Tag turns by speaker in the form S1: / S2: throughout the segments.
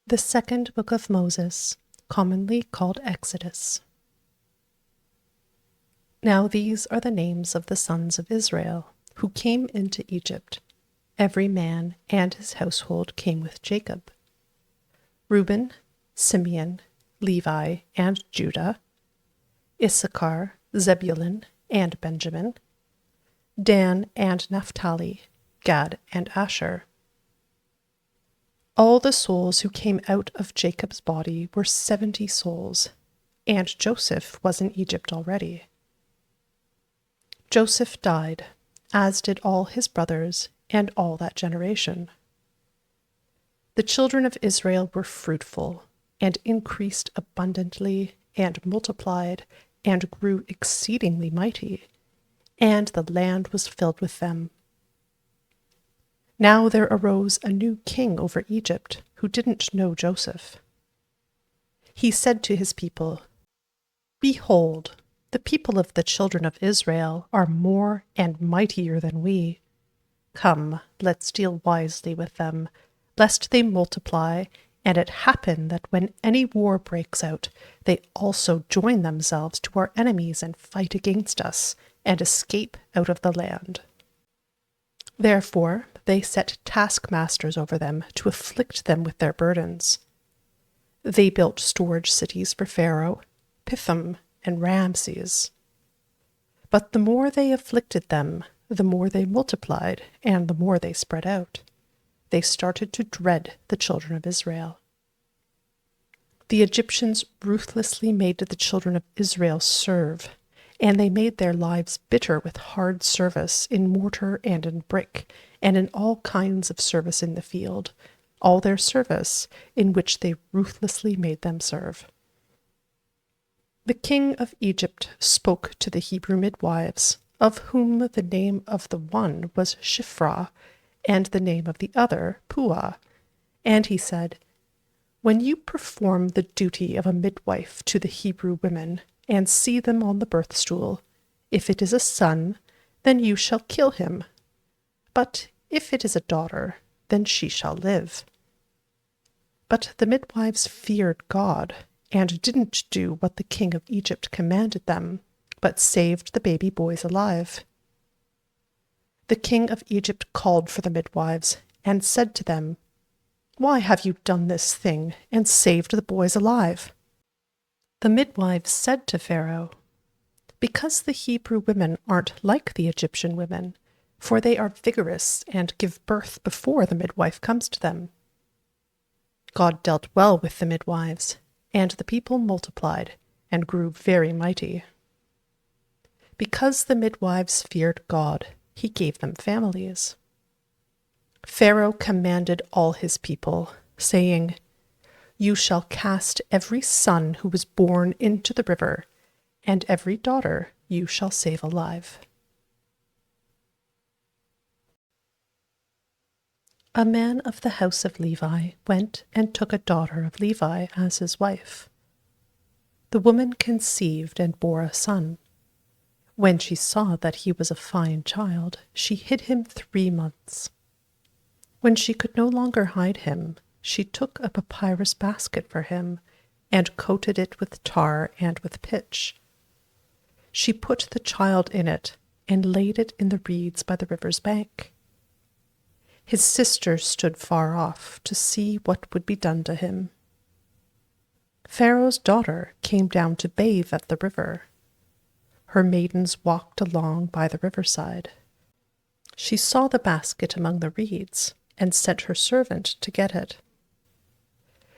S1: The second book of Moses, commonly called Exodus. Now these are the names of the sons of Israel, who came into Egypt. Every man and his household came with Jacob. Reuben, Simeon, Levi, and Judah, Issachar, Zebulun, and Benjamin, Dan and Naphtali, Gad and Asher. All the souls who came out of Jacob's body were 70 souls, and Joseph was in Egypt already. Joseph died, as did all his brothers and all that generation. The children of Israel were fruitful, and increased abundantly, and multiplied, and grew exceedingly mighty, and the land was filled with them. Now there arose a new king over Egypt, who didn't know Joseph. He said to his people, "Behold, the people of the children of Israel are more and mightier than we. Come, let's deal wisely with them, lest they multiply, and it happen that when any war breaks out, they also join themselves to our enemies and fight against us, and escape out of the land." Therefore they set taskmasters over them to afflict them with their burdens. They built storage cities for Pharaoh, Pithom, and Ramses. But the more they afflicted them, the more they multiplied, and the more they spread out. They started to dread the children of Israel. The Egyptians ruthlessly made the children of Israel serve, and they made their lives bitter with hard service in mortar and in brick, and in all kinds of service in the field, all their service in which they ruthlessly made them serve. The king of Egypt spoke to the Hebrew midwives, of whom the name of the one was Shiphrah, and the name of the other Puah, and he said, "When you perform the duty of a midwife to the Hebrew women, and see them on the birth stool, if it is a son, then you shall kill him. But if it is a daughter, then she shall live." But the midwives feared God, and didn't do what the king of Egypt commanded them, but saved the baby boys alive. The king of Egypt called for the midwives, and said to them, "Why have you done this thing, and saved the boys alive?" The midwives said to Pharaoh, "Because the Hebrew women aren't like the Egyptian women, for they are vigorous and give birth before the midwife comes to them." God dealt well with the midwives, and the people multiplied and grew very mighty. Because the midwives feared God, he gave them families. Pharaoh commanded all his people, saying, "You shall cast every son who was born into the river, and every daughter you shall save alive." A man of the house of Levi went and took a daughter of Levi as his wife. The woman conceived and bore a son. When she saw that he was a fine child, she hid him 3 months. When she could no longer hide him, she took a papyrus basket for him, and coated it with tar and with pitch. She put the child in it, and laid it in the reeds by the river's bank. His sister stood far off to see what would be done to him. Pharaoh's daughter came down to bathe at the river. Her maidens walked along by the riverside. She saw the basket among the reeds, and sent her servant to get it.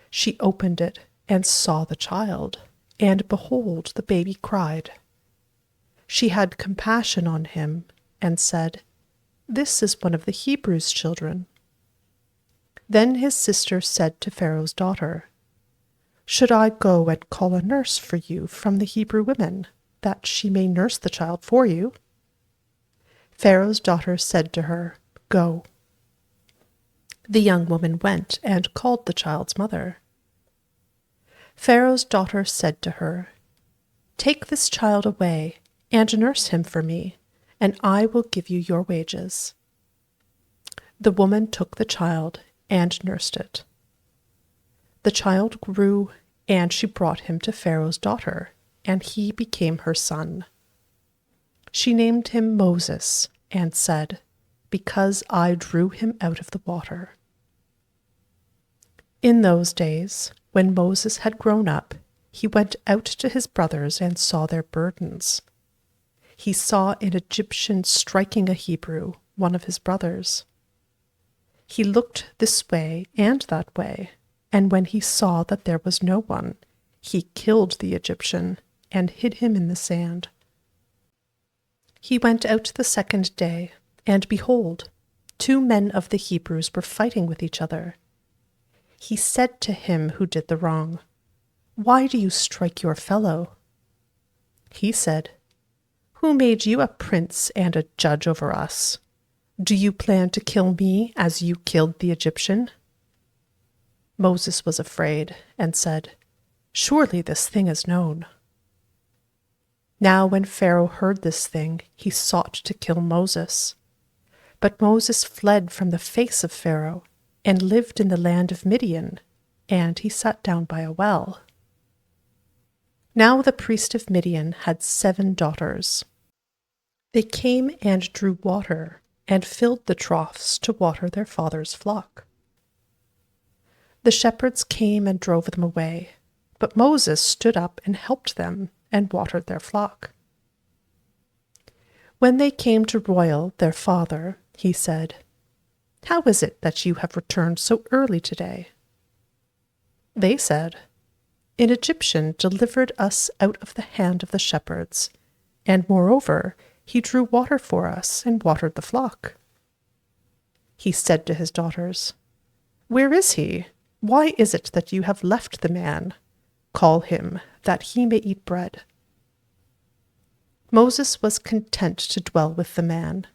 S1: She opened it and saw the child, and behold, the baby cried. She had compassion on him, and said, "This is one of the Hebrews' children." Then his sister said to Pharaoh's daughter, "Should I go and call a nurse for you from the Hebrew women, that she may nurse the child for you?" Pharaoh's daughter said to her, "Go." The young woman went and called the child's mother. Pharaoh's daughter said to her, "Take this child away, and nurse him for me, and I will give you your wages." The woman took the child and nursed it. The child grew, and she brought him to Pharaoh's daughter, and he became her son. She named him Moses, and said, "Because I drew him out of the water." In those days, when Moses had grown up, he went out to his brothers and saw their burdens. He saw an Egyptian striking a Hebrew, one of his brothers. He looked this way and that way, and when he saw that there was no one, he killed the Egyptian and hid him in the sand. He went out the second day, and behold, 2 men of the Hebrews were fighting with each other. He said to him who did the wrong, "Why do you strike your fellow?" He said, "Who made you a prince and a judge over us? Do you plan to kill me as you killed the Egyptian?" Moses was afraid and said, "Surely this thing is known." Now when Pharaoh heard this thing, he sought to kill Moses. But Moses fled from the face of Pharaoh and lived in the land of Midian, and he sat down by a well. Now the priest of Midian had 7 daughters. They came and drew water and filled the troughs to water their father's flock. The shepherds came and drove them away, but Moses stood up and helped them and watered their flock. When they came to Royal, their father, he said, "How is it that you have returned so early today?" They said, "An Egyptian delivered us out of the hand of the shepherds, and moreover, he drew water for us and watered the flock." He said to his daughters, "Where is he? Why is it that you have left the man? Call him, that he may eat bread." Moses was content to dwell with the man.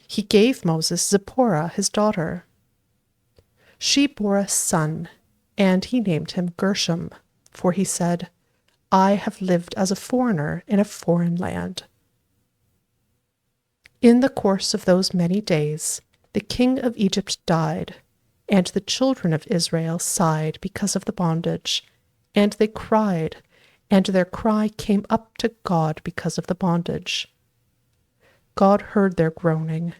S1: He gave Moses Zipporah, his daughter. She bore a son, and he named him Gershom, for he said, "I have lived as a foreigner in a foreign land." In the course of those many days, the king of Egypt died, and the children of Israel sighed because of the bondage, and they cried, and their cry came up to God because of the bondage. God heard their groaning,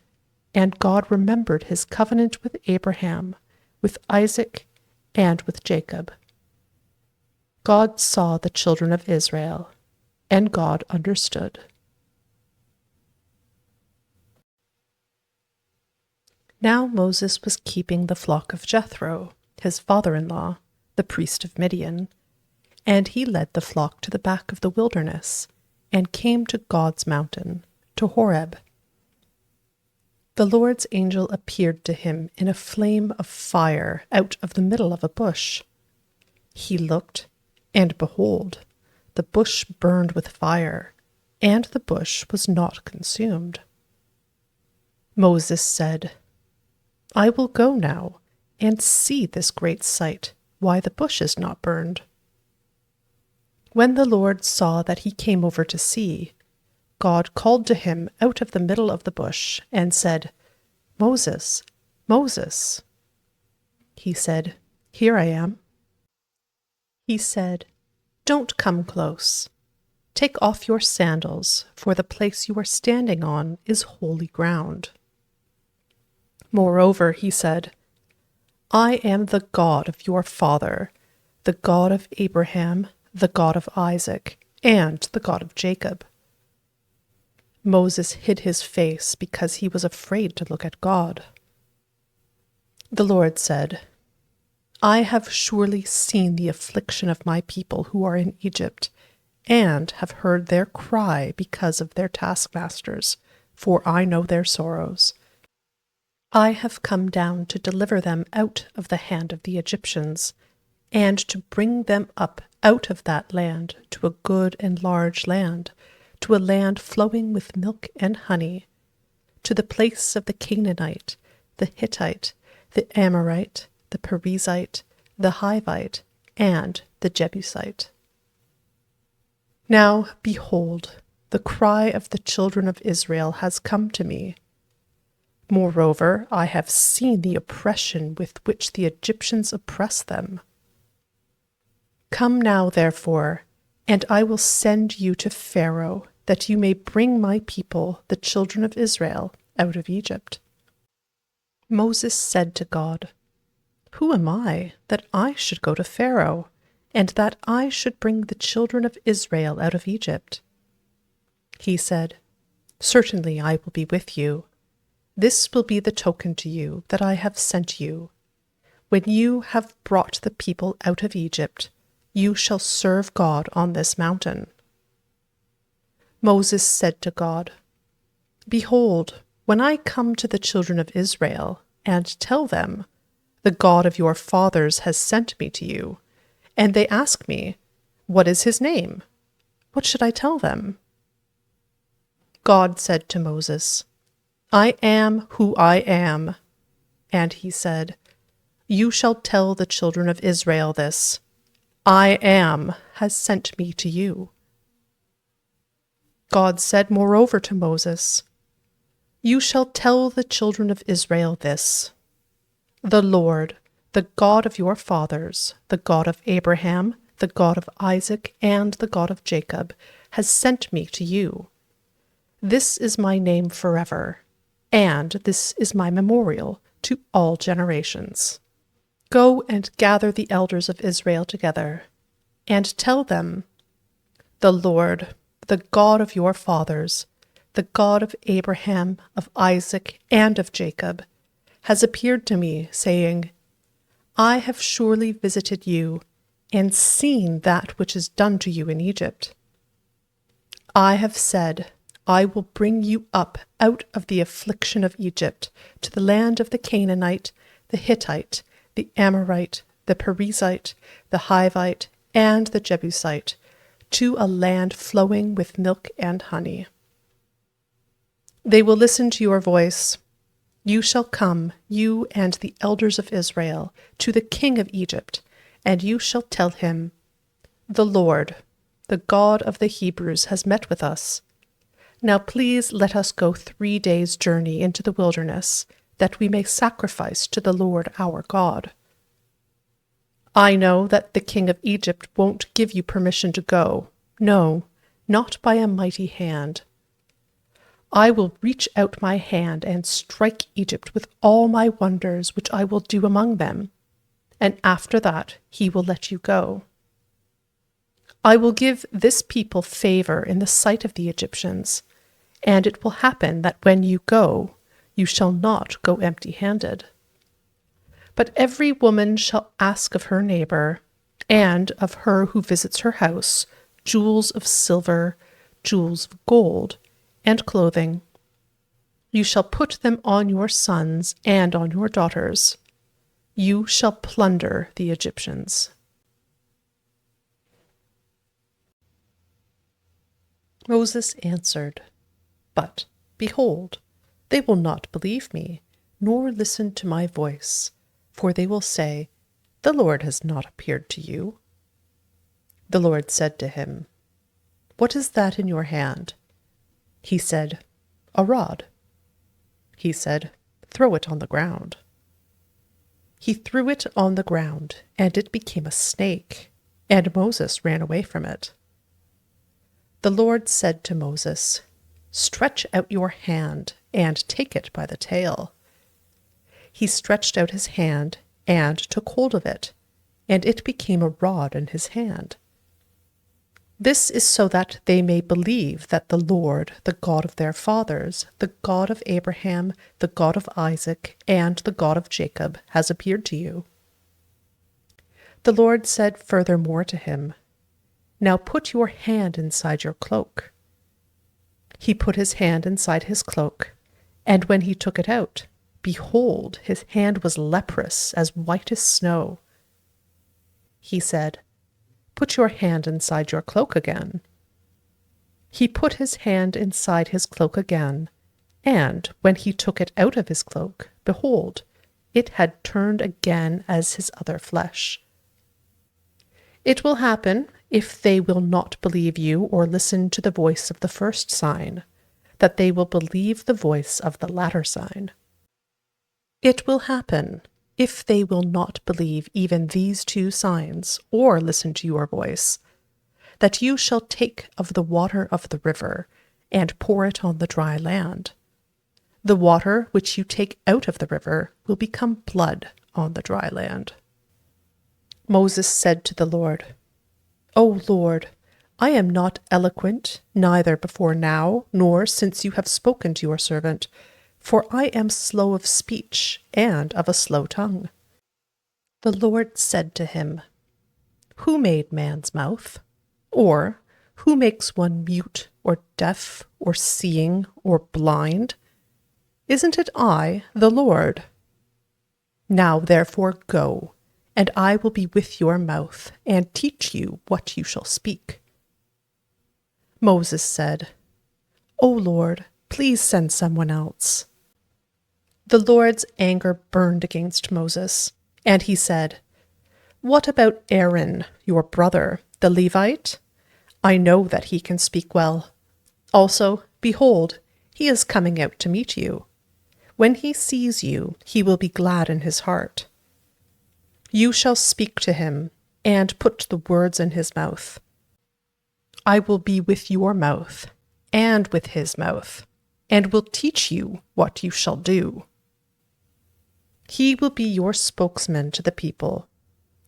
S1: and God remembered his covenant with Abraham, with Isaac, and with Jacob. God saw the children of Israel, and God understood. Now Moses was keeping the flock of Jethro, his father-in-law, the priest of Midian, and he led the flock to the back of the wilderness, and came to God's mountain, to Horeb. The Lord's angel appeared to him in a flame of fire out of the middle of a bush. He looked, and behold, the bush burned with fire, and the bush was not consumed. Moses said, "I will go now and see this great sight, why the bush is not burned." When the Lord saw that he came over to see, God called to him out of the middle of the bush and said, "Moses, Moses." He said, "Here I am." He said, "Don't come close. Take off your sandals, for the place you are standing on is holy ground." Moreover, he said, "I am the God of your father, the God of Abraham, the God of Isaac, and the God of Jacob." Moses hid his face because he was afraid to look at God. The Lord said, "I have surely seen the affliction of my people who are in Egypt, and have heard their cry because of their taskmasters, for I know their sorrows. I have come down to deliver them out of the hand of the Egyptians, and to bring them up out of that land to a good and large land, to a land flowing with milk and honey, to the place of the Canaanite, the Hittite, the Amorite, the Perizzite, the Hivite, and the Jebusite. Now, behold, the cry of the children of Israel has come to me. Moreover, I have seen the oppression with which the Egyptians oppress them. Come now, therefore, and I will send you to Pharaoh, that you may bring my people, the children of Israel, out of Egypt. Moses said to God, Who am I, that I should go to Pharaoh, and that I should bring the children of Israel out of Egypt? He said, Certainly I will be with you. This will be the token to you that I have sent you. When you have brought the people out of Egypt, you shall serve God on this mountain. Moses said to God, Behold, when I come to the children of Israel and tell them, The God of your fathers has sent me to you, and they ask me, What is his name? What should I tell them? God said to Moses, I am who I am. And he said, You shall tell the children of Israel this, I am has sent me to you. God said moreover to Moses, You shall tell the children of Israel this, The Lord, the God of your fathers, the God of Abraham, the God of Isaac, and the God of Jacob, has sent me to you. This is my name forever, and this is my memorial to all generations. Go and gather the elders of Israel together, and tell them, The Lord, the God of your fathers, the God of Abraham, of Isaac, and of Jacob, has appeared to me, saying, I have surely visited you, and seen that which is done to you in Egypt. I have said, I will bring you up out of the affliction of Egypt to the land of the Canaanite, the Hittite, the Amorite, the Perizzite, the Hivite, and the Jebusite, to a land flowing with milk and honey. They will listen to your voice. You shall come, you and the elders of Israel, to the king of Egypt, and you shall tell him, The Lord, the God of the Hebrews, has met with us. Now please let us go 3 days' journey into the wilderness, that we may sacrifice to the Lord our God. I know that the king of Egypt won't give you permission to go. No, not by a mighty hand. I will reach out my hand and strike Egypt with all my wonders which I will do among them, and after that he will let you go. I will give this people favor in the sight of the Egyptians, and it will happen that when you go, you shall not go empty-handed. But every woman shall ask of her neighbor, and of her who visits her house, jewels of silver, jewels of gold, and clothing. You shall put them on your sons and on your daughters. You shall plunder the Egyptians. Moses answered, But, behold, they will not believe me, nor listen to my voice, for they will say, The Lord has not appeared to you. The Lord said to him, What is that in your hand? He said, A rod. He said, Throw it on the ground. He threw it on the ground, and it became a snake, and Moses ran away from it. The Lord said to Moses, Stretch out your hand, and take it by the tail. He stretched out his hand, and took hold of it, and it became a rod in his hand. This is so that they may believe that the Lord, the God of their fathers, the God of Abraham, the God of Isaac, and the God of Jacob, has appeared to you. The Lord said furthermore to him, Now put your hand inside your cloak. He put his hand inside his cloak, and when he took it out, behold, his hand was leprous, as white as snow. He said, Put your hand inside your cloak again. He put his hand inside his cloak again, and when he took it out of his cloak, behold, it had turned again as his other flesh. It will happen, if they will not believe you or listen to the voice of the first sign, that they will believe the voice of the latter sign. It will happen, if they will not believe even these 2 signs, or listen to your voice, that you shall take of the water of the river, and pour it on the dry land. The water which you take out of the river will become blood on the dry land. Moses said to the Lord, O Lord, I am not eloquent, neither before now, nor since you have spoken to your servant, for I am slow of speech, and of a slow tongue. The Lord said to him, Who made man's mouth? Or who makes one mute, or deaf, or seeing, or blind? Isn't it I, the Lord? Now therefore go, and I will be with your mouth, and teach you what you shall speak. Moses said, O Lord, please send someone else. The Lord's anger burned against Moses, and he said, What about Aaron, your brother, the Levite? I know that he can speak well. Also, behold, he is coming out to meet you. When he sees you, he will be glad in his heart. You shall speak to him, and put the words in his mouth. I will be with your mouth, and with his mouth, and will teach you what you shall do. He will be your spokesman to the people.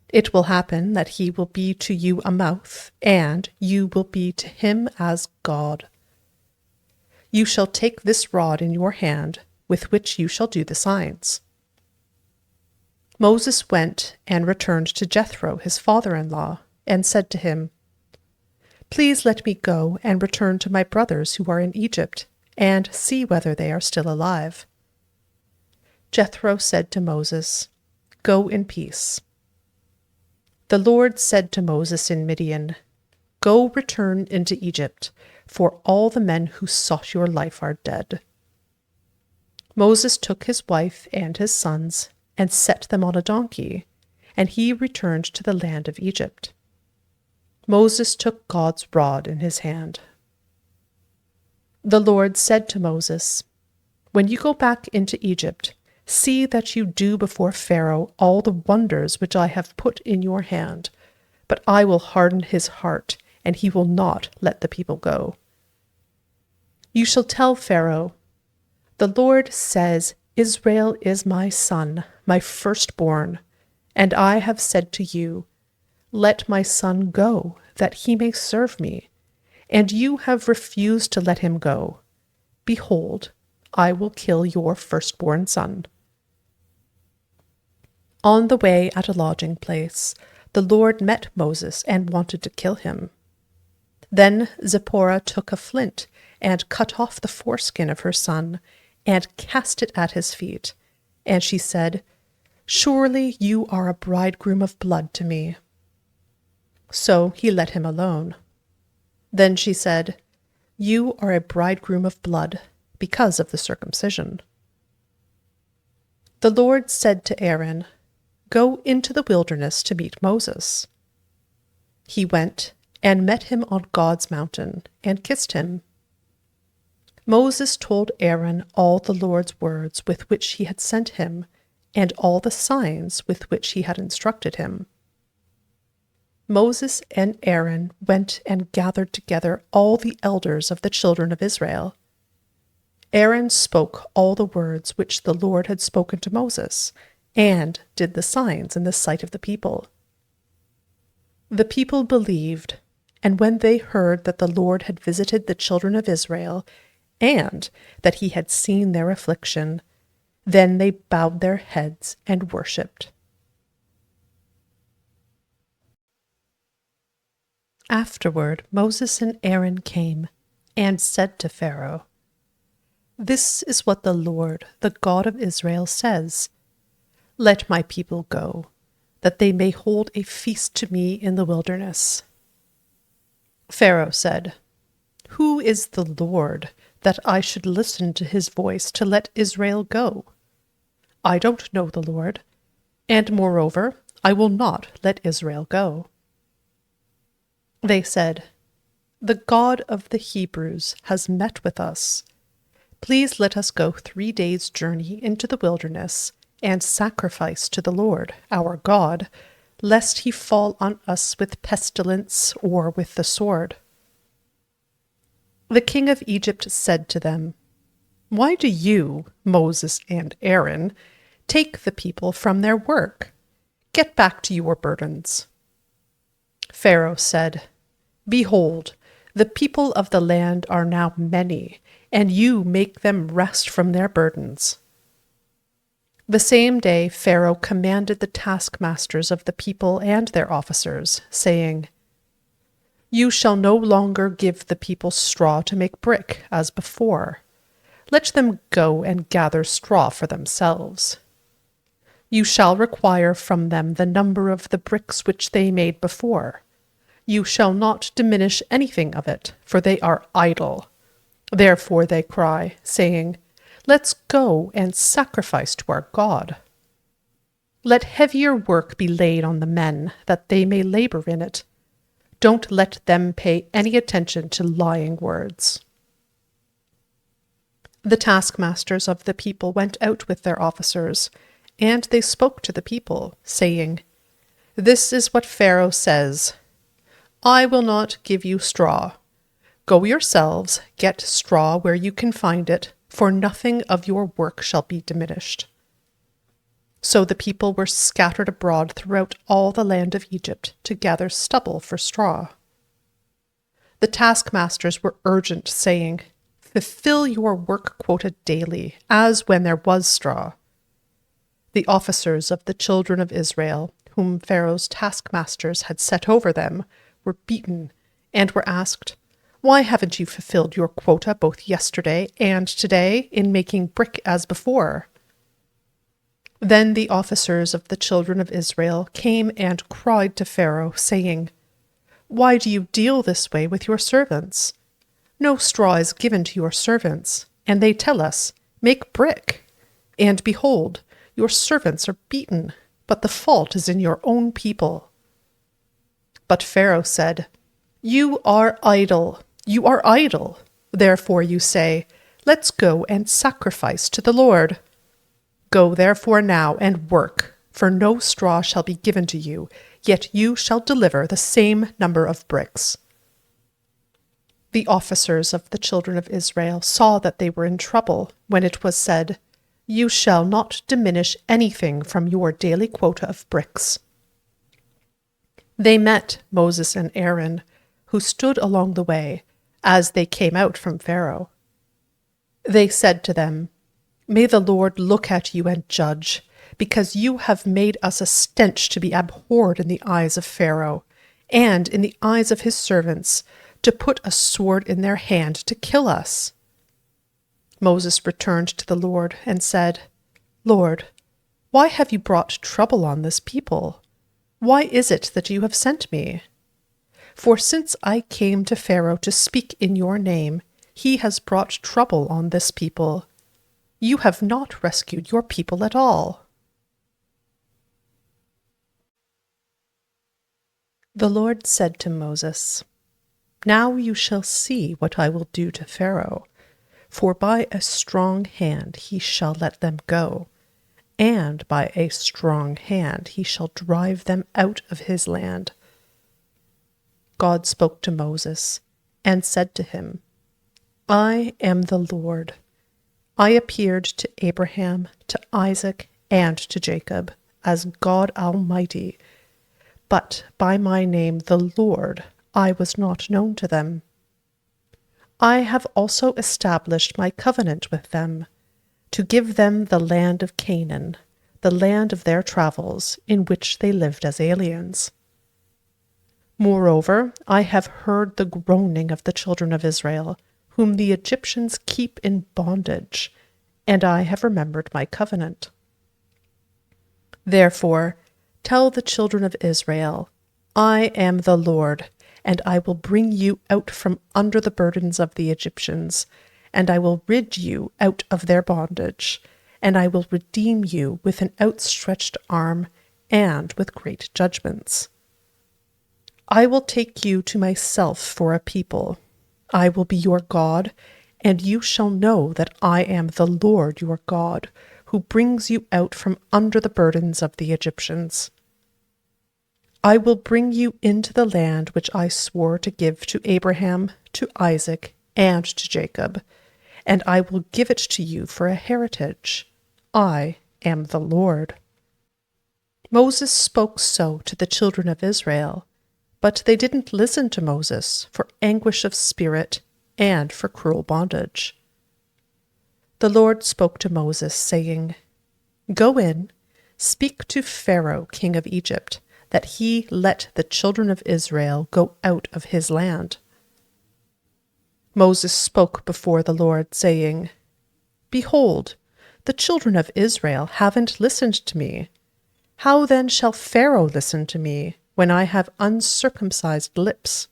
S1: It will happen that he will be to you a mouth, and you will be to him as God. You shall take this rod in your hand, with which you shall do the signs. Moses went and returned to Jethro, his father-in-law, and said to him, Please let me go and return to my brothers who are in Egypt, and see whether they are still alive. Jethro said to Moses, Go in peace. The Lord said to Moses in Midian, Go return into Egypt, for all the men who sought your life are dead. Moses took his wife and his sons, and set them on a donkey, and he returned to the land of Egypt. Moses took God's rod in his hand. The Lord said to Moses, When you go back into Egypt, see that you do before Pharaoh all the wonders which I have put in your hand, but I will harden his heart, and he will not let the people go. You shall tell Pharaoh, The Lord says, Israel is my son, my firstborn, and I have said to you, Let my son go, that he may serve me, and you have refused to let him go. Behold, I will kill your firstborn son. On the way at a lodging place, the Lord met Moses and wanted to kill him. Then Zipporah took a flint and cut off the foreskin of her son and cast it at his feet. And she said, Surely you are a bridegroom of blood to me. So he let him alone. Then she said, You are a bridegroom of blood because of the circumcision. The Lord said to Aaron, Go into the wilderness to meet Moses. He went and met him on God's mountain and kissed him. Moses told Aaron all the Lord's words with which he had sent him, and all the signs with which he had instructed him. Moses and Aaron went and gathered together all the elders of the children of Israel. Aaron spoke all the words which the Lord had spoken to Moses, and did the signs in the sight of the people. The people believed, and when they heard that the Lord had visited the children of Israel, and that he had seen their affliction, then they bowed their heads and worshipped. Afterward Moses and Aaron came and said to Pharaoh, This is what the Lord, the God of Israel, says, Let my people go, that they may hold a feast to me in the wilderness. Pharaoh said, Who is the Lord, that I should listen to his voice to let Israel go? I don't know the Lord, and moreover, I will not let Israel go. They said, The God of the Hebrews has met with us. Please let us go 3 days' journey into the wilderness, and sacrifice to the Lord, our God, lest he fall on us with pestilence or with the sword." The king of Egypt said to them, "Why do you, Moses and Aaron, take the people from their work? Get back to your burdens." Pharaoh said, "Behold, the people of the land are now many, and you make them rest from their burdens." The same day Pharaoh commanded the taskmasters of the people and their officers, saying, "You shall no longer give the people straw to make brick, as before. Let them go and gather straw for themselves. You shall require from them the number of the bricks which they made before. You shall not diminish anything of it, for they are idle. Therefore they cry, saying, 'Let's go and sacrifice to our God.' Let heavier work be laid on the men, that they may labor in it. Don't let them pay any attention to lying words." The taskmasters of the people went out with their officers, and they spoke to the people, saying, "This is what Pharaoh says. I will not give you straw. Go yourselves, get straw where you can find it, for nothing of your work shall be diminished." So the people were scattered abroad throughout all the land of Egypt to gather stubble for straw. The taskmasters were urgent, saying, "Fulfill your work quota daily, as when there was straw." The officers of the children of Israel, whom Pharaoh's taskmasters had set over them, were beaten, and were asked, "Why haven't you fulfilled your quota both yesterday and today in making brick as before?" Then the officers of the children of Israel came and cried to Pharaoh, saying, "Why do you deal this way with your servants? No straw is given to your servants, and they tell us, 'Make brick.' And behold, your servants are beaten, but the fault is in your own people." But Pharaoh said, "You are idle. You are idle. Therefore you say, 'Let's go and sacrifice to the Lord.' Go therefore now and work, for no straw shall be given to you, yet you shall deliver the same number of bricks." The officers of the children of Israel saw that they were in trouble when it was said, "You shall not diminish anything from your daily quota of bricks." They met Moses and Aaron, who stood along the way, as they came out from Pharaoh. They said to them, "May the Lord look at you and judge, because you have made us a stench to be abhorred in the eyes of Pharaoh, and in the eyes of his servants, to put a sword in their hand to kill us." Moses returned to the Lord and said, "Lord, why have you brought trouble on this people? Why is it that you have sent me? For since I came to Pharaoh to speak in your name, he has brought trouble on this people. You have not rescued your people at all." The Lord said to Moses, "Now you shall see what I will do to Pharaoh, for by a strong hand he shall let them go, and by a strong hand he shall drive them out of his land." God spoke to Moses and said to him, "I am the Lord. I appeared to Abraham, to Isaac, and to Jacob as God Almighty, but by my name the Lord I was not known to them. I have also established my covenant with them, to give them the land of Canaan, the land of their travels, in which they lived as aliens. Moreover, I have heard the groaning of the children of Israel, whom the Egyptians keep in bondage, and I have remembered my covenant. Therefore, tell the children of Israel, I am the Lord, and I will bring you out from under the burdens of the Egyptians, and I will rid you out of their bondage, and I will redeem you with an outstretched arm and with great judgments. I will take you to myself for a people. I will be your God, and you shall know that I am the Lord your God, who brings you out from under the burdens of the Egyptians. I will bring you into the land which I swore to give to Abraham, to Isaac, and to Jacob, and I will give it to you for a heritage. I am the Lord. Moses spoke so to the children of Israel, but they didn't listen to Moses for anguish of spirit and for cruel bondage. The Lord spoke to Moses, saying, Go in, speak to Pharaoh, king of Egypt, that he let the children of Israel go out of his land. Moses spoke before the Lord, saying, Behold, the children of Israel haven't listened to me. How then shall Pharaoh listen to me when I have uncircumcised lips?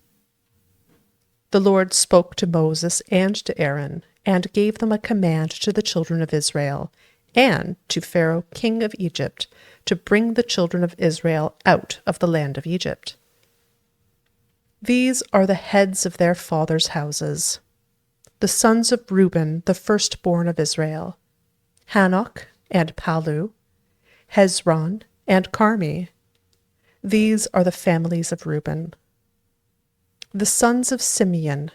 S1: The Lord spoke to Moses and to Aaron, and gave them a command to the children of Israel, and to Pharaoh king of Egypt, to bring the children of Israel out of the land of Egypt. These are the heads of their fathers' houses. The sons of Reuben, the firstborn of Israel, Hanok and Palu, Hezron and Carmi. These are the families of Reuben. The sons of Simeon,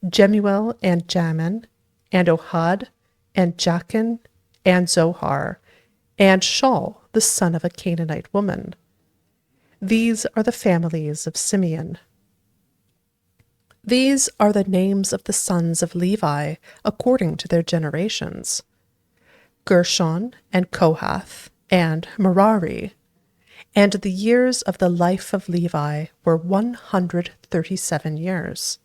S1: Jemuel and Jamin, and Ohad, and Jachin, and Zohar, and Shaul, the son of a Canaanite woman. These are the families of Simeon. These are the names of the sons of Levi, according to their generations: Gershon, and Kohath, and Merari. And the years of the life of Levi were 137 years.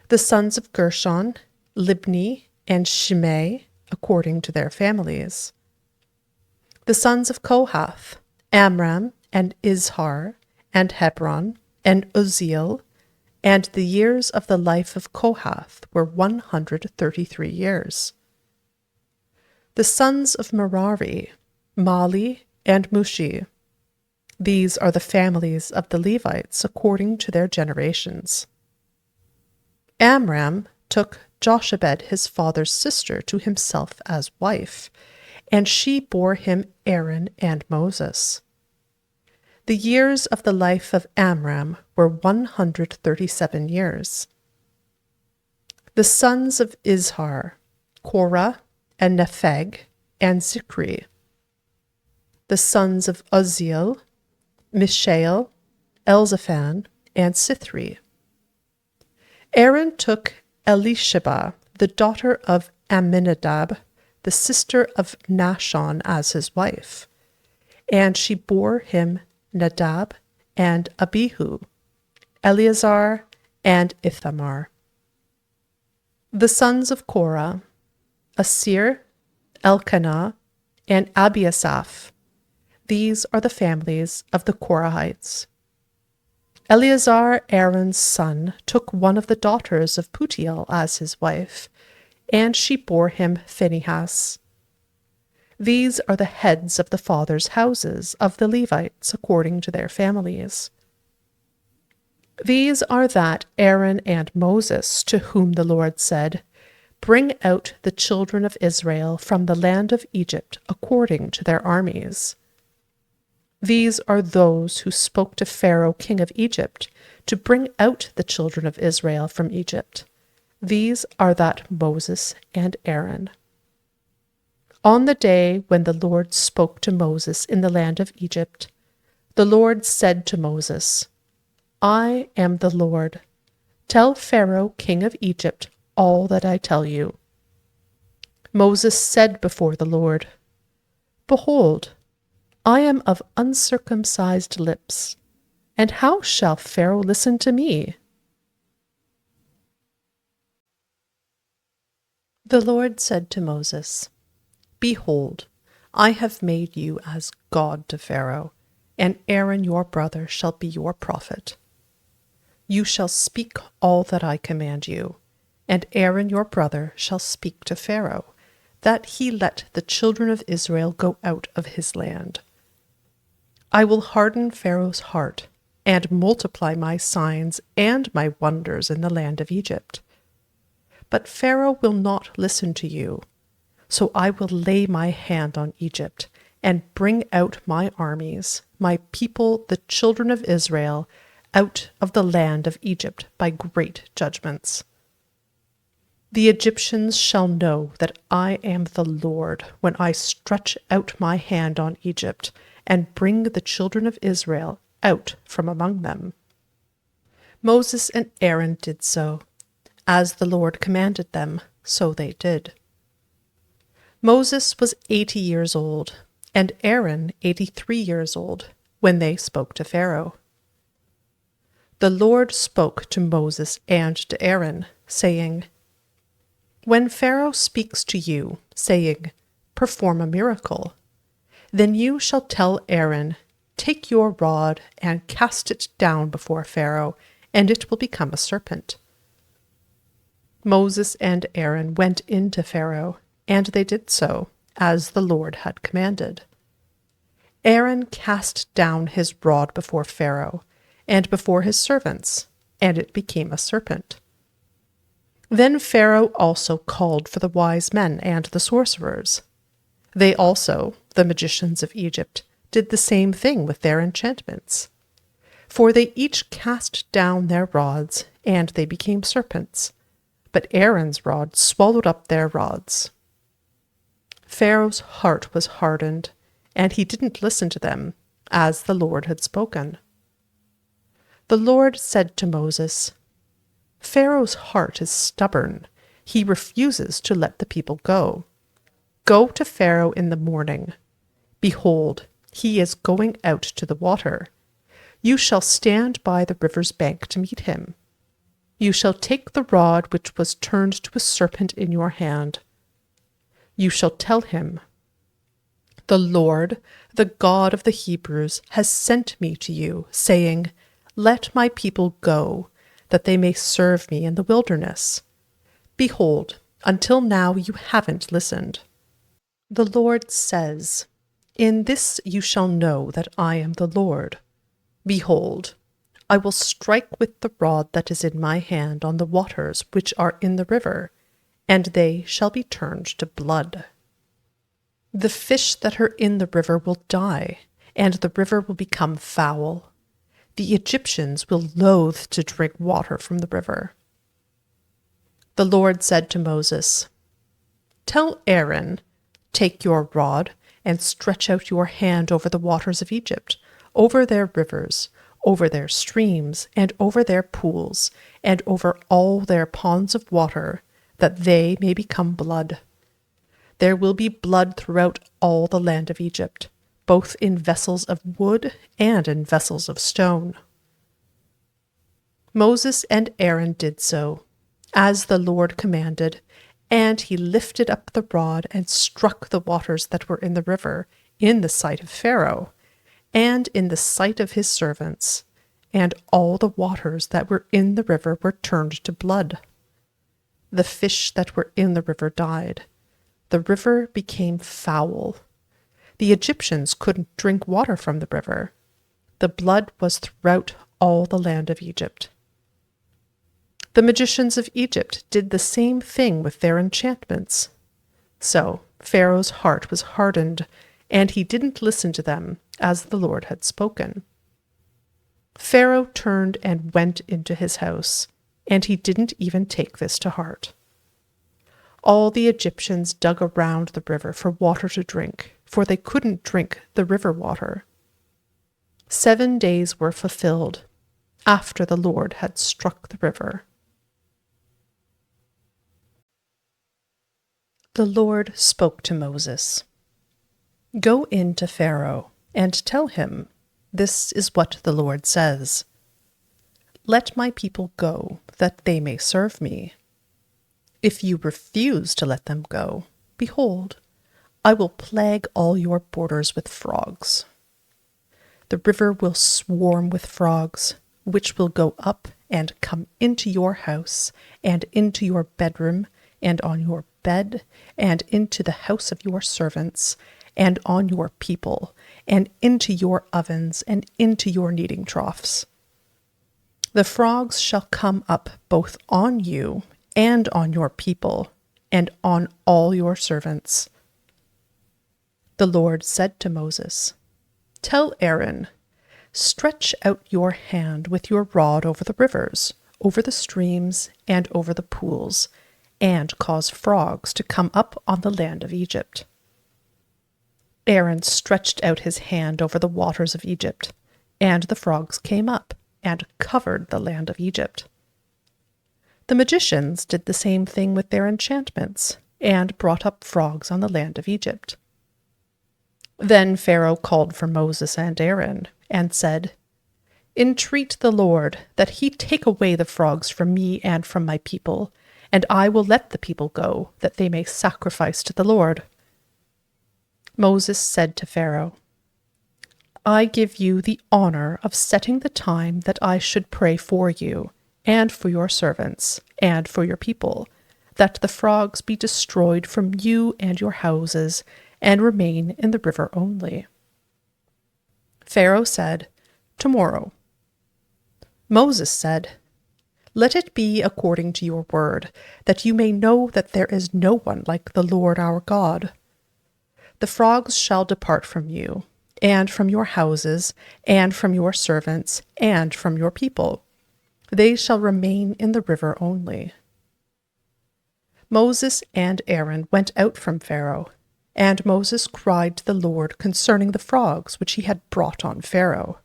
S1: The sons of Gershon, Libni, and Shimei, according to their families. The sons of Kohath, Amram, and Izhar, and Hebron, and Uzziel, and the years of the life of Kohath were 133 years. The sons of Merari, Mali, and Mushi. These are the families of the Levites according to their generations. Amram took Jochebed his father's sister to himself as wife, and she bore him Aaron and Moses. The years of the life of Amram were 137 years. The sons of Izhar, Korah, and Nepheg, and Zikri. The sons of Uzziel, Mishael, Elzaphan, and Sithri. Aaron took Elisheba, the daughter of Amminadab, the sister of Nahshon, as his wife, and she bore him Nadab and Abihu, Eleazar and Ithamar. The sons of Korah, Asir, Elkanah, and Abiasaph. These are the families of the Korahites. Eleazar, Aaron's son, took one of the daughters of Putiel as his wife, and she bore him Phinehas. These are the heads of the fathers' houses of the Levites according to their families. These are that Aaron and Moses, to whom the Lord said, Bring out the children of Israel from the land of Egypt according to their armies. These are those who spoke to Pharaoh king of Egypt to bring out the children of Israel from Egypt. These are that Moses and Aaron. On the day when the Lord spoke to Moses in the land of Egypt, the Lord said to Moses, I am the Lord. Tell Pharaoh king of Egypt all that I tell you. Moses said before the Lord, Behold, I am of uncircumcised lips, and how shall Pharaoh listen to me? The Lord said to Moses, Behold, I have made you as God to Pharaoh, and Aaron your brother shall be your prophet. You shall speak all that I command you, and Aaron your brother shall speak to Pharaoh, that he let the children of Israel go out of his land. I will harden Pharaoh's heart, and multiply my signs and my wonders in the land of Egypt. But Pharaoh will not listen to you, So I will lay my hand on Egypt and bring out my armies, my people, the children of Israel, out of the land of Egypt by great judgments. The Egyptians shall know that I am the Lord when I stretch out my hand on Egypt and bring the children of Israel out from among them. Moses and Aaron did so. As the Lord commanded them, so they did. Moses was 80 years old, and Aaron 83 years old, when they spoke to Pharaoh. The Lord spoke to Moses and to Aaron, saying, When Pharaoh speaks to you, saying, Perform a miracle, then you shall tell Aaron, Take your rod and cast it down before Pharaoh, and it will become a serpent. Moses and Aaron went in to Pharaoh, and they did so, as the Lord had commanded. Aaron cast down his rod before Pharaoh, and before his servants, and it became a serpent. Then Pharaoh also called for the wise men and the sorcerers. They also, the magicians of Egypt, did the same thing with their enchantments. For they each cast down their rods, and they became serpents. But Aaron's rod swallowed up their rods. Pharaoh's heart was hardened, and he didn't listen to them, as the Lord had spoken. The Lord said to Moses, Pharaoh's heart is stubborn. He refuses to let the people go. Go to Pharaoh in the morning. Behold, he is going out to the water. You shall stand by the river's bank to meet him. You shall take the rod which was turned to a serpent in your hand. You shall tell him, The Lord, the God of the Hebrews, has sent me to you, saying, Let my people go, that they may serve me in the wilderness. Behold, until now you haven't listened. The Lord says, In this you shall know that I am the Lord. Behold, I will strike with the rod that is in my hand on the waters which are in the river, and they shall be turned to blood. The fish that are in the river will die, and the river will become foul. The Egyptians will loathe to drink water from the river. The Lord said to Moses, Tell Aaron, Take your rod and stretch out your hand over the waters of Egypt, over their rivers, over their streams, and over their pools, and over all their ponds of water, that they may become blood. There will be blood throughout all the land of Egypt, both in vessels of wood and in vessels of stone. Moses and Aaron did so, as the Lord commanded, and he lifted up the rod and struck the waters that were in the river, in the sight of Pharaoh, and in the sight of his servants, and all the waters that were in the river were turned to blood. The fish that were in the river died. The river became foul. The Egyptians couldn't drink water from the river. The blood was throughout all the land of Egypt. The magicians of Egypt did the same thing with their enchantments. So Pharaoh's heart was hardened, and he didn't listen to them, as the Lord had spoken. Pharaoh turned and went into his house, and he didn't even take this to heart. All the Egyptians dug around the river for water to drink, for they couldn't drink the river water. 7 days were fulfilled after the Lord had struck the river. The Lord spoke to Moses. Go in to Pharaoh and tell him, This is what the Lord says. Let my people go, that they may serve me. If you refuse to let them go, behold, I will plague all your borders with frogs. The river will swarm with frogs, which will go up and come into your house, and into your bedroom, and on your bed, and into the house of your servants, and on your people, and into your ovens, and into your kneading troughs. The frogs shall come up both on you and on your people, and on all your servants. The Lord said to Moses, "Tell Aaron, stretch out your hand with your rod over the rivers, over the streams, and over the pools, and cause frogs to come up on the land of Egypt." Aaron stretched out his hand over the waters of Egypt, and the frogs came up and covered the land of Egypt. The magicians did the same thing with their enchantments, and brought up frogs on the land of Egypt. Then Pharaoh called for Moses and Aaron, and said, "Entreat the Lord that he take away the frogs from me and from my people, and I will let the people go, that they may sacrifice to the Lord." Moses said to Pharaoh, "I give you the honor of setting the time that I should pray for you, and for your servants, and for your people, that the frogs be destroyed from you and your houses, and remain in the river only." Pharaoh said, "Tomorrow." Moses said, "Let it be according to your word, that you may know that there is no one like the Lord our God. The frogs shall depart from you, and from your houses, and from your servants, and from your people. They shall remain in the river only." Moses and Aaron went out from Pharaoh, and Moses cried to the Lord concerning the frogs which he had brought on Pharaoh.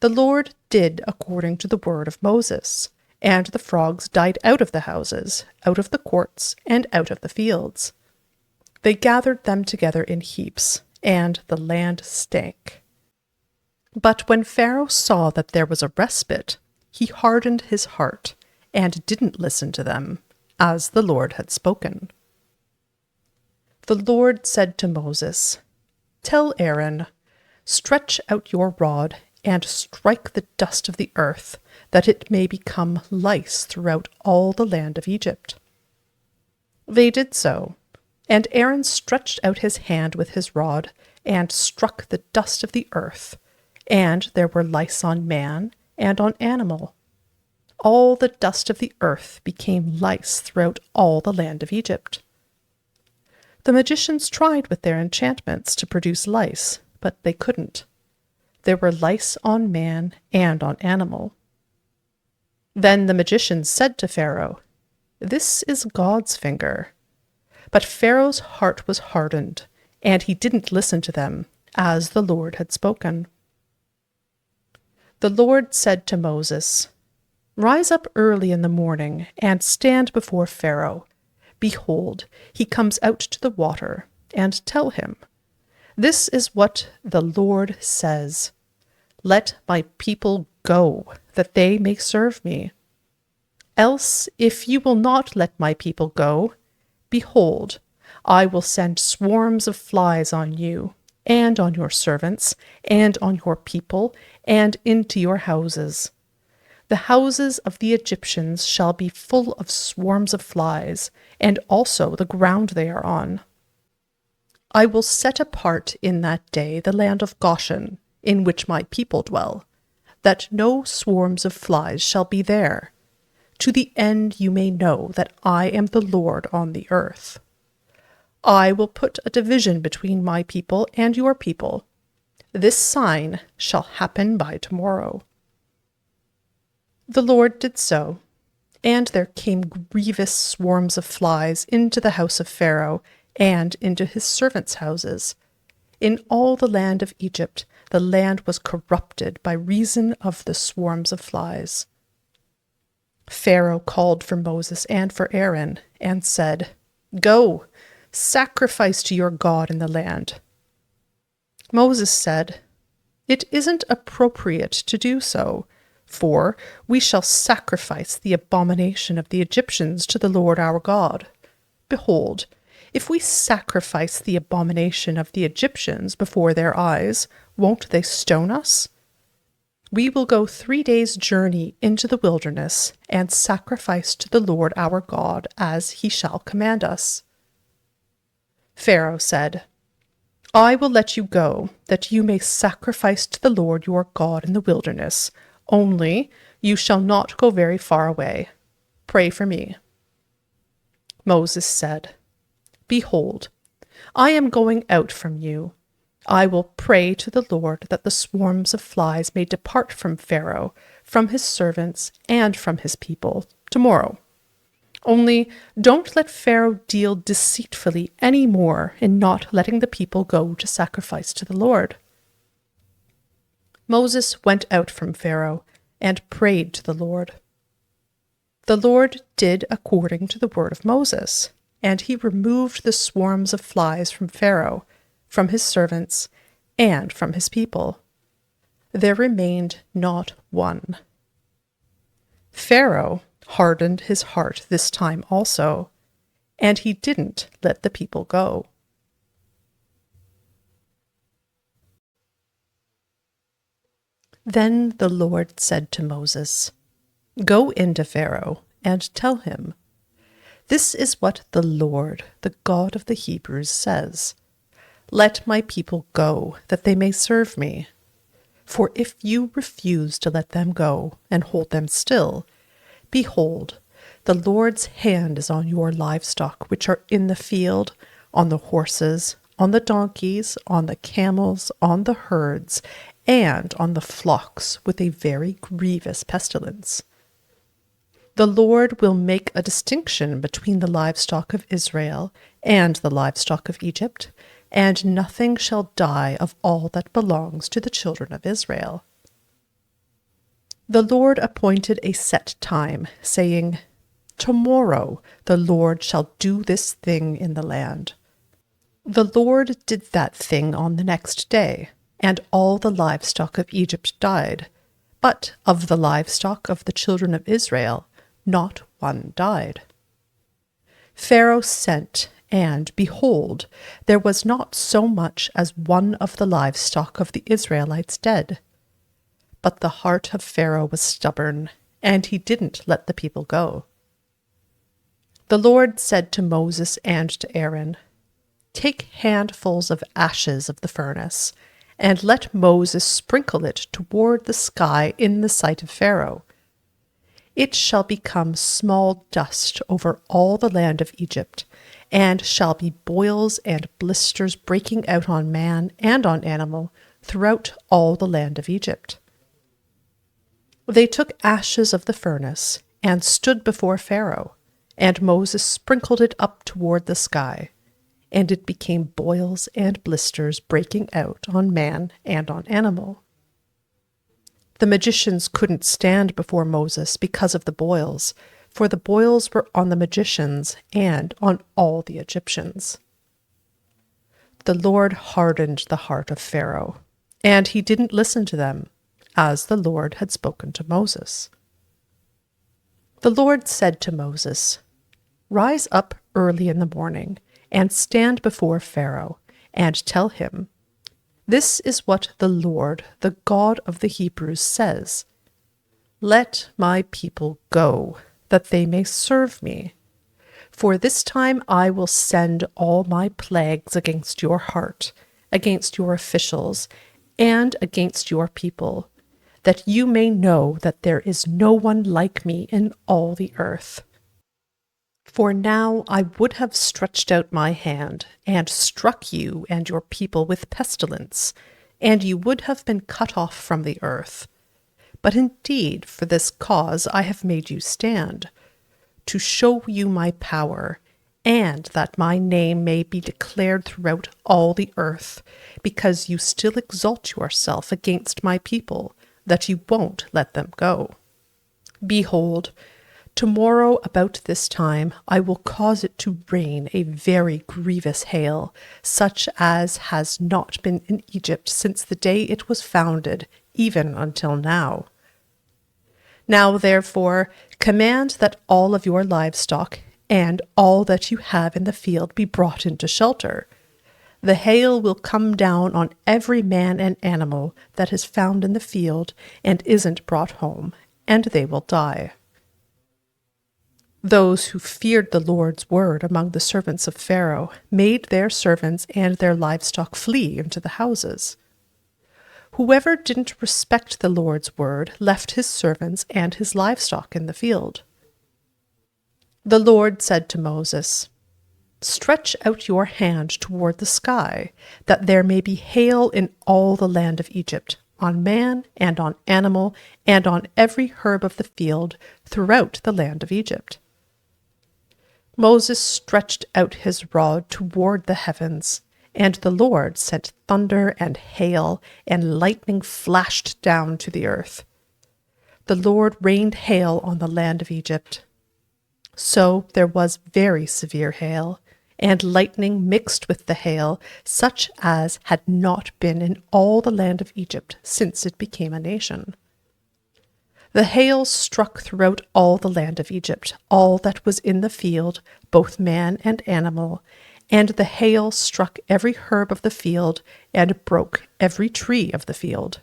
S1: The Lord did according to the word of Moses, and the frogs died out of the houses, out of the courts, and out of the fields. They gathered them together in heaps, and the land stank. But when Pharaoh saw that there was a respite, he hardened his heart, and didn't listen to them, as the Lord had spoken. The Lord said to Moses, "Tell Aaron, stretch out your rod, and strike the dust of the earth, that it may become lice throughout all the land of Egypt." They did so, and Aaron stretched out his hand with his rod, and struck the dust of the earth, and there were lice on man and on animal. All the dust of the earth became lice throughout all the land of Egypt. The magicians tried with their enchantments to produce lice, but they couldn't. There were lice on man and on animal. Then the magicians said to Pharaoh, "This is God's finger." But Pharaoh's heart was hardened, and he didn't listen to them, as the Lord had spoken. The Lord said to Moses, "Rise up early in the morning, and stand before Pharaoh. Behold, he comes out to the water, and tell him, 'This is what the Lord says. Let my people go, that they may serve me. Else, if you will not let my people go, behold, I will send swarms of flies on you, and on your servants, and on your people, and into your houses. The houses of the Egyptians shall be full of swarms of flies, and also the ground they are on. I will set apart in that day the land of Goshen, in which my people dwell, that no swarms of flies shall be there, to the end you may know that I am the Lord on the earth. I will put a division between my people and your people. This sign shall happen by tomorrow." The Lord did so, and there came grievous swarms of flies into the house of Pharaoh and into his servants' houses. In all the land of Egypt, the land was corrupted by reason of the swarms of flies. Pharaoh called for Moses and for Aaron, and said, "Go, sacrifice to your God in the land." Moses said, "It isn't appropriate to do so, for we shall sacrifice the abomination of the Egyptians to the Lord our God. Behold, if we sacrifice the abomination of the Egyptians before their eyes, won't they stone us? We will go 3 days' journey into the wilderness and sacrifice to the Lord our God as he shall command us." Pharaoh said, "I will let you go, that you may sacrifice to the Lord your God in the wilderness. Only you shall not go very far away. Pray for me." Moses said, "Behold, I am going out from you. I will pray to the Lord that the swarms of flies may depart from Pharaoh, from his servants, and from his people tomorrow. Only don't let Pharaoh deal deceitfully any more in not letting the people go to sacrifice to the Lord." Moses went out from Pharaoh and prayed to the Lord. The Lord did according to the word of Moses, and he removed the swarms of flies from Pharaoh, from his servants, and from his people. There remained not one. Pharaoh hardened his heart this time also, and he didn't let the people go. Then the Lord said to Moses, "Go into Pharaoh and tell him, 'This is what the Lord, the God of the Hebrews, says. Let my people go, that they may serve me. For if you refuse to let them go and hold them still, behold, the Lord's hand is on your livestock which are in the field, on the horses, on the donkeys, on the camels, on the herds, and on the flocks with a very grievous pestilence. The Lord will make a distinction between the livestock of Israel and the livestock of Egypt, and nothing shall die of all that belongs to the children of Israel.' The Lord appointed a set time, saying, 'Tomorrow the Lord shall do this thing in the land.' The Lord did that thing on the next day, and all the livestock of Egypt died, but of the livestock of the children of Israel not one died. Pharaoh sent, and, behold, there was not so much as one of the livestock of the Israelites dead. But the heart of Pharaoh was stubborn, and he didn't let the people go. The Lord said to Moses and to Aaron, 'Take handfuls of ashes of the furnace, and let Moses sprinkle it toward the sky in the sight of Pharaoh. It shall become small dust over all the land of Egypt, and shall be boils and blisters breaking out on man and on animal throughout all the land of Egypt.' They took ashes of the furnace and stood before Pharaoh, and Moses sprinkled it up toward the sky, and it became boils and blisters breaking out on man and on animal. The magicians couldn't stand before Moses because of the boils, for the boils were on the magicians and on all the Egyptians. The Lord hardened the heart of Pharaoh, and he didn't listen to them, as the Lord had spoken to Moses. The Lord said to Moses, "Rise up early in the morning, and stand before Pharaoh, and tell him, 'This is what the Lord, the God of the Hebrews, says. Let my people go, that they may serve me. For this time I will send all my plagues against your heart, against your officials, and against your people, that you may know that there is no one like me in all the earth. For now I would have stretched out my hand, and struck you and your people with pestilence, and you would have been cut off from the earth. But indeed for this cause I have made you stand, to show you my power, and that my name may be declared throughout all the earth, because you still exalt yourself against my people, that you won't let them go. Behold, tomorrow about this time I will cause it to rain a very grievous hail, such as has not been in Egypt since the day it was founded, even until now. Now therefore command that all of your livestock and all that you have in the field be brought into shelter. The hail will come down on every man and animal that is found in the field and isn't brought home, and they will die." Those who feared the Lord's word among the servants of Pharaoh made their servants and their livestock flee into the houses. Whoever didn't respect the Lord's word left his servants and his livestock in the field. The Lord said to Moses, "Stretch out your hand toward the sky, that there may be hail in all the land of Egypt, on man and on animal, and on every herb of the field throughout the land of Egypt." Moses stretched out his rod toward the heavens, and the Lord sent thunder and hail, and lightning flashed down to the earth. The Lord rained hail on the land of Egypt. So there was very severe hail, and lightning mixed with the hail, such as had not been in all the land of Egypt since it became a nation. The hail struck throughout all the land of Egypt, all that was in the field, both man and animal, and the hail struck every herb of the field, and broke every tree of the field.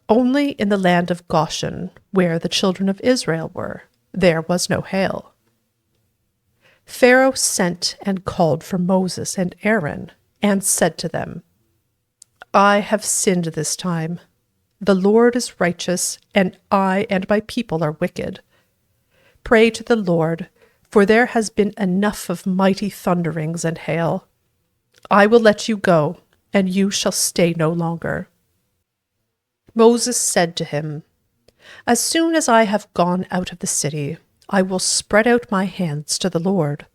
S1: Only in the land of Goshen, where the children of Israel were, there was no hail. Pharaoh sent and called for Moses and Aaron, and said to them, "I have sinned this time. The Lord is righteous, and I and my people are wicked. Pray to the Lord, for there has been enough of mighty thunderings and hail. I will let you go, and you shall stay no longer." Moses said to him, "As soon as I have gone out of the city, I will spread out my hands to the Lord.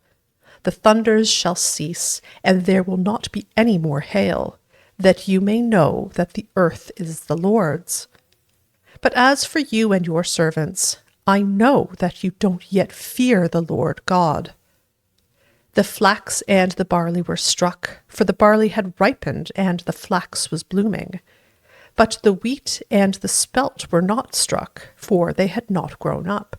S1: The thunders shall cease, and there will not be any more hail, that you may know that the earth is the Lord's. But as for you and your servants, I know that you don't yet fear the Lord God." The flax and the barley were struck, for the barley had ripened and the flax was blooming. But the wheat and the spelt were not struck, for they had not grown up.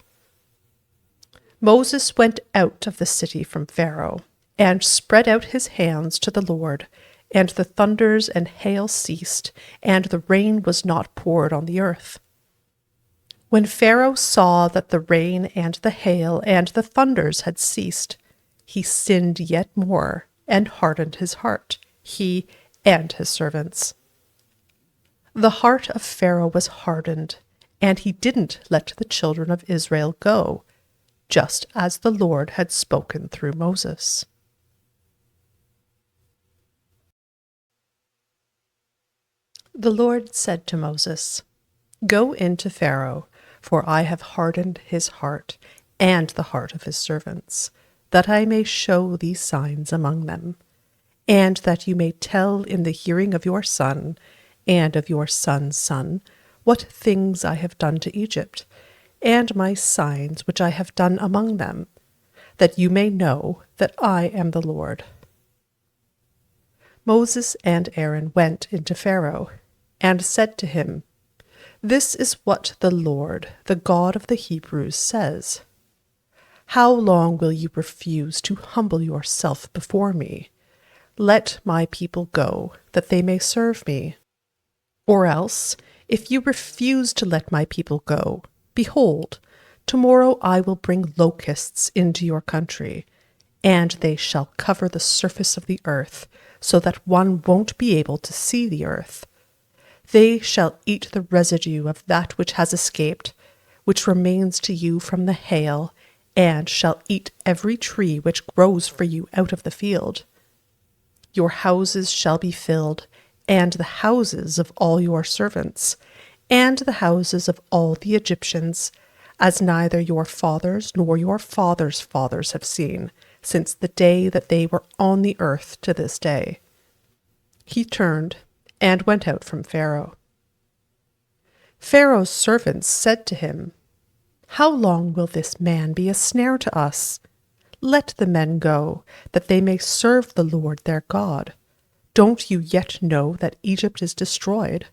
S1: Moses went out of the city from Pharaoh, and spread out his hands to the Lord, and the thunders and hail ceased, and the rain was not poured on the earth. When Pharaoh saw that the rain and the hail and the thunders had ceased, he sinned yet more, and hardened his heart, he and his servants. The heart of Pharaoh was hardened, and he didn't let the children of Israel go, just as the Lord had spoken through Moses. The Lord said to Moses, "Go into Pharaoh, for I have hardened his heart and the heart of his servants, that I may show these signs among them, and that you may tell in the hearing of your son and of your son's son what things I have done to Egypt, and my signs which I have done among them, that you may know that I am the Lord." Moses and Aaron went into Pharaoh, and said to him, "This is what the Lord, the God of the Hebrews, says. How long will you refuse to humble yourself before me? Let my people go, that they may serve me. Or else, if you refuse to let my people go, behold, tomorrow I will bring locusts into your country, and they shall cover the surface of the earth, so that one won't be able to see the earth. They shall eat the residue of that which has escaped, which remains to you from the hail, and shall eat every tree which grows for you out of the field. Your houses shall be filled, and the houses of all your servants, and the houses of all the Egyptians, as neither your fathers nor your fathers' fathers have seen, since the day that they were on the earth to this day." He turned and went out from Pharaoh. Pharaoh's servants said to him, "How long will this man be a snare to us? Let the men go, that they may serve the Lord their God. Don't you yet know that Egypt is destroyed?"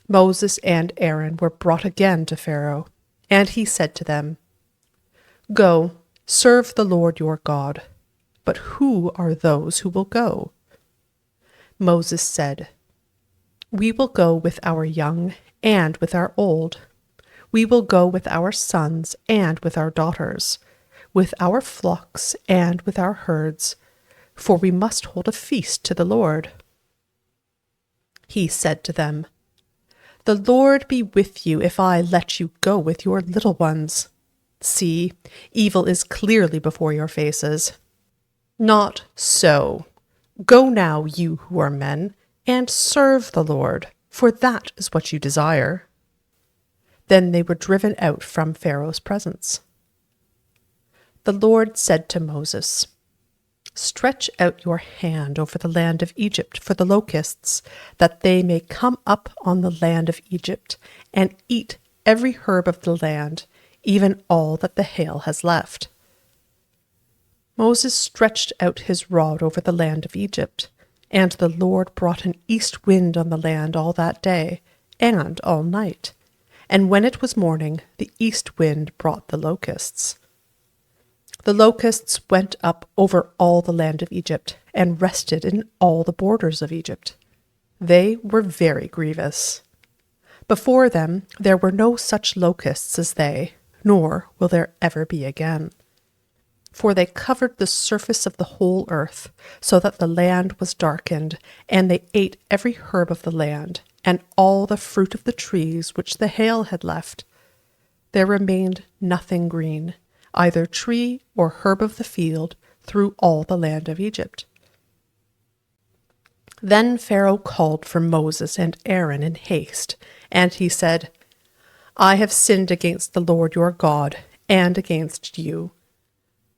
S1: Moses and Aaron were brought again to Pharaoh, and he said to them, "Go, serve the Lord your God. But who are those who will go?" Moses said, "We will go with our young and with our old. We will go with our sons and with our daughters, with our flocks and with our herds, for we must hold a feast to the Lord." He said to them, "The Lord be with you if I let you go with your little ones." See, evil is clearly before your faces. Not so. Go now, you who are men, and serve the Lord, for that is what you desire." Then they were driven out from Pharaoh's presence. The Lord said to Moses, "Stretch out your hand over the land of Egypt for the locusts, that they may come up on the land of Egypt and eat every herb of the land, even all that the hail has left." Moses stretched out his rod over the land of Egypt, and the Lord brought an east wind on the land all that day and all night. And when it was morning, the east wind brought the locusts. The locusts went up over all the land of Egypt and rested in all the borders of Egypt. They were very grievous. Before them there were no such locusts as they, nor will there ever be again. For they covered the surface of the whole earth, so that the land was darkened, and they ate every herb of the land, and all the fruit of the trees which the hail had left. There remained nothing green, either tree or herb of the field, through all the land of Egypt. Then Pharaoh called for Moses and Aaron in haste, and he said, "I have sinned against the Lord your God, and against you.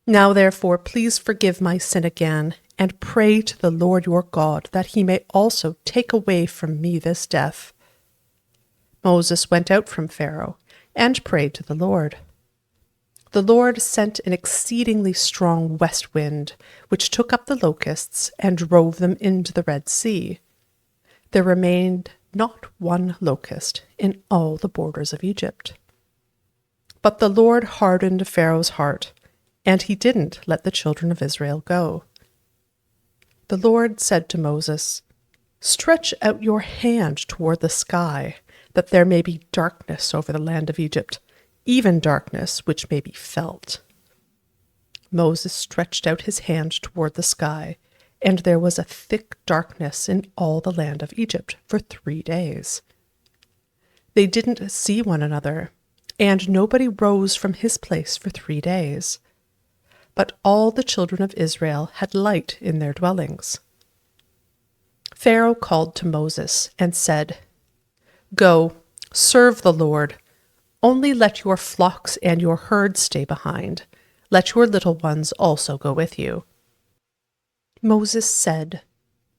S1: Now therefore please forgive my sin again, and pray to the Lord your God that he may also take away from me this death." Moses went out from Pharaoh and prayed to the Lord. The Lord sent an exceedingly strong west wind, which took up the locusts and drove them into the Red Sea. There remained not one locust in all the borders of Egypt. But the Lord hardened Pharaoh's heart, and he didn't let the children of Israel go. The Lord said to Moses, "Stretch out your hand toward the sky, that there may be darkness over the land of Egypt, even darkness which may be felt." Moses stretched out his hand toward the sky, and there was a thick darkness in all the land of Egypt for 3 days. They didn't see one another, and nobody rose from his place for 3 days. But all the children of Israel had light in their dwellings. Pharaoh called to Moses and said, "Go, serve the Lord. Only let your flocks and your herds stay behind. Let your little ones also go with you." Moses said,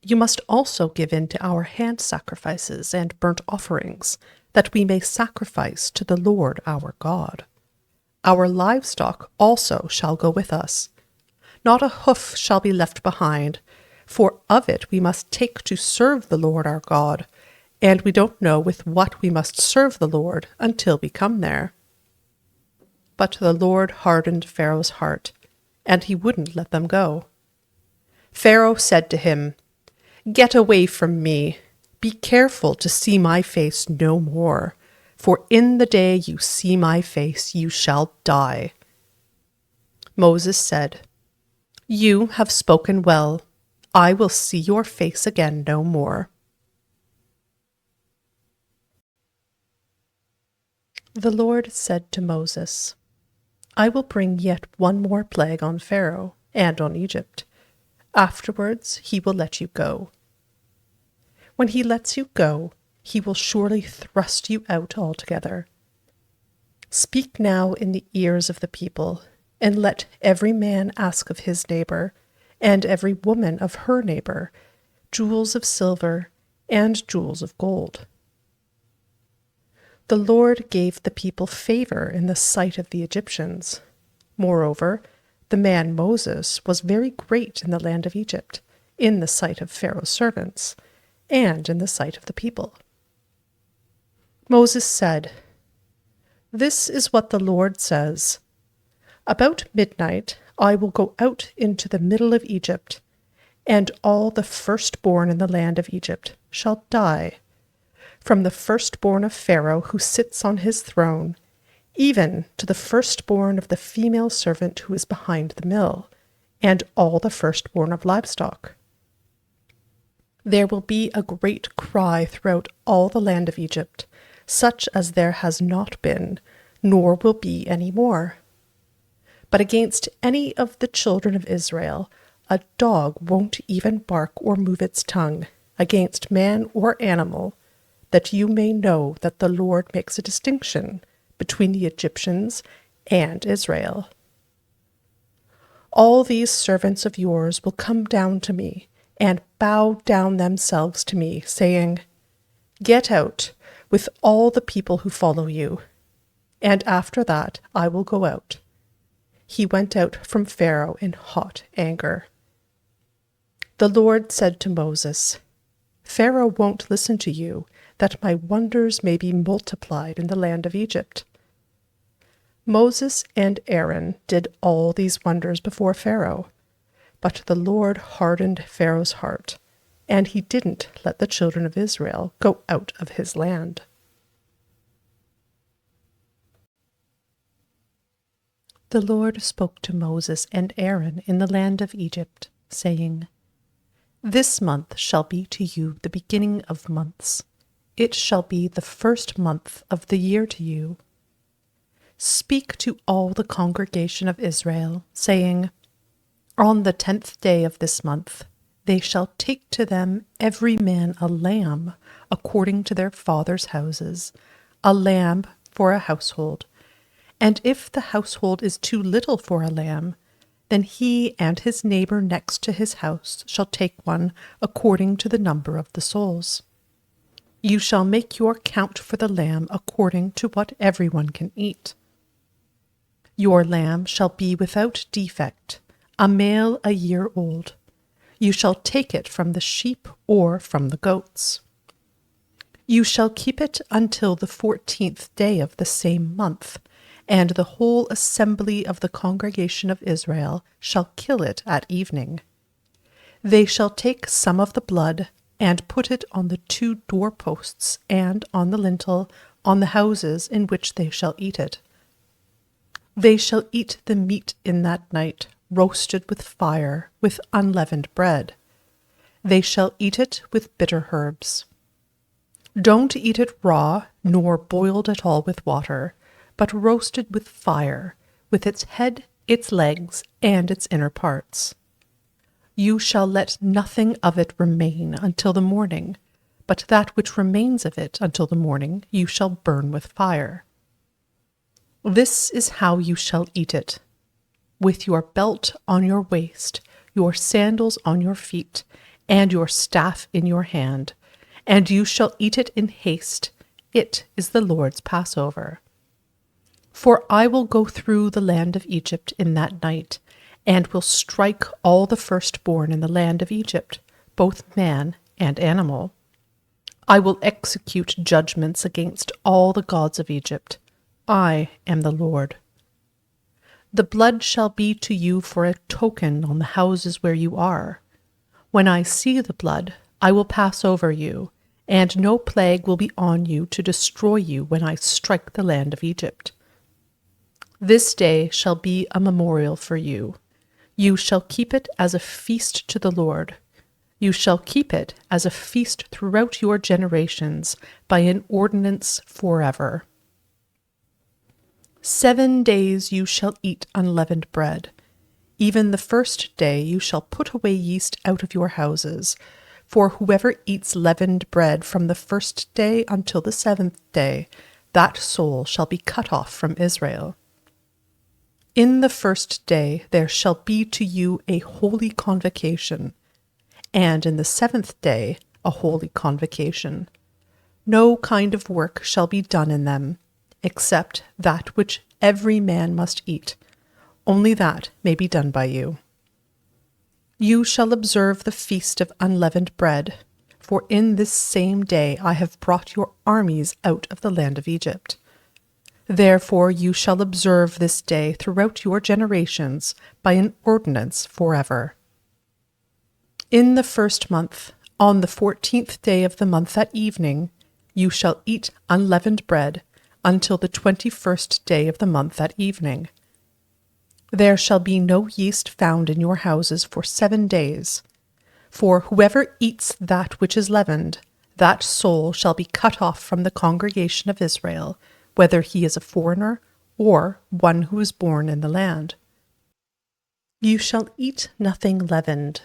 S1: "You must also give in to our hand sacrifices and burnt offerings, that we may sacrifice to the Lord our God. Our livestock also shall go with us. Not a hoof shall be left behind, for of it we must take to serve the Lord our God, and we don't know with what we must serve the Lord until we come there." But the Lord hardened Pharaoh's heart, and he wouldn't let them go. Pharaoh said to him, "Get away from me. Be careful to see my face no more. For in the day you see my face, you shall die." Moses said, "You have spoken well. I will see your face again no more." The Lord said to Moses, "I will bring yet one more plague on Pharaoh and on Egypt. Afterwards he will let you go. When he lets you go, he will surely thrust you out altogether. Speak now in the ears of the people, and let every man ask of his neighbor, and every woman of her neighbor, jewels of silver and jewels of gold." The Lord gave the people favor in the sight of the Egyptians. Moreover, the man Moses was very great in the land of Egypt, in the sight of Pharaoh's servants, and in the sight of the people. Moses said, "This is what the Lord says. About midnight I will go out into the middle of Egypt, and all the firstborn in the land of Egypt shall die, from the firstborn of Pharaoh who sits on his throne, even to the firstborn of the female servant who is behind the mill, and all the firstborn of livestock. There will be a great cry throughout all the land of Egypt, such as there has not been, nor will be any more, But against any of the children of Israel, a dog won't even bark or move its tongue, against man or animal, that you may know that the Lord makes a distinction between the Egyptians and Israel. All these servants of yours will come down to me and bow down themselves to me, saying, Get out with all the people who follow you, and after that I will go out. He went out from Pharaoh in hot anger. The Lord said to Moses, Pharaoh won't listen to you, that my wonders may be multiplied in the land of Egypt. Moses and Aaron did all these wonders before Pharaoh, but the Lord hardened Pharaoh's heart, and he didn't let the children of Israel go out of his land. The Lord spoke to Moses and Aaron in the land of Egypt, saying, This month shall be to you the beginning of months. It shall be the first month of the year to you. Speak to all the congregation of Israel, saying, On the 10th day of this month they shall take to them every man a lamb according to their fathers' houses, a lamb for a household. And if the household is too little for a lamb, then he and his neighbor next to his house shall take one according to the number of the souls. You shall make your count for the lamb according to what everyone can eat. Your lamb shall be without defect, a male a year old. You shall take it from the sheep or from the goats. You shall keep it until the 14th day of the same month, and the whole assembly of the congregation of Israel shall kill it at evening. They shall take some of the blood and put it on the 2 doorposts and on the lintel, on the houses in which they shall eat it. They shall eat the meat in that night, roasted with fire, with unleavened bread. They shall eat it with bitter herbs. Don't eat it raw, nor boiled at all with water, but roasted with fire, with its head, its legs, and its inner parts. You shall let nothing of it remain until the morning, but that which remains of it until the morning you shall burn with fire. This is how you shall eat it, with your belt on your waist, your sandals on your feet, and your staff in your hand, and you shall eat it in haste. It is the Lord's Passover. For I will go through the land of Egypt in that night, and will strike all the firstborn in the land of Egypt, both man and animal. I will execute judgments against all the gods of Egypt. I am the Lord. The blood shall be to you for a token on the houses where you are. When I see the blood, I will pass over you, and no plague will be on you to destroy you when I strike the land of Egypt. This day shall be a memorial for you. You shall keep it as a feast to the Lord. You shall keep it as a feast throughout your generations, by an ordinance forever. 7 days you shall eat unleavened bread. Even the first day you shall put away yeast out of your houses. For whoever eats leavened bread from the first day until the 7th day, that soul shall be cut off from Israel. In the first day there shall be to you a holy convocation, and in the 7th day a holy convocation. No kind of work shall be done in them, except that which every man must eat. Only that may be done by you. You shall observe the feast of unleavened bread, for in this same day I have brought your armies out of the land of Egypt. Therefore you shall observe this day throughout your generations by an ordinance forever. In the first month, on the 14th day of the month at evening, you shall eat unleavened bread until the 21st day of the month at evening. There shall be no yeast found in your houses for 7 days. For whoever eats that which is leavened, that soul shall be cut off from the congregation of Israel, whether he is a foreigner or one who is born in the land. You shall eat nothing leavened.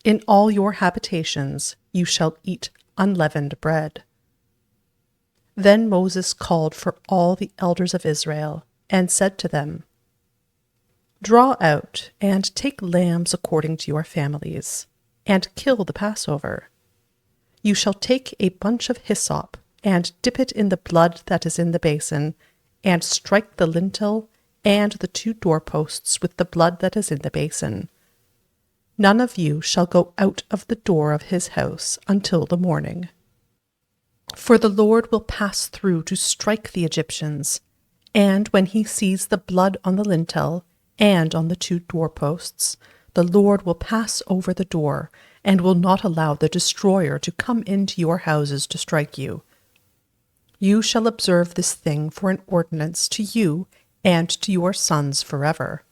S1: In all your habitations you shall eat unleavened bread. Then Moses called for all the elders of Israel, and said to them, Draw out and take lambs according to your families, and kill the Passover. You shall take a bunch of hyssop, and dip it in the blood that is in the basin, and strike the lintel and the 2 doorposts with the blood that is in the basin. None of you shall go out of the door of his house until the morning. For the Lord will pass through to strike the Egyptians, and when he sees the blood on the lintel and on the 2 doorposts, the Lord will pass over the door, and will not allow the destroyer to come into your houses to strike you. You shall observe this thing for an ordinance to you and to your sons forever.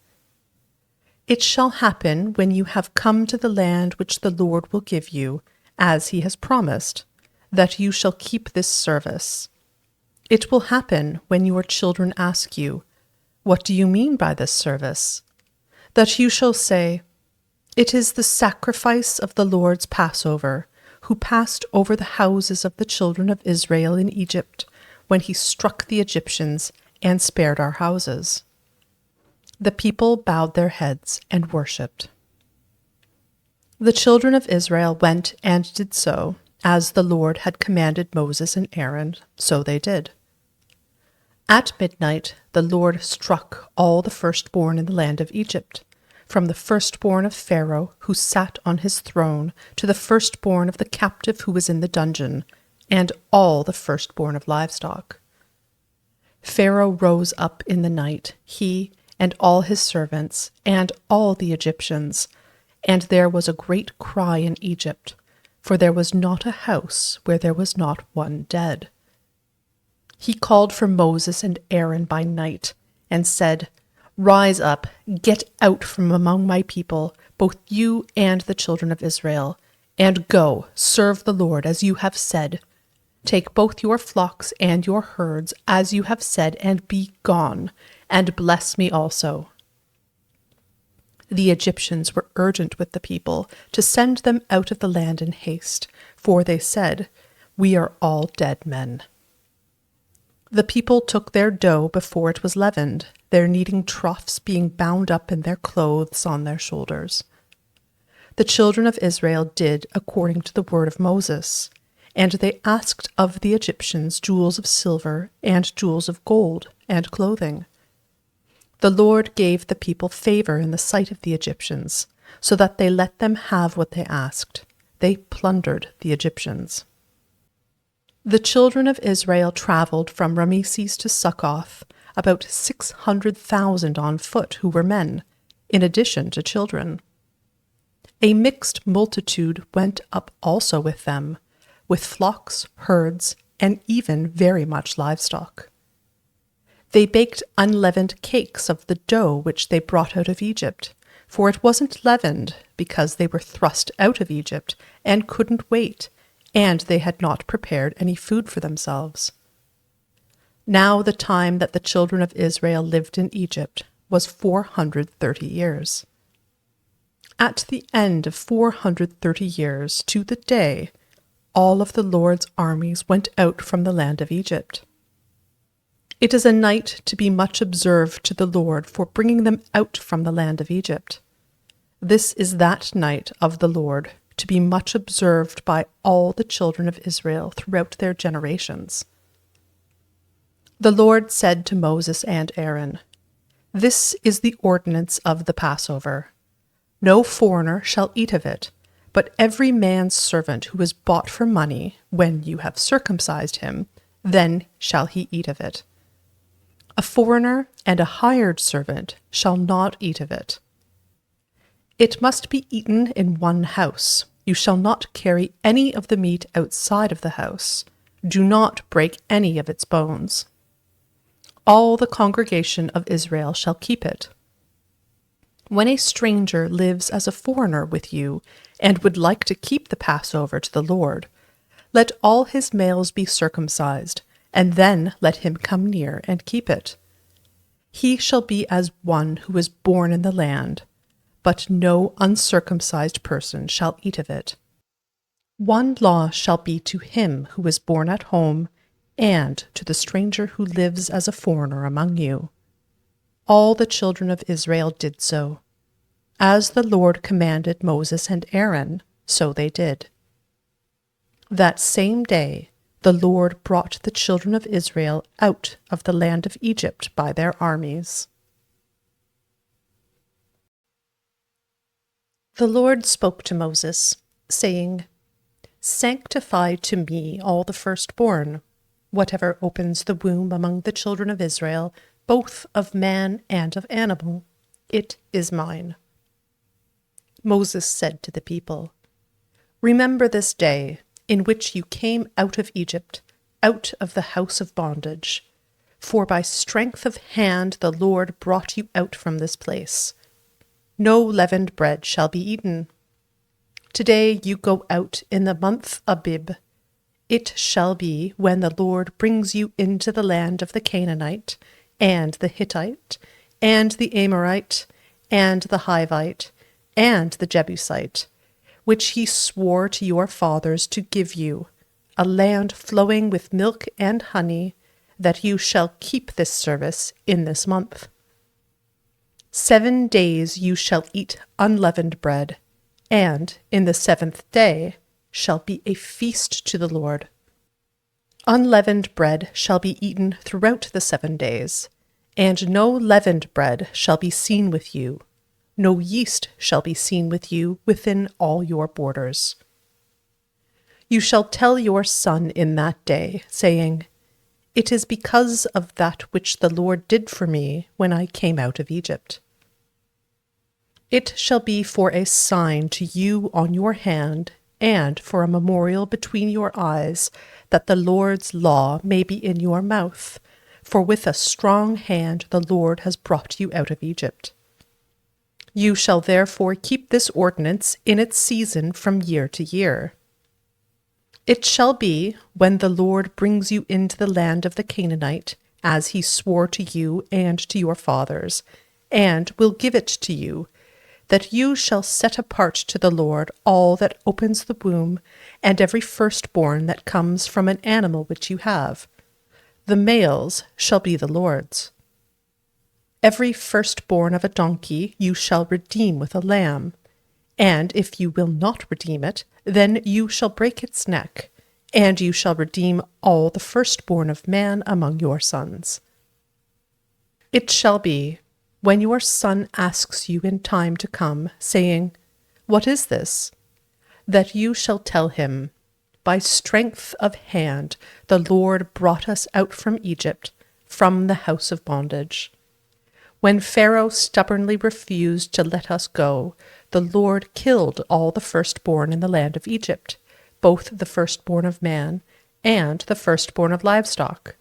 S1: It shall happen when you have come to the land which the Lord will give you, as he has promised, that you shall keep this service. It will happen when your children ask you, What do you mean by this service? That you shall say, It is the sacrifice of the Lord's Passover, who passed over the houses of the children of Israel in Egypt, when he struck the Egyptians and spared our houses. The people bowed their heads and worshipped. The children of Israel went and did so, as the Lord had commanded Moses and Aaron, so they did. At midnight the Lord struck all the firstborn in the land of Egypt, from the firstborn of Pharaoh who sat on his throne to the firstborn of the captive who was in the dungeon, and all the firstborn of livestock. Pharaoh rose up in the night, he and all his servants, and all the Egyptians, and there was a great cry in Egypt, for there was not a house where there was not one dead. He called for Moses and Aaron by night, and said, Rise up, get out from among my people, both you and the children of Israel, and go, serve the Lord as you have said. Take both your flocks and your herds as you have said, and be gone, and bless me also. The Egyptians were urgent with the people to send them out of the land in haste, for they said, We are all dead men. The people took their dough before it was leavened, their kneading troughs being bound up in their clothes on their shoulders. The children of Israel did according to the word of Moses, and they asked of the Egyptians jewels of silver and jewels of gold and clothing. The Lord gave the people favor in the sight of the Egyptians, so that they let them have what they asked. They plundered the Egyptians. The children of Israel traveled from Rameses to Succoth, about 600,000 on foot who were men, in addition to children. A mixed multitude went up also with them, with flocks, herds, and even very much livestock. They baked unleavened cakes of the dough which they brought out of Egypt, for it wasn't leavened, because they were thrust out of Egypt and couldn't wait, and they had not prepared any food for themselves. Now the time that the children of Israel lived in Egypt was 430 years. At the end of 430 years, to the day, all of the Lord's armies went out from the land of Egypt. It is a night to be much observed to the Lord for bringing them out from the land of Egypt. This is that night of the Lord, to be much observed by all the children of Israel throughout their generations. The Lord said to Moses and Aaron, This is the ordinance of the Passover. No foreigner shall eat of it, but every man's servant who is bought for money, when you have circumcised him, then shall he eat of it. A foreigner and a hired servant shall not eat of it. It must be eaten in one house. You shall not carry any of the meat outside of the house. Do not break any of its bones. All the congregation of Israel shall keep it. When a stranger lives as a foreigner with you and would like to keep the Passover to the Lord, let all his males be circumcised, and then let him come near and keep it. He shall be as one who is born in the land, but no uncircumcised person shall eat of it. One law shall be to him who is born at home, and to the stranger who lives as a foreigner among you. All the children of Israel did so. As the Lord commanded Moses and Aaron, so they did. That same day the Lord brought the children of Israel out of the land of Egypt by their armies. The Lord spoke to Moses, saying, Sanctify to me all the firstborn, whatever opens the womb among the children of Israel, both of man and of animal. It is mine. Moses said to the people, Remember this day in which you came out of Egypt, out of the house of bondage. For by strength of hand the Lord brought you out from this place. No leavened bread shall be eaten. Today you go out in the month Abib. It shall be when the Lord brings you into the land of the Canaanite, and the Hittite, and the Amorite, and the Hivite, and the Jebusite, which he swore to your fathers to give you, a land flowing with milk and honey, that you shall keep this service in this month. 7 days you shall eat unleavened bread, and in the 7th day shall be a feast to the Lord. Unleavened bread shall be eaten throughout the 7 days, and no leavened bread shall be seen with you. No yeast shall be seen with you within all your borders. You shall tell your son in that day, saying, It is because of that which the Lord did for me when I came out of Egypt. It shall be for a sign to you on your hand, and for a memorial between your eyes, that the Lord's law may be in your mouth, for with a strong hand the Lord has brought you out of Egypt. You shall therefore keep this ordinance in its season from year to year. It shall be, when the Lord brings you into the land of the Canaanite, as he swore to you and to your fathers, and will give it to you, that you shall set apart to the Lord all that opens the womb, and every firstborn that comes from an animal which you have. The males shall be the Lord's. Every firstborn of a donkey you shall redeem with a lamb, and if you will not redeem it, then you shall break its neck, and you shall redeem all the firstborn of man among your sons. It shall be, when your son asks you in time to come, saying, What is this? That you shall tell him, By strength of hand the Lord brought us out from Egypt, from the house of bondage. When Pharaoh stubbornly refused to let us go, the Lord killed all the firstborn in the land of Egypt, both the firstborn of man and the firstborn of livestock.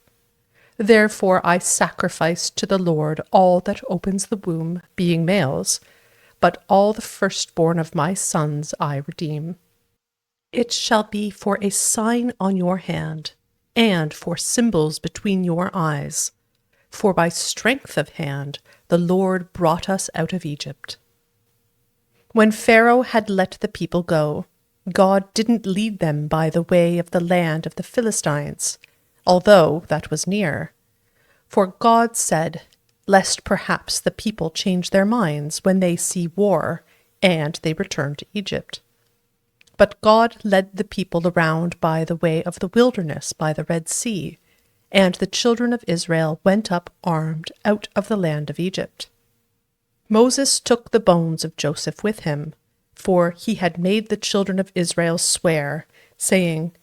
S1: Therefore I sacrifice to the Lord all that opens the womb, being males, but all the firstborn of my sons I redeem. It shall be for a sign on your hand, and for symbols between your eyes. For by strength of hand the Lord brought us out of Egypt. When Pharaoh had let the people go, God didn't lead them by the way of the land of the Philistines, although that was near. For God said, Lest perhaps the people change their minds when they see war, and they return to Egypt. But God led the people around by the way of the wilderness by the Red Sea, and the children of Israel went up armed out of the land of Egypt. Moses took the bones of Joseph with him, for he had made the children of Israel swear, saying,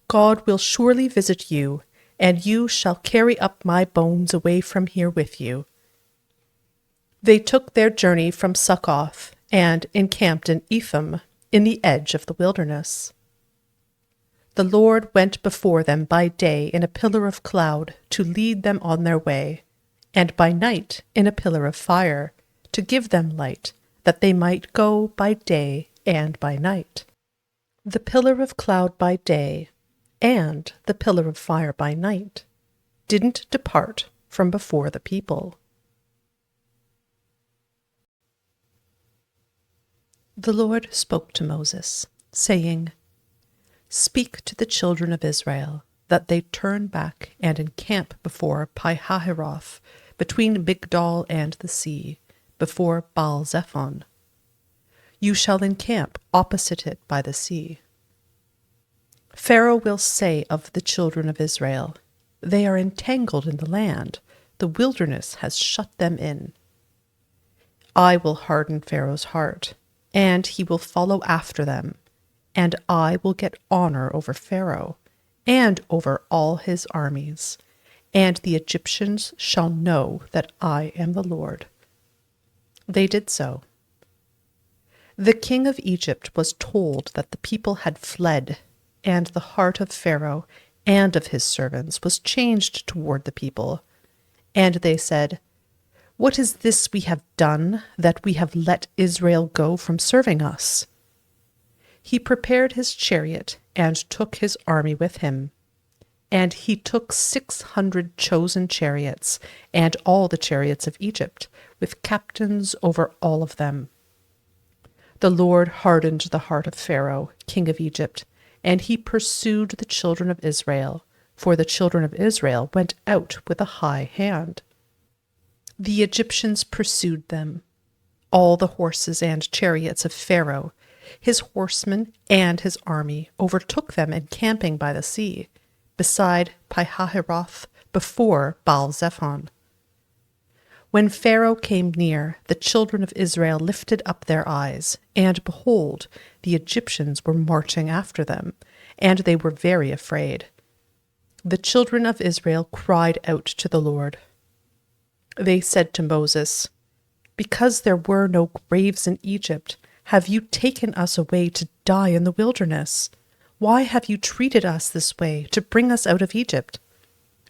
S1: God will surely visit you, and you shall carry up my bones away from here with you. They took their journey from Succoth, and encamped in Etham, in the edge of the wilderness. The Lord went before them by day in a pillar of cloud to lead them on their way, and by night in a pillar of fire to give them light, that they might go by day and by night. The pillar of cloud by day and the pillar of fire by night didn't depart from before the people. The Lord spoke to Moses, saying, Speak to the children of Israel, that they turn back and encamp before Pi-hahiroth, between Migdol and the sea, before Baal-zephon. You shall encamp opposite it by the sea. Pharaoh will say of the children of Israel, They are entangled in the land, the wilderness has shut them in. I will harden Pharaoh's heart, and he will follow after them, and I will get honor over Pharaoh, and over all his armies, and the Egyptians shall know that I am the Lord. They did so. The king of Egypt was told that the people had fled, and the heart of Pharaoh and of his servants was changed toward the people. And they said, What is this we have done, that we have let Israel go from serving us? He prepared his chariot and took his army with him. And he took 600 chosen chariots, and all the chariots of Egypt, with captains over all of them. The Lord hardened the heart of Pharaoh, king of Egypt, and he pursued the children of Israel, for the children of Israel went out with a high hand. The Egyptians pursued them, all the horses and chariots of Pharaoh, his horsemen and his army overtook them encamping by the sea, beside Pi-hahiroth, before Baal-zephon. When Pharaoh came near, the children of Israel lifted up their eyes, and behold, the Egyptians were marching after them, and they were very afraid. The children of Israel cried out to the Lord. They said to Moses, Because there were no graves in Egypt, have you taken us away to die in the wilderness? Why have you treated us this way to bring us out of Egypt?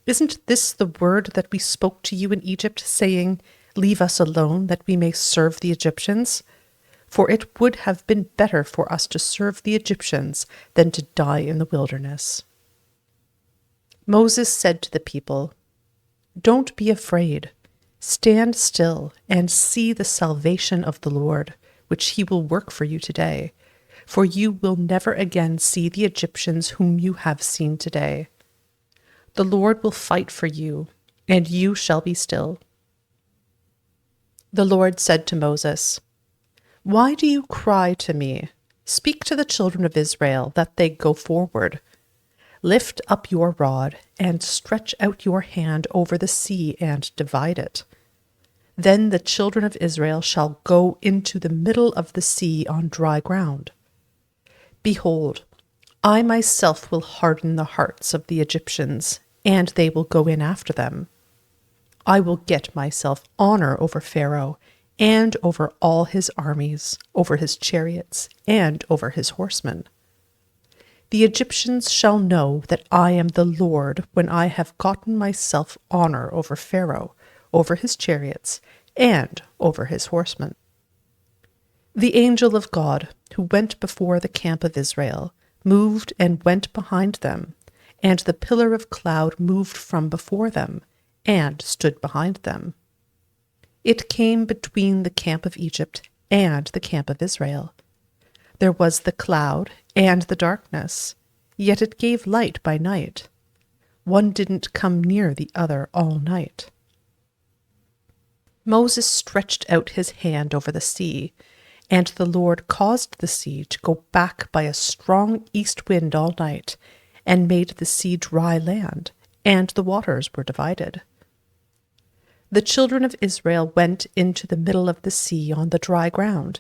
S1: Isn't this the word that we spoke to you in Egypt, saying, Leave us alone, that we may serve the Egyptians? For it would have been better for us to serve the Egyptians than to die in the wilderness. Moses said to the people, Don't be afraid. Stand still and see the salvation of the Lord, which he will work for you today. For you will never again see the Egyptians whom you have seen today. The Lord will fight for you, and you shall be still. The Lord said to Moses, Why do you cry to me? Speak to the children of Israel, that they go forward. Lift up your rod, and stretch out your hand over the sea, and divide it. Then the children of Israel shall go into the middle of the sea on dry ground. Behold, I myself will harden the hearts of the Egyptians, and they will go in after them. I will get myself honor over Pharaoh, and over all his armies, over his chariots, and over his horsemen. The Egyptians shall know that I am the Lord when I have gotten myself honor over Pharaoh, over his chariots, and over his horsemen. The angel of God, who went before the camp of Israel, moved and went behind them, and the pillar of cloud moved from before them, and stood behind them. It came between the camp of Egypt and the camp of Israel. There was the cloud and the darkness, yet it gave light by night. One didn't come near the other all night. Moses stretched out his hand over the sea, and the Lord caused the sea to go back by a strong east wind all night, and made the sea dry land, and the waters were divided. The children of Israel went into the middle of the sea on the dry ground,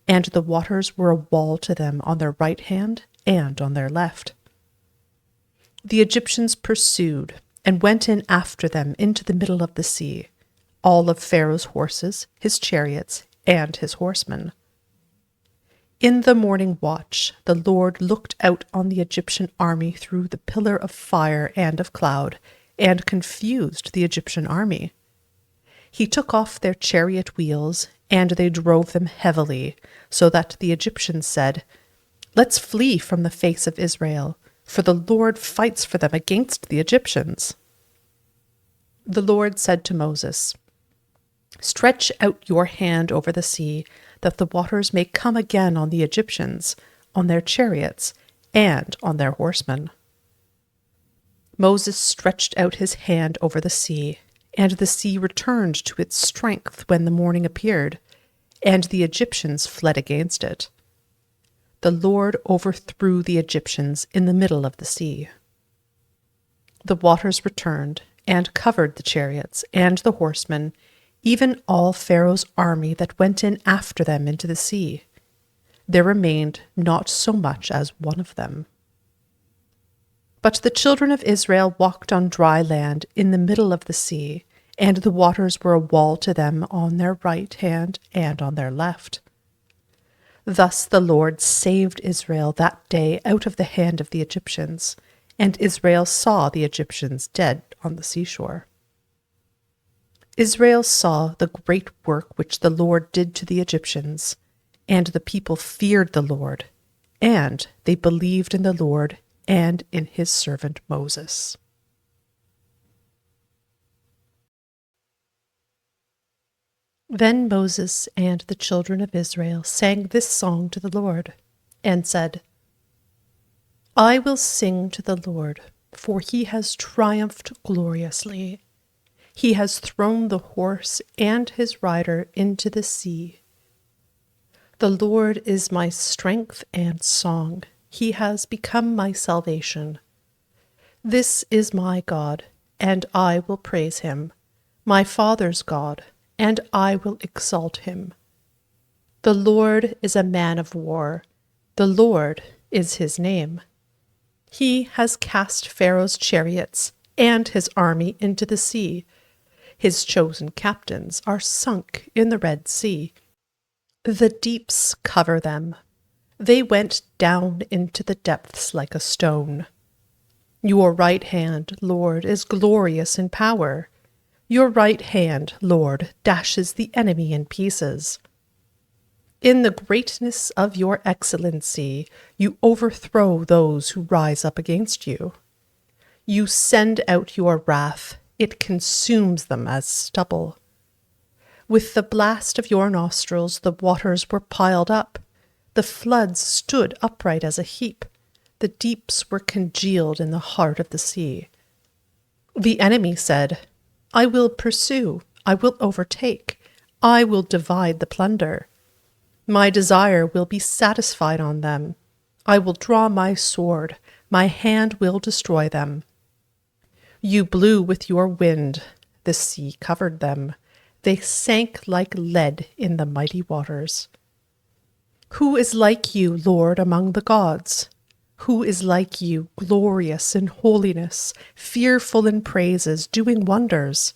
S1: and the waters were a wall to them on their right hand and on their left. The Egyptians pursued, and went in after them into the middle of the sea, all of Pharaoh's horses, his chariots, and his horsemen. In the morning watch, the Lord looked out on the Egyptian army through the pillar of fire and of cloud, and confused the Egyptian army. He took off their chariot wheels, and they drove them heavily, so that the Egyptians said, Let's flee from the face of Israel, for the Lord fights for them against the Egyptians. The Lord said to Moses, Stretch out your hand over the sea, that the waters may come again on the Egyptians, on their chariots, and on their horsemen. Moses stretched out his hand over the sea, and the sea returned to its strength when the morning appeared, and the Egyptians fled against it. The Lord overthrew the Egyptians in the middle of the sea. The waters returned and covered the chariots and the horsemen, even all Pharaoh's army that went in after them into the sea. There remained not so much as one of them. But the children of Israel walked on dry land in the middle of the sea, and the waters were a wall to them on their right hand and on their left. Thus the Lord saved Israel that day out of the hand of the Egyptians, and Israel saw the Egyptians dead on the seashore. Israel saw the great work which the Lord did to the Egyptians, and the people feared the Lord, and they believed in the Lord and in his servant Moses. Then Moses and the children of Israel sang this song to the Lord, and said, I will sing to the Lord, for he has triumphed gloriously. He has thrown the horse and his rider into the sea. The Lord is my strength and song. He has become my salvation. This is my God, and I will praise him, my father's God, and I will exalt him. The Lord is a man of war. The Lord is his name. He has cast Pharaoh's chariots and his army into the sea. His chosen captains are sunk in the Red Sea. The deeps cover them. They went down into the depths like a stone. Your right hand, Lord, is glorious in power. Your right hand, Lord, dashes the enemy in pieces. In the greatness of your excellency, you overthrow those who rise up against you. You send out your wrath. It consumes them as stubble. With the blast of your nostrils, the waters were piled up. The floods stood upright as a heap. The deeps were congealed in the heart of the sea. The enemy said, I will pursue, I will overtake, I will divide the plunder. My desire will be satisfied on them. I will draw my sword, my hand will destroy them. You blew with your wind, the sea covered them. They sank like lead in the mighty waters. Who is like you, Lord, among the gods? Who is like you, glorious in holiness, fearful in praises, doing wonders?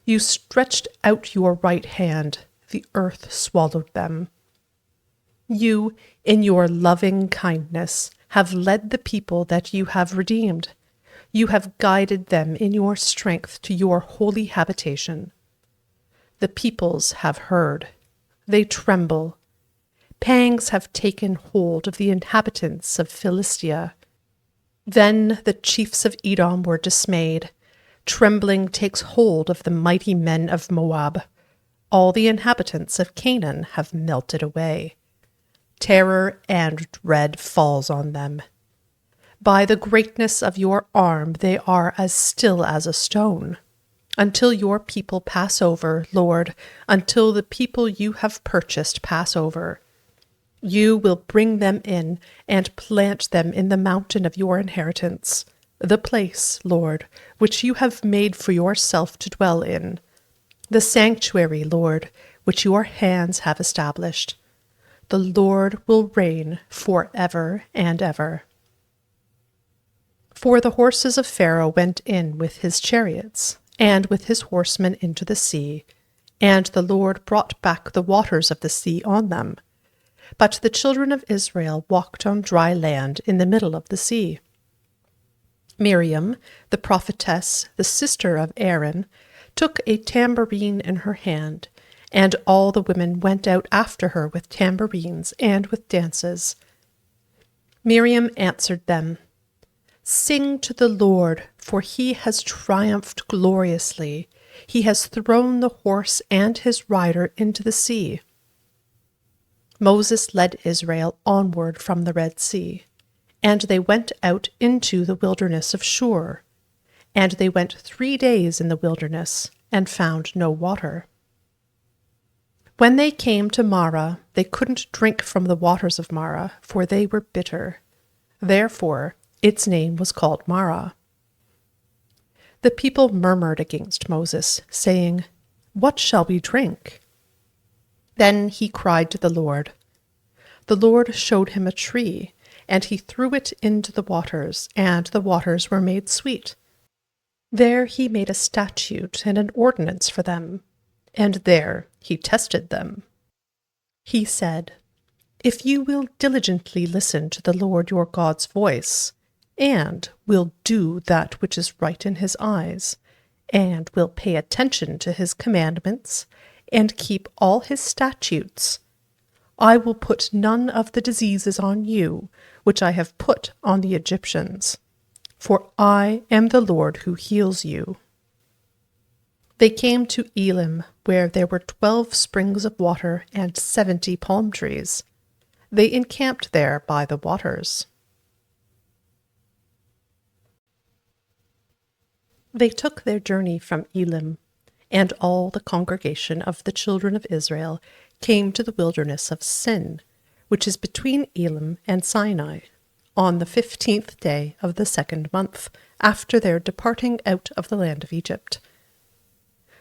S1: You stretched out your right hand, the earth swallowed them. You, in your loving kindness, have led the people that you have redeemed. You have guided them in your strength to your holy habitation. The peoples have heard. They tremble. Pangs have taken hold of the inhabitants of Philistia. Then the chiefs of Edom were dismayed. Trembling takes hold of the mighty men of Moab. All the inhabitants of Canaan have melted away. Terror and dread falls on them. By the greatness of your arm they are as still as a stone. Until your people pass over, Lord, until the people you have purchased pass over. You will bring them in and plant them in the mountain of your inheritance, the place, Lord, which you have made for yourself to dwell in, the sanctuary, Lord, which your hands have established. The Lord will reign forever and ever. For the horses of Pharaoh went in with his chariots and with his horsemen into the sea, and the Lord brought back the waters of the sea on them. But the children of Israel walked on dry land in the middle of the sea. Miriam, the prophetess, the sister of Aaron, took a tambourine in her hand, and all the women went out after her with tambourines and with dances. Miriam answered them, Sing to the Lord, for he has triumphed gloriously. He has thrown the horse and his rider into the sea. Moses led Israel onward from the Red Sea, and they went out into the wilderness of Shur. And they went 3 days in the wilderness, and found no water. When they came to Marah, they couldn't drink from the waters of Marah, for they were bitter. Therefore, its name was called Marah. The people murmured against Moses, saying, "What shall we drink?" Then he cried to the Lord. The Lord showed him a tree, and he threw it into the waters, and the waters were made sweet. There he made a statute and an ordinance for them, and there he tested them. He said, "If you will diligently listen to the Lord your God's voice, and will do that which is right in his eyes, and will pay attention to his commandments, and keep all his statutes, I will put none of the diseases on you which I have put on the Egyptians, for I am the Lord who heals you." They came to Elim, where there were 12 springs of water and 70 palm trees. They encamped there by the waters. They took their journey from Elim, and all the congregation of the children of Israel came to the wilderness of Sin, which is between Elim and Sinai, on the 15th day of the 2nd month, after their departing out of the land of Egypt.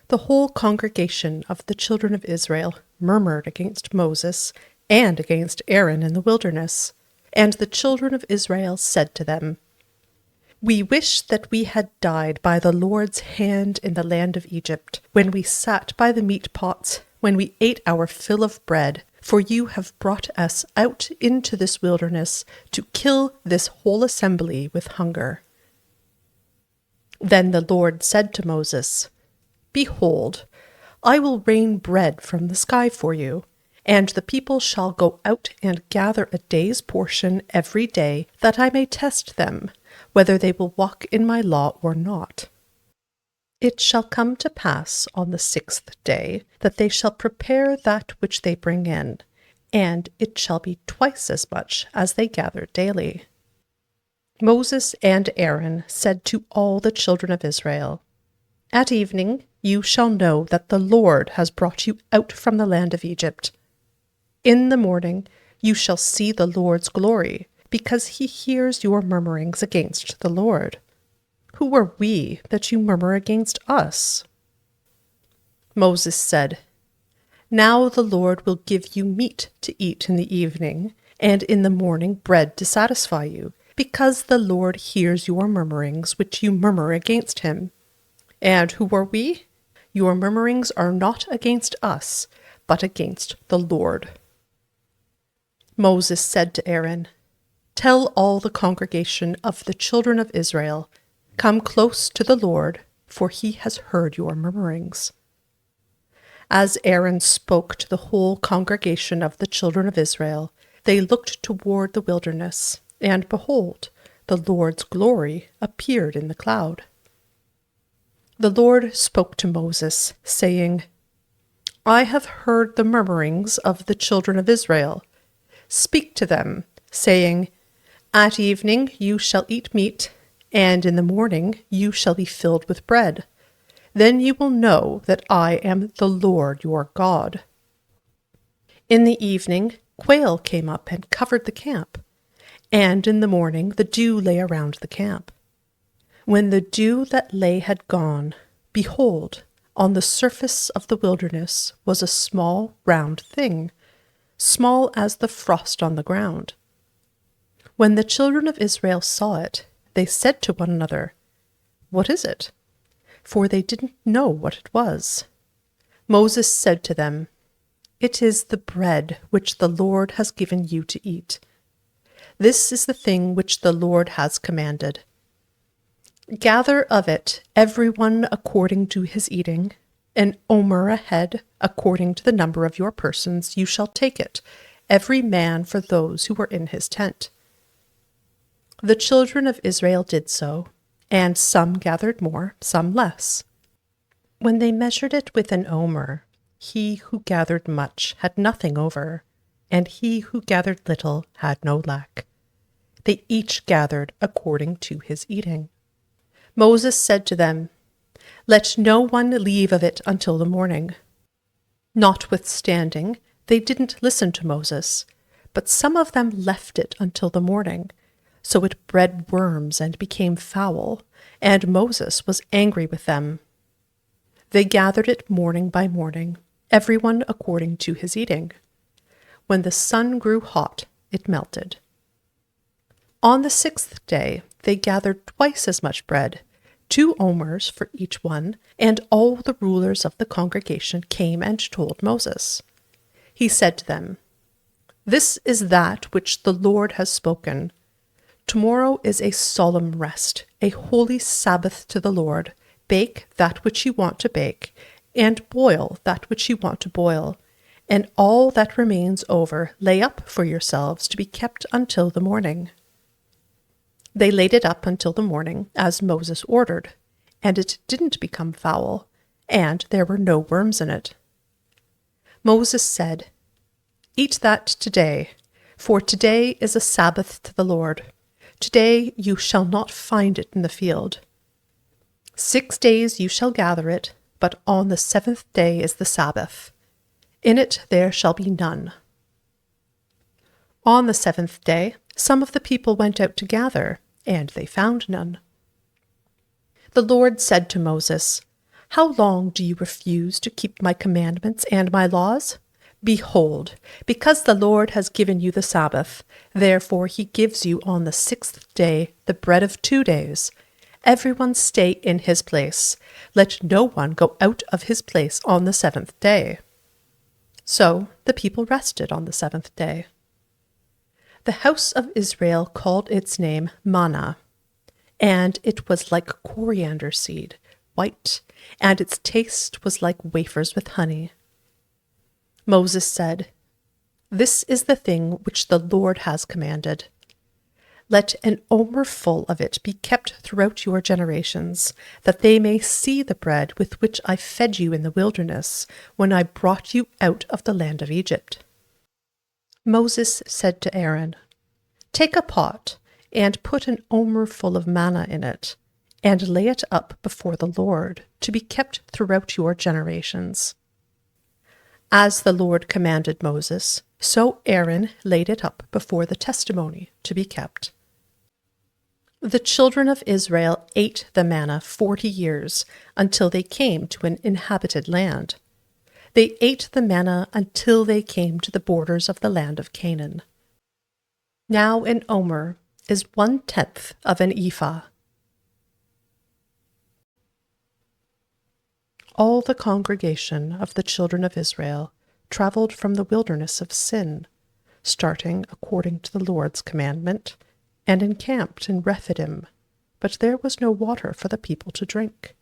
S1: The whole congregation of the children of Israel murmured against Moses and against Aaron in the wilderness, and the children of Israel said to them, "We wish that we had died by the Lord's hand in the land of Egypt, when we sat by the meat pots, when we ate our fill of bread, for you have brought us out into this wilderness to kill this whole assembly with hunger." Then the Lord said to Moses, "Behold, I will rain bread from the sky for you, and the people shall go out and gather a day's portion every day, that I may test them, whether they will walk in my law or not. It shall come to pass on the 6th day that they shall prepare that which they bring in, and it shall be twice as much as they gather daily." Moses and Aaron said to all the children of Israel, "At evening you shall know that the Lord has brought you out from the land of Egypt. In the morning you shall see the Lord's glory, because he hears your murmurings against the Lord. Who are we that you murmur against us?" Moses said, "Now the Lord will give you meat to eat in the evening, and in the morning bread to satisfy you, because the Lord hears your murmurings which you murmur against him. And who are we? Your murmurings are not against us, but against the Lord." Moses said to Aaron, "Tell all the congregation of the children of Israel, 'Come close to the Lord, for he has heard your murmurings.'" As Aaron spoke to the whole congregation of the children of Israel, they looked toward the wilderness, and behold, the Lord's glory appeared in the cloud. The Lord spoke to Moses, saying, "I have heard the murmurings of the children of Israel. Speak to them, saying, 'At evening you shall eat meat, and in the morning you shall be filled with bread. Then you will know that I am the Lord your God.'" In the evening quail came up and covered the camp, and in the morning the dew lay around the camp. When the dew that lay had gone, behold, on the surface of the wilderness was a small round thing, small as the frost on the ground. When the children of Israel saw it, they said to one another, "What is it?" For they didn't know what it was. Moses said to them, "It is the bread which the Lord has given you to eat. This is the thing which the Lord has commanded. Gather of it every one according to his eating, an omer a head, according to the number of your persons you shall take it, every man for those who were in his tent." The children of Israel did so, and some gathered more, some less. When they measured it with an omer, he who gathered much had nothing over, and he who gathered little had no lack. They each gathered according to his eating. Moses said to them, "Let no one leave of it until the morning." Notwithstanding, they didn't listen to Moses, but some of them left it until the morning. So it bred worms and became foul, and Moses was angry with them. They gathered it morning by morning, everyone according to his eating. When the sun grew hot, it melted. On the 6th day, they gathered twice as much bread, 2 omers for each one, and all the rulers of the congregation came and told Moses. He said to them, "This is that which the Lord has spoken. Tomorrow is a solemn rest, a holy Sabbath to the Lord. Bake that which you want to bake, and boil that which you want to boil, and all that remains over lay up for yourselves to be kept until the morning." They laid it up until the morning, as Moses ordered, and it didn't become foul, and there were no worms in it. Moses said, "Eat that today, for today is a Sabbath to the Lord. Today you shall not find it in the field. 6 days you shall gather it, but on the 7th day is the Sabbath. In it there shall be none." On the 7th day, some of the people went out to gather, and they found none. The Lord said to Moses, "How long do you refuse to keep my commandments and my laws? Behold, because the Lord has given you the Sabbath, therefore he gives you on the 6th day the bread of 2 days. Everyone stay in his place. Let no one go out of his place on the 7th day." So the people rested on the 7th day. The house of Israel called its name manna, and it was like coriander seed, white, and its taste was like wafers with honey. Moses said, "This is the thing which the Lord has commanded. Let an omer full of it be kept throughout your generations, that they may see the bread with which I fed you in the wilderness, when I brought you out of the land of Egypt." Moses said to Aaron, "Take a pot, and put an omer full of manna in it, and lay it up before the Lord, to be kept throughout your generations." As the Lord commanded Moses, so Aaron laid it up before the testimony to be kept. The children of Israel ate the manna 40 years, until they came to an inhabited land. They ate the manna until they came to the borders of the land of Canaan. Now an omer is 1/10 of an ephah. All the congregation of the children of Israel traveled from the wilderness of Sin, starting according to the Lord's commandment, and encamped in Rephidim, but there was no water for the people to drink.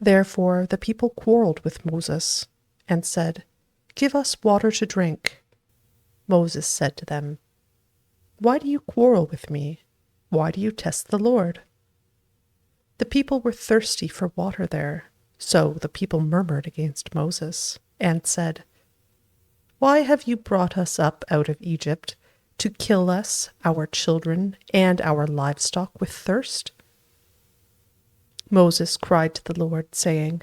S1: Therefore the people quarreled with Moses, and said, "Give us water to drink." Moses said to them, "Why do you quarrel with me? Why do you test the Lord?" The people were thirsty for water there, so the people murmured against Moses, and said, "Why have you brought us up out of Egypt, to kill us, our children, and our livestock with thirst?" Moses cried to the Lord, saying,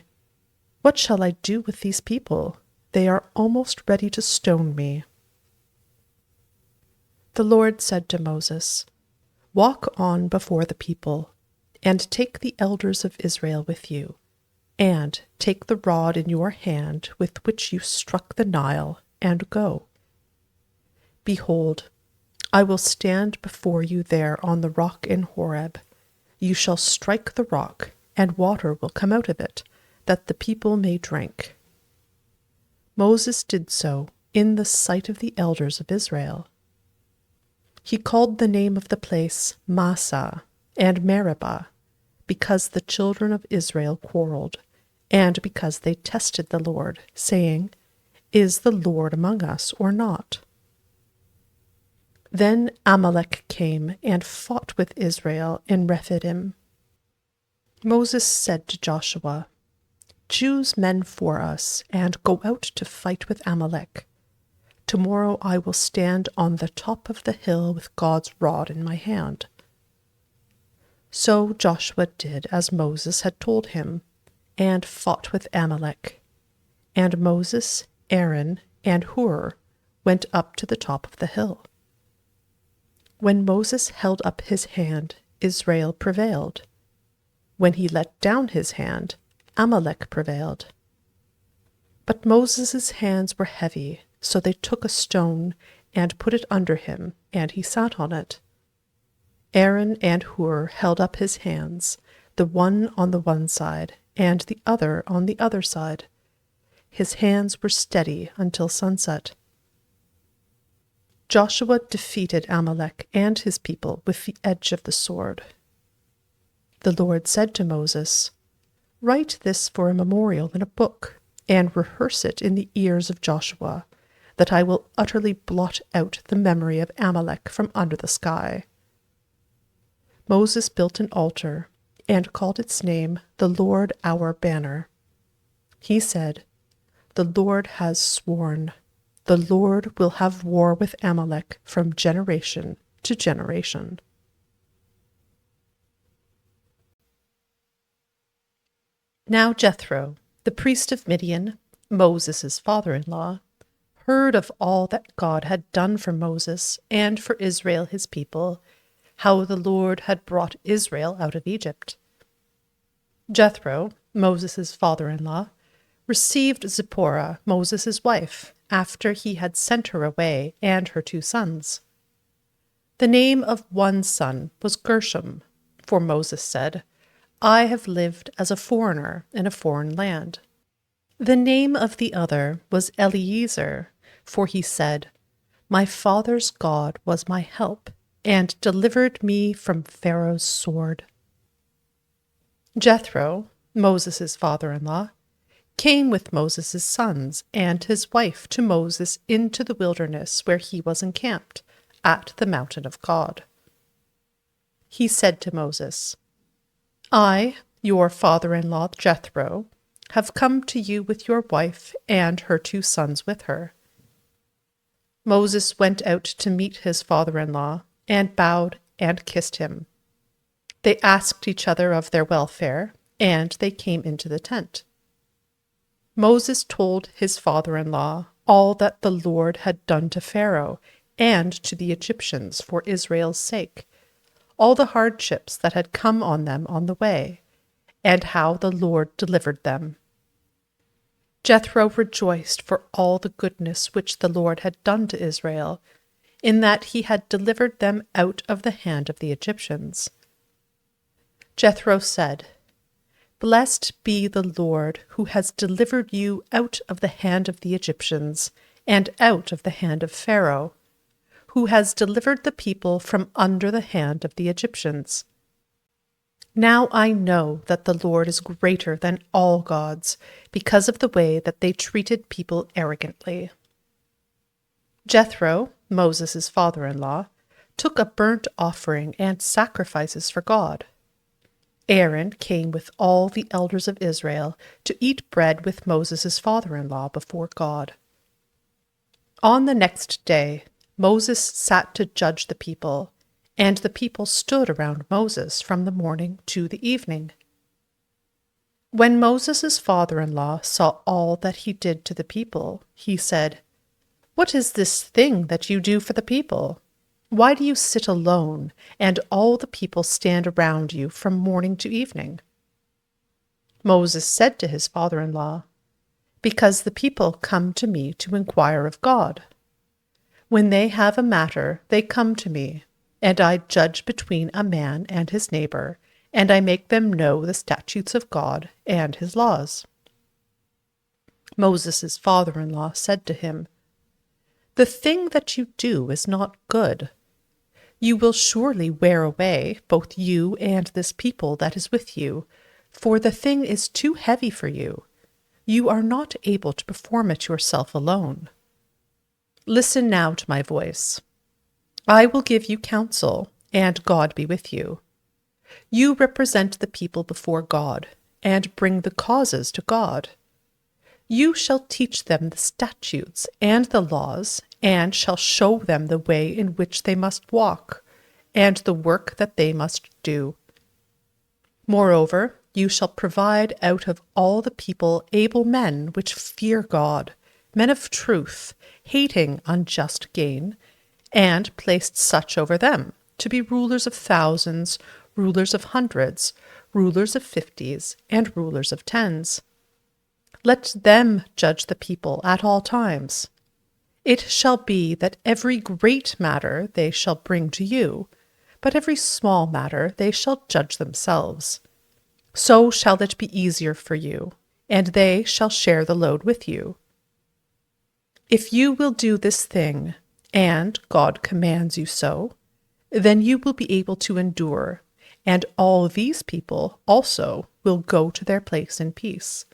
S1: "What shall I do with these people? They are almost ready to stone me." The Lord said to Moses, "Walk on before the people, and take the elders of Israel with you, and take the rod in your hand with which you struck the Nile, and go. Behold, I will stand before you there on the rock in Horeb. You shall strike the rock, and water will come out of it, that the people may drink." Moses did so in the sight of the elders of Israel. He called the name of the place Massah and Meribah, because the children of Israel quarreled, and because they tested the Lord, saying, "Is the Lord among us or not?" Then Amalek came and fought with Israel in Rephidim. Moses said to Joshua, Choose men for us, and go out to fight with Amalek. Tomorrow I will stand on the top of the hill with God's rod in my hand." So Joshua did as Moses had told him, and fought with Amalek. And Moses, Aaron, and Hur went up to the top of the hill. When Moses held up his hand, Israel prevailed. When he let down his hand, Amalek prevailed. But Moses' hands were heavy, so they took a stone and put it under him, and he sat on it. Aaron and Hur held up his hands, the one on the one side, and the other on the other side. His hands were steady until sunset. Joshua defeated Amalek and his people with the edge of the sword. The Lord said to Moses, "Write this for a memorial in a book, and rehearse it in the ears of Joshua, that I will utterly blot out the memory of Amalek from under the sky." Moses built an altar and called its name "The Lord Our Banner." He said, "The Lord has sworn, the Lord will have war with Amalek from generation to generation." Now Jethro, the priest of Midian, Moses' father-in-law, heard of all that God had done for Moses and for Israel his people, how the Lord had brought Israel out of Egypt. Jethro, Moses' father-in-law, received Zipporah, Moses' wife, after he had sent her away and her 2 sons. The name of one son was Gershom, for Moses said, "I have lived as a foreigner in a foreign land." The name of the other was Eliezer, for he said, "My father's God was my help, and delivered me from Pharaoh's sword." Jethro, Moses' father-in-law, came with Moses' sons and his wife to Moses into the wilderness where he was encamped, at the mountain of God. He said to Moses, "I, your father-in-law Jethro, have come to you with your wife and her 2 sons with her." Moses went out to meet his father-in-law and bowed and kissed him. They asked each other of their welfare, and they came into the tent. Moses told his father-in-law all that the Lord had done to Pharaoh and to the Egyptians for Israel's sake, all the hardships that had come on them on the way, and how the Lord delivered them. Jethro rejoiced for all the goodness which the Lord had done to Israel, in that he had delivered them out of the hand of the Egyptians. Jethro said, "Blessed be the Lord, who has delivered you out of the hand of the Egyptians, and out of the hand of Pharaoh, who has delivered the people from under the hand of the Egyptians. Now I know that the Lord is greater than all gods, because of the way that they treated people arrogantly." Jethro, Moses' father-in-law, took a burnt offering and sacrifices for God. Aaron came with all the elders of Israel to eat bread with Moses' father-in-law before God. On the next day, Moses sat to judge the people, and the people stood around Moses from the morning to the evening. When Moses' father-in-law saw all that he did to the people, he said, "What is this thing that you do for the people? Why do you sit alone, and all the people stand around you from morning to evening?" Moses said to his father-in-law, "Because the people come to me to inquire of God. When they have a matter, they come to me, and I judge between a man and his neighbor, and I make them know the statutes of God and his laws." Moses' father-in-law said to him, "The thing that you do is not good. You will surely wear away both you and this people that is with you, for the thing is too heavy for you. You are not able to perform it yourself alone. Listen now to my voice. I will give you counsel, and God be with you. You represent the people before God, and bring the causes to God. You shall teach them the statutes and the laws, and shall show them the way in which they must walk, and the work that they must do. Moreover, you shall provide out of all the people able men which fear God, men of truth, hating unjust gain, and placed such over them, to be rulers of thousands, rulers of hundreds, rulers of 50s, and rulers of 10s. Let them judge the people at all times. It shall be that every great matter they shall bring to you, but every small matter they shall judge themselves. So shall it be easier for you, and they shall share the load with you. If you will do this thing, and God commands you so, then you will be able to endure, and all these people also will go to their place in peace.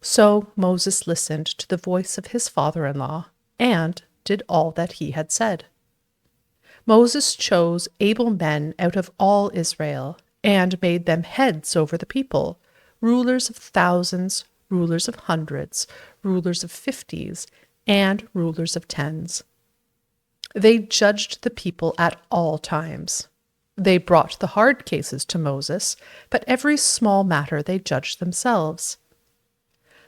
S1: So Moses listened to the voice of his father-in-law, and did all that he had said. Moses chose able men out of all Israel, and made them heads over the people, rulers of thousands, rulers of hundreds, rulers of 50s, and rulers of 10s. They judged the people at all times. They brought the hard cases to Moses, but every small matter they judged themselves.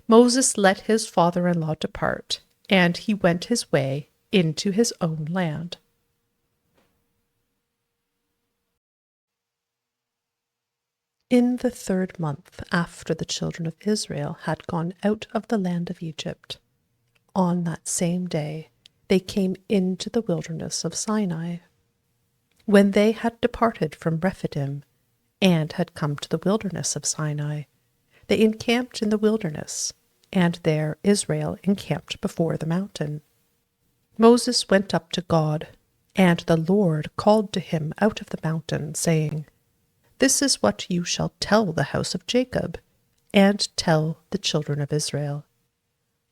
S1: Moses let his father-in-law depart, and he went his way into his own land. In the 3rd month after the children of Israel had gone out of the land of Egypt, on that same day they came into the wilderness of Sinai. When they had departed from Rephidim, and had come to the wilderness of Sinai, they encamped in the wilderness, and there Israel encamped before the mountain. Moses went up to God, and the Lord called to him out of the mountain, saying, This is what you shall tell the house of Jacob, and tell the children of Israel.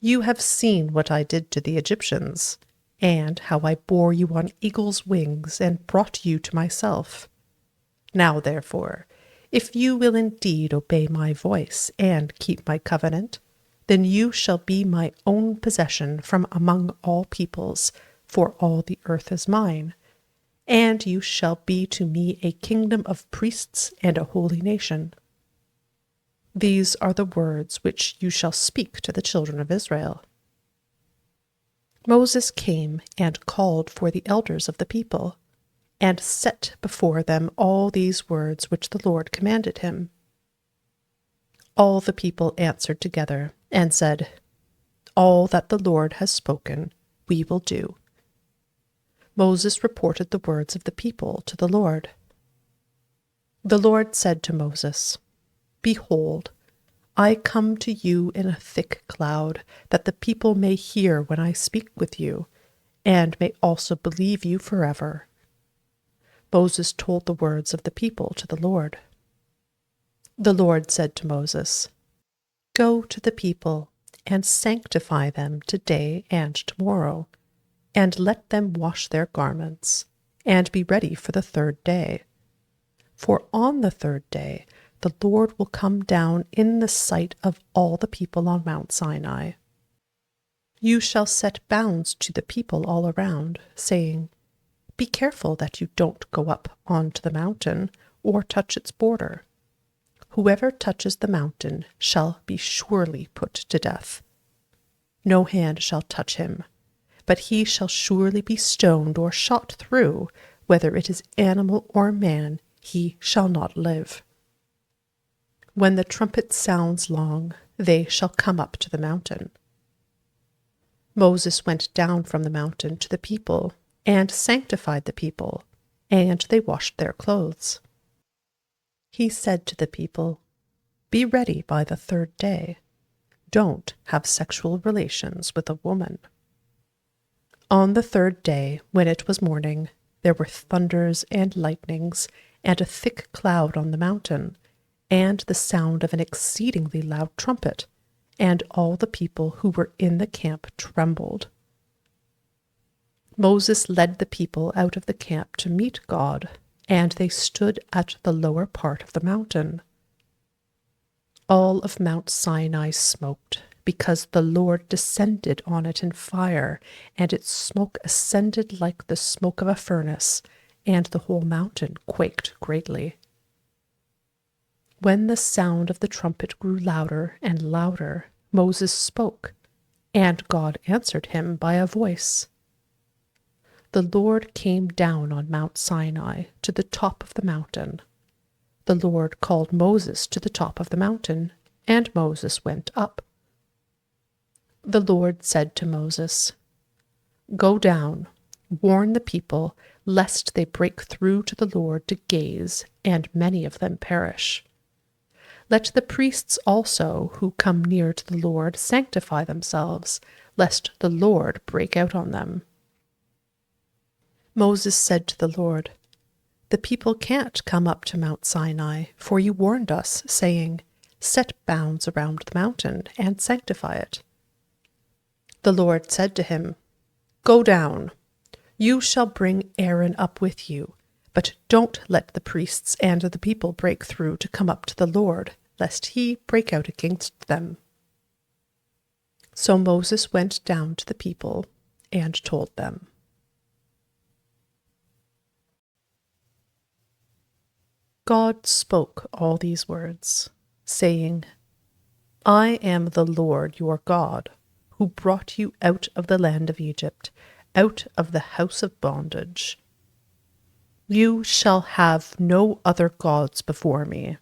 S1: You have seen what I did to the Egyptians, and how I bore you on eagle's wings and brought you to myself. Now, therefore, if you will indeed obey my voice and keep my covenant, then you shall be my own possession from among all peoples, for all the earth is mine. And you shall be to me a kingdom of priests and a holy nation. These are the words which you shall speak to the children of Israel. Moses came and called for the elders of the people, and set before them all these words which the Lord commanded him. All the people answered together and said, All that the Lord has spoken, we will do. Moses reported the words of the people to the Lord. The Lord said to Moses, Behold, I come to you in a thick cloud, that the people may hear when I speak with you, and may also believe you forever. Moses told the words of the people to the Lord. The Lord said to Moses, Go to the people, and sanctify them today and tomorrow, and let them wash their garments, and be ready for the 3rd day. For on the 3rd day the Lord will come down in the sight of all the people on Mount Sinai. You shall set bounds to the people all around, saying, Be careful that you don't go up onto the mountain or touch its border. Whoever touches the mountain shall be surely put to death. No hand shall touch him, but he shall surely be stoned or shot through, whether it is animal or man, he shall not live. When the trumpet sounds long, they shall come up to the mountain. Moses went down from the mountain to the people, and sanctified the people, and they washed their clothes. He said to the people, Be ready by the 3rd day. Don't have sexual relations with a woman. On the 3rd day, when it was morning, there were thunders and lightnings, and a thick cloud on the mountain, and the sound of an exceedingly loud trumpet, and all the people who were in the camp trembled. Moses led the people out of the camp to meet God, and they stood at the lower part of the mountain. All of Mount Sinai smoked, because the Lord descended on it in fire, and its smoke ascended like the smoke of a furnace, and the whole mountain quaked greatly. When the sound of the trumpet grew louder and louder, Moses spoke, and God answered him by a voice. The Lord came down on Mount Sinai to the top of the mountain. The Lord called Moses to the top of the mountain, and Moses went up. The Lord said to Moses, "Go down, warn the people, lest they break through to the Lord to gaze, and many of them perish. Let the priests also who come near to the Lord sanctify themselves, lest the Lord break out on them." Moses said to the Lord, "The people can't come up to Mount Sinai, for you warned us, saying, 'Set bounds around the mountain and sanctify it.'" The Lord said to him, "Go down. You shall bring Aaron up with you, but don't let the priests and the people break through to come up to the Lord, lest he break out against them." So Moses went down to the people and told them. God spoke all these words, saying, "I am the Lord your God, who brought you out of the land of Egypt, out of the house of bondage. You shall have no other gods before me.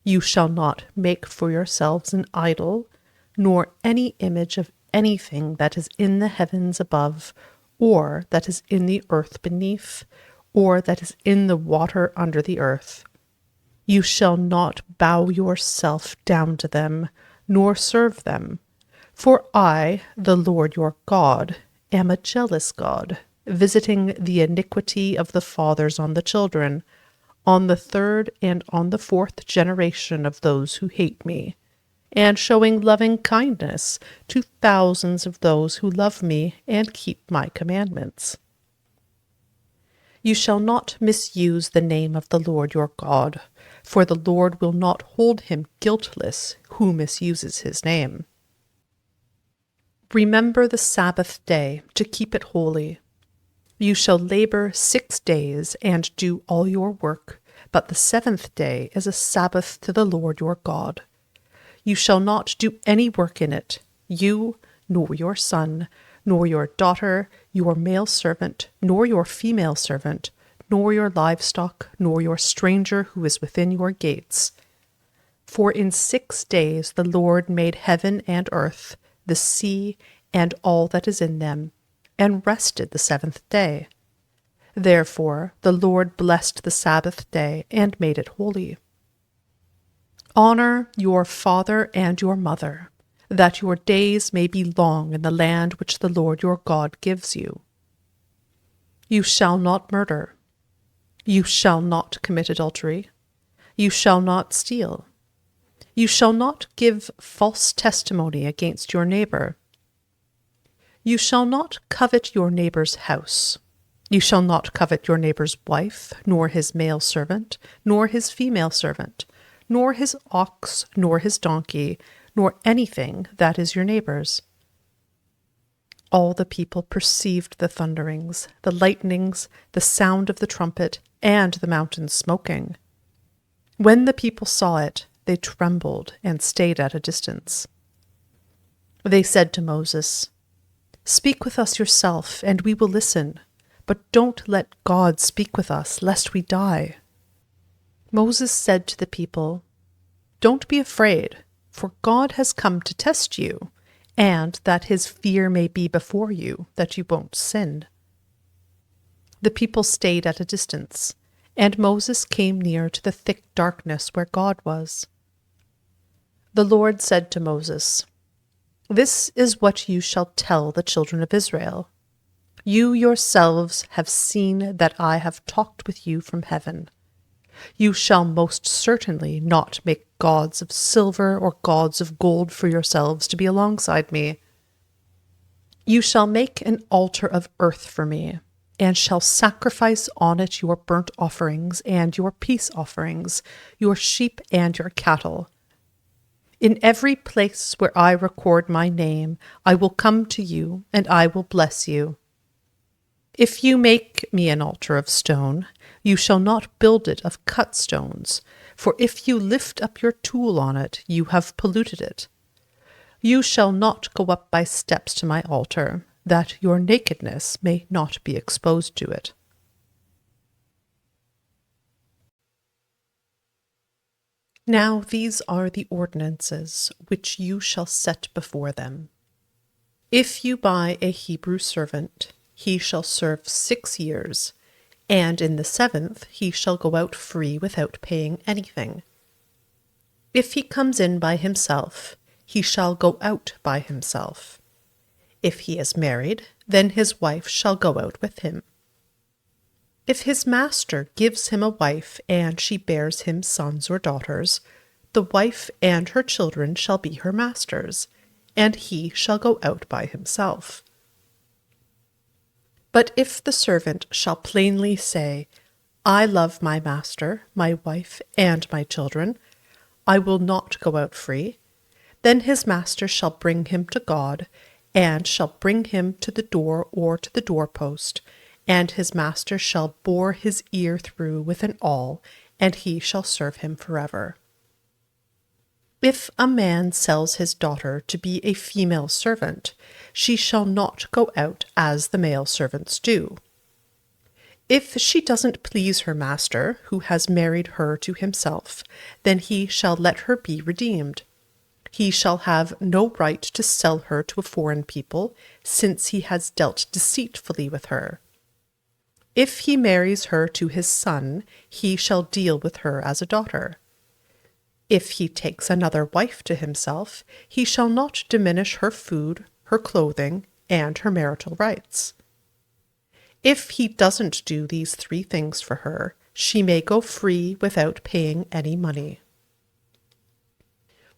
S1: You shall not make for yourselves an idol, nor any image of anything that is in the heavens above, or that is in the earth beneath, or that is in the water under the earth. You shall not bow yourself down to them, nor serve them. For I, the Lord your God, am a jealous God, visiting the iniquity of the fathers on the children, on the third and on the fourth generation of those who hate me, and showing loving kindness to thousands of those who love me and keep my commandments. You shall not misuse the name of the Lord your God, for the Lord will not hold him guiltless who misuses his name. Remember the Sabbath day to keep it holy. You shall labor 6 days and do all your work, but the seventh day is a Sabbath to the Lord your God. You shall not do any work in it, you, nor your son, nor your daughter, your male servant, nor your female servant, nor your livestock, nor your stranger who is within your gates. For in 6 days the Lord made heaven and earth, the sea, and all that is in them, and rested the seventh day. Therefore the Lord blessed the Sabbath day and made it holy. Honor your father and your mother, that your days may be long in the land which the Lord your God gives you. You shall not murder. You shall not commit adultery. You shall not steal. You shall not give false testimony against your neighbor. You shall not covet your neighbor's house. You shall not covet your neighbor's wife, nor his male servant, nor his female servant, nor his ox, nor his donkey, nor anything that is your neighbor's. All the people perceived the thunderings, the lightnings, the sound of the trumpet, and the mountain smoking. When the people saw it, they trembled and stayed at a distance. They said to Moses, "Speak with us yourself, and we will listen, but don't let God speak with us, lest we die." Moses said to the people, "Don't be afraid, for God has come to test you, and that his fear may be before you, that you won't sin." The people stayed at a distance, and Moses came near to the thick darkness where God was. The Lord said to Moses, "This is what you shall tell the children of Israel. You yourselves have seen that I have talked with you from heaven. You shall most certainly not make gods of silver or gods of gold for yourselves to be alongside me. You shall make an altar of earth for me, and shall sacrifice on it your burnt offerings and your peace offerings, your sheep and your cattle. In every place where I record my name, I will come to you, and I will bless you. If you make me an altar of stone, you shall not build it of cut stones, for if you lift up your tool on it, you have polluted it. You shall not go up by steps to my altar, that your nakedness may not be exposed to it. Now these are the ordinances which you shall set before them. If you buy a Hebrew servant, he shall serve 6 years, and in the 7th he shall go out free without paying anything. If he comes in by himself, he shall go out by himself. If he is married, then his wife shall go out with him. If his master gives him a wife, and she bears him sons or daughters, the wife and her children shall be her master's, and he shall go out by himself. But if the servant shall plainly say, I love my master, my wife, and my children, I will not go out free, then his master shall bring him to God, and shall bring him to the door or to the doorpost, and his master shall bore his ear through with an awl, and he shall serve him forever. If a man sells his daughter to be a female servant, she shall not go out as the male servants do. If she doesn't please her master, who has married her to himself, then he shall let her be redeemed. He shall have no right to sell her to a foreign people, since he has dealt deceitfully with her. If he marries her to his son, he shall deal with her as a daughter. If he takes another wife to himself, he shall not diminish her food, her clothing, and her marital rights. If he doesn't do these 3 things for her, she may go free without paying any money.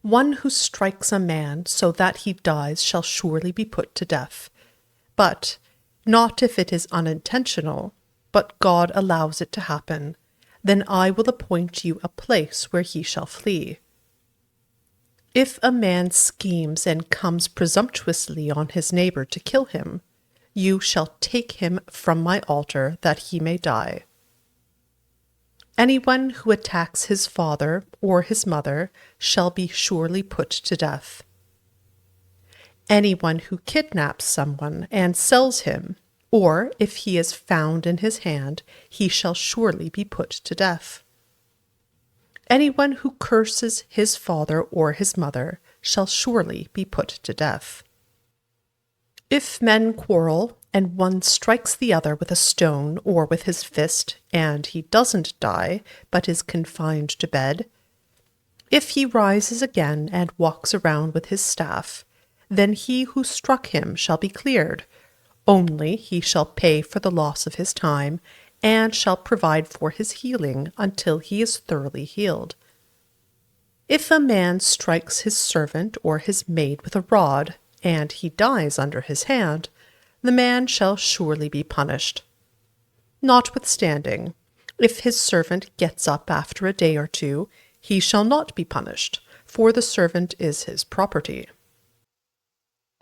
S1: One who strikes a man so that he dies shall surely be put to death, but not if it is unintentional, but God allows it to happen. Then I will appoint you a place where he shall flee. If a man schemes and comes presumptuously on his neighbor to kill him, you shall take him from my altar that he may die. Anyone who attacks his father or his mother shall be surely put to death. Anyone who kidnaps someone and sells him, or if he is found in his hand, he shall surely be put to death. Anyone who curses his father or his mother shall surely be put to death. If men quarrel, and one strikes the other with a stone or with his fist, and he doesn't die, but is confined to bed, if he rises again and walks around with his staff, then he who struck him shall be cleared. Only he shall pay for the loss of his time, and shall provide for his healing until he is thoroughly healed. If a man strikes his servant or his maid with a rod, and he dies under his hand, the man shall surely be punished. Notwithstanding, if his servant gets up after a day or 2, he shall not be punished, for the servant is his property.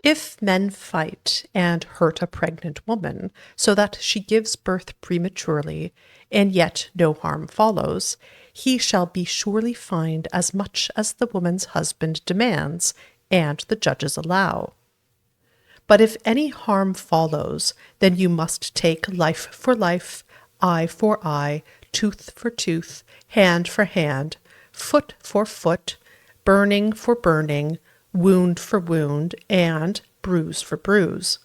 S1: If men fight and hurt a pregnant woman, so that she gives birth prematurely, and yet no harm follows, he shall be surely fined as much as the woman's husband demands, and the judges allow. But if any harm follows, then you must take life for life, eye for eye, tooth for tooth, hand for hand, foot for foot, burning for burning, wound for wound, and bruise for bruise.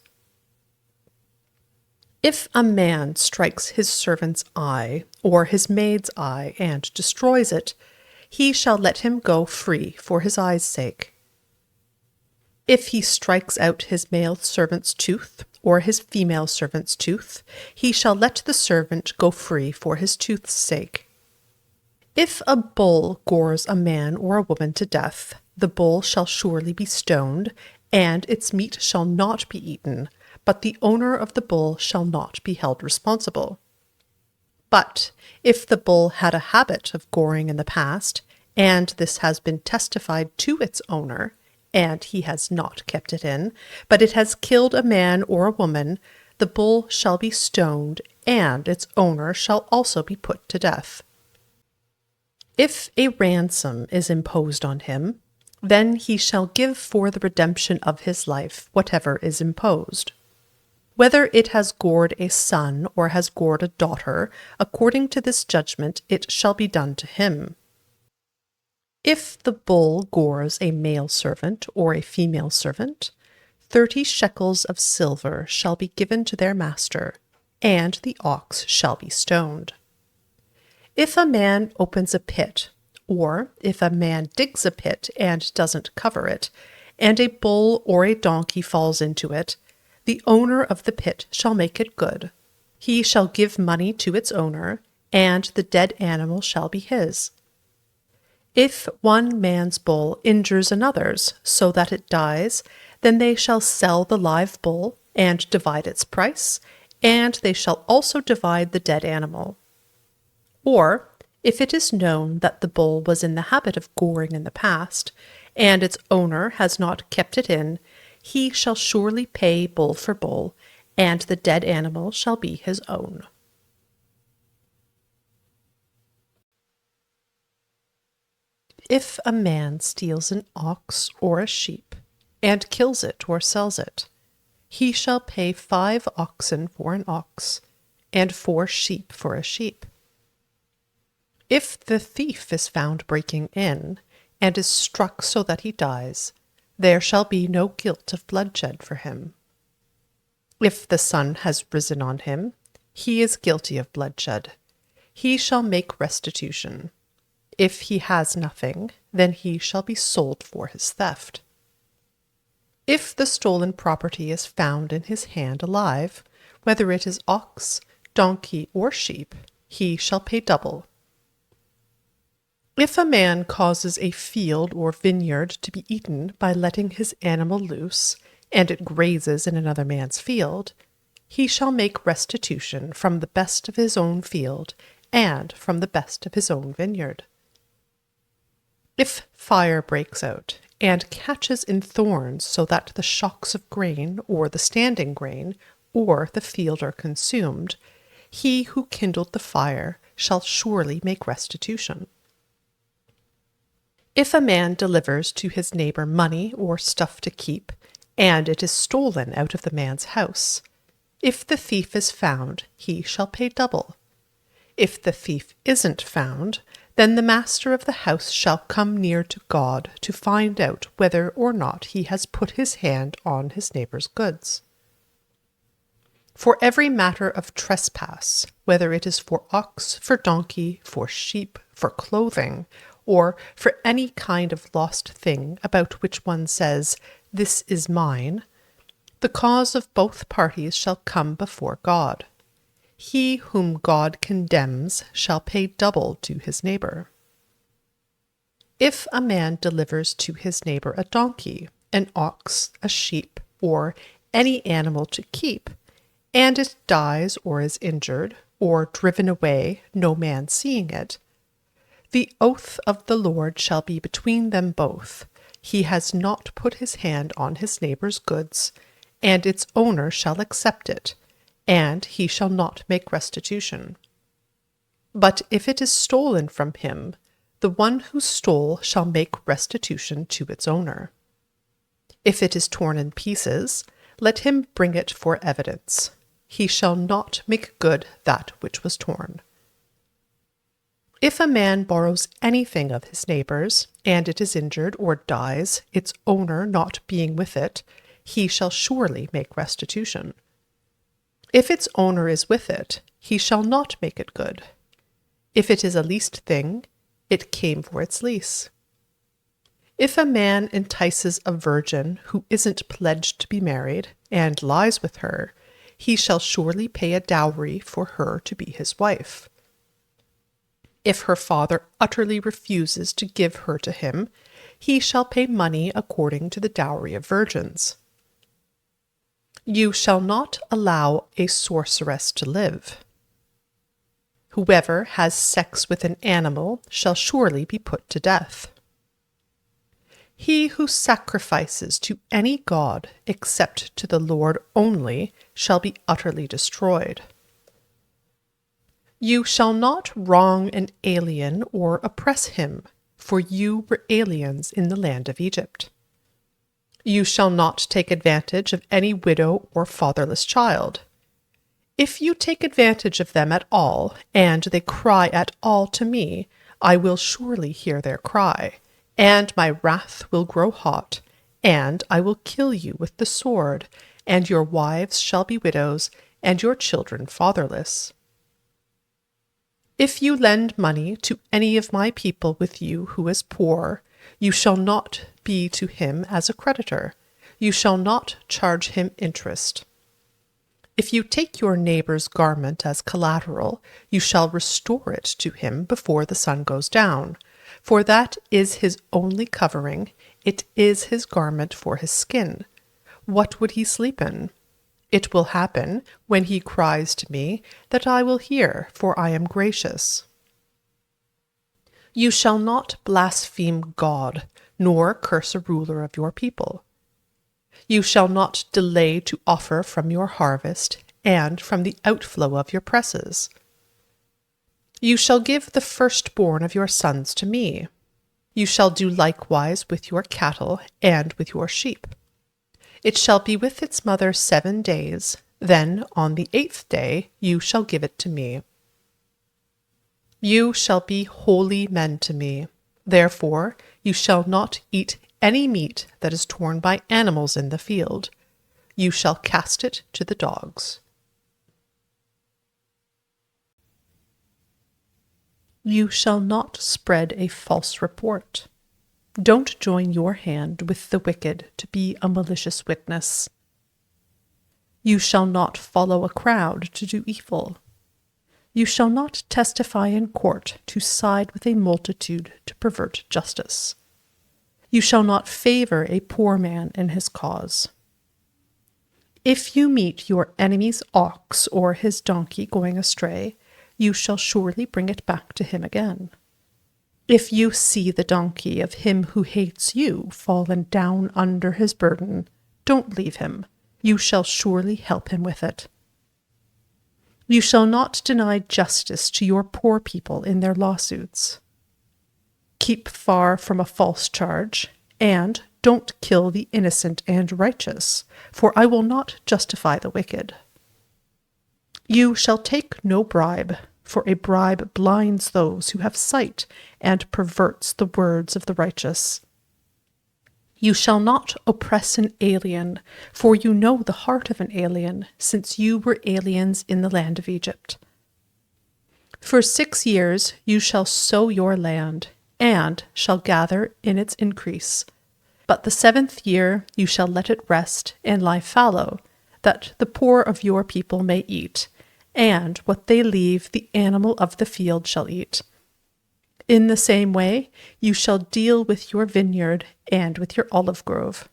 S1: If a man strikes his servant's eye or his maid's eye and destroys it, he shall let him go free for his eye's sake. If he strikes out his male servant's tooth or his female servant's tooth, he shall let the servant go free for his tooth's sake. If a bull gores a man or a woman to death, the bull shall surely be stoned, and its meat shall not be eaten, but the owner of the bull shall not be held responsible. But if the bull had a habit of goring in the past, and this has been testified to its owner, and he has not kept it in, but it has killed a man or a woman, the bull shall be stoned, and its owner shall also be put to death. If a ransom is imposed on him, then he shall give for the redemption of his life whatever is imposed. Whether it has gored a son or has gored a daughter, according to this judgment it shall be done to him. If the bull gores a male servant or a female servant, 30 shekels of silver shall be given to their master, and the ox shall be stoned. If a man opens a pit, or if a man digs a pit and doesn't cover it, and a bull or a donkey falls into it, the owner of the pit shall make it good. He shall give money to its owner, and the dead animal shall be his. If one man's bull injures another's so that it dies, then they shall sell the live bull and divide its price, and they shall also divide the dead animal. Or, if it is known that the bull was in the habit of goring in the past, and its owner has not kept it in, he shall surely pay bull for bull, and the dead animal shall be his own. If a man steals an ox or a sheep, and kills it or sells it, he shall pay 5 oxen for an ox, and 4 sheep for a sheep. If the thief is found breaking in, and is struck so that he dies, there shall be no guilt of bloodshed for him. If the sun has risen on him, he is guilty of bloodshed. He shall make restitution. If he has nothing, then he shall be sold for his theft. If the stolen property is found in his hand alive, whether it is ox, donkey, or sheep, he shall pay double. If a man causes a field or vineyard to be eaten by letting his animal loose, and it grazes in another man's field, he shall make restitution from the best of his own field and from the best of his own vineyard. If fire breaks out and catches in thorns so that the shocks of grain or the standing grain or the field are consumed, he who kindled the fire shall surely make restitution. If a man delivers to his neighbor money or stuff to keep, and it is stolen out of the man's house, if the thief is found, he shall pay double. If the thief isn't found, then the master of the house shall come near to God to find out whether or not he has put his hand on his neighbor's goods. For every matter of trespass, whether it is for ox, for donkey, for sheep, for clothing, or for any kind of lost thing about which one says, "This is mine," the cause of both parties shall come before God. He whom God condemns shall pay double to his neighbor. If a man delivers to his neighbor a donkey, an ox, a sheep, or any animal to keep, and it dies or is injured, or driven away, no man seeing it, the oath of the Lord shall be between them both. He has not put his hand on his neighbor's goods, and its owner shall accept it, and he shall not make restitution. But if it is stolen from him, the one who stole shall make restitution to its owner. If it is torn in pieces, let him bring it for evidence. He shall not make good that which was torn. If a man borrows anything of his neighbor's, and it is injured or dies, its owner not being with it, he shall surely make restitution. If its owner is with it, he shall not make it good. If it is a leased thing, it came for its lease. If a man entices a virgin who isn't pledged to be married, and lies with her, he shall surely pay a dowry for her to be his wife. If her father utterly refuses to give her to him, he shall pay money according to the dowry of virgins. You shall not allow a sorceress to live. Whoever has sex with an animal shall surely be put to death. He who sacrifices to any god except to the Lord only shall be utterly destroyed. You shall not wrong an alien or oppress him, for you were aliens in the land of Egypt. You shall not take advantage of any widow or fatherless child. If you take advantage of them at all, and they cry at all to me, I will surely hear their cry, and my wrath will grow hot, and I will kill you with the sword, and your wives shall be widows, and your children fatherless. If you lend money to any of my people with you who is poor, you shall not be to him as a creditor. You shall not charge him interest. If you take your neighbor's garment as collateral, you shall restore it to him before the sun goes down, for that is his only covering, it is his garment for his skin. What would he sleep in? It will happen, when he cries to me, that I will hear, for I am gracious. You shall not blaspheme God, nor curse a ruler of your people. You shall not delay to offer from your harvest, and from the outflow of your presses. You shall give the firstborn of your sons to me. You shall do likewise with your cattle and with your sheep. It shall be with its mother 7 days, then on the 8th day you shall give it to me. You shall be holy men to me. Therefore you shall not eat any meat that is torn by animals in the field. You shall cast it to the dogs. You shall not spread a false report. Don't join your hand with the wicked to be a malicious witness. You shall not follow a crowd to do evil. You shall not testify in court to side with a multitude to pervert justice. You shall not favor a poor man in his cause. If you meet your enemy's ox or his donkey going astray, you shall surely bring it back to him again. If you see the donkey of him who hates you fallen down under his burden, don't leave him. You shall surely help him with it. You shall not deny justice to your poor people in their lawsuits. Keep far from a false charge, and don't kill the innocent and righteous, for I will not justify the wicked. You shall take no bribe, for a bribe blinds those who have sight and perverts the words of the righteous. You shall not oppress an alien, for you know the heart of an alien, since you were aliens in the land of Egypt. For 6 years you shall sow your land, and shall gather in its increase. But the 7th year you shall let it rest and lie fallow, that the poor of your people may eat, and what they leave the animal of the field shall eat. In the same way you shall deal with your vineyard and with your olive grove.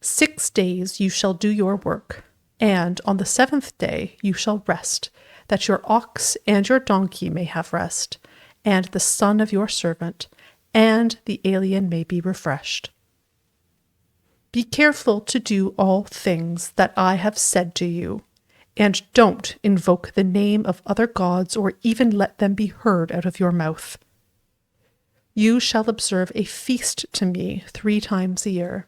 S1: 6 days you shall do your work, and on the 7th day you shall rest, that your ox and your donkey may have rest, and the son of your servant, and the alien may be refreshed. Be careful to do all things that I have said to you, and don't invoke the name of other gods or even let them be heard out of your mouth. You shall observe a feast to me 3 times a year.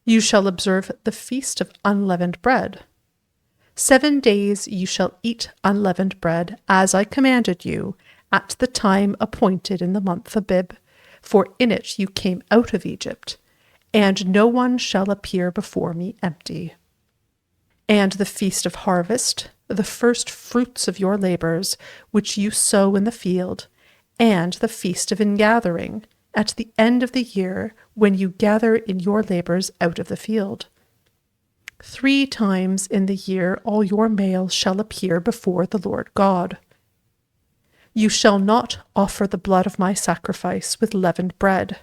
S1: You shall observe the feast of unleavened bread. 7 days you shall eat unleavened bread, as I commanded you, at the time appointed in the month Abib, for in it you came out of Egypt, and no one shall appear before me empty. And the feast of harvest, the first fruits of your labors, which you sow in the field, and the feast of ingathering, at the end of the year, when you gather in your labors out of the field. 3 times in the year all your males shall appear before the Lord God. You shall not offer the blood of my sacrifice with leavened bread.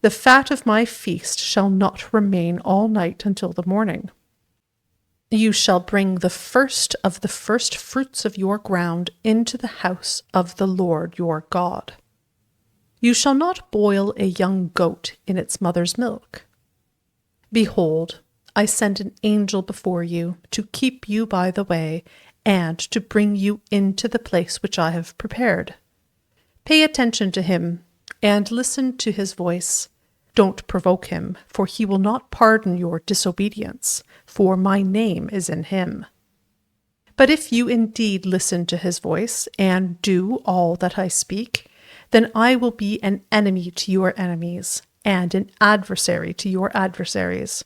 S1: The fat of my feast shall not remain all night until the morning. You shall bring the first of the first fruits of your ground into the house of the Lord your God. You shall not boil a young goat in its mother's milk. Behold, I send an angel before you to keep you by the way and to bring you into the place which I have prepared. Pay attention to him and listen to his voice. Don't provoke him, for he will not pardon your disobedience, for my name is in him. But if you indeed listen to his voice and do all that I speak, then I will be an enemy to your enemies and an adversary to your adversaries.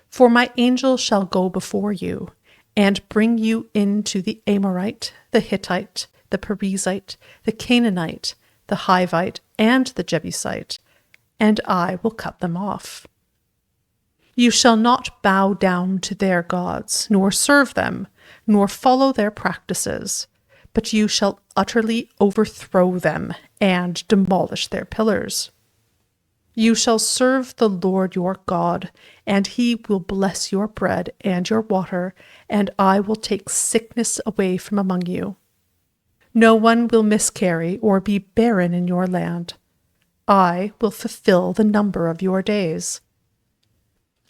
S1: For my angel shall go before you and bring you into the Amorite, the Hittite, the Perizzite, the Canaanite, the Hivite, and the Jebusite, and I will cut them off. You shall not bow down to their gods, nor serve them, nor follow their practices, but you shall utterly overthrow them and demolish their pillars. You shall serve the Lord your God, and he will bless your bread and your water, and I will take sickness away from among you. No one will miscarry or be barren in your land. I will fulfill the number of your days.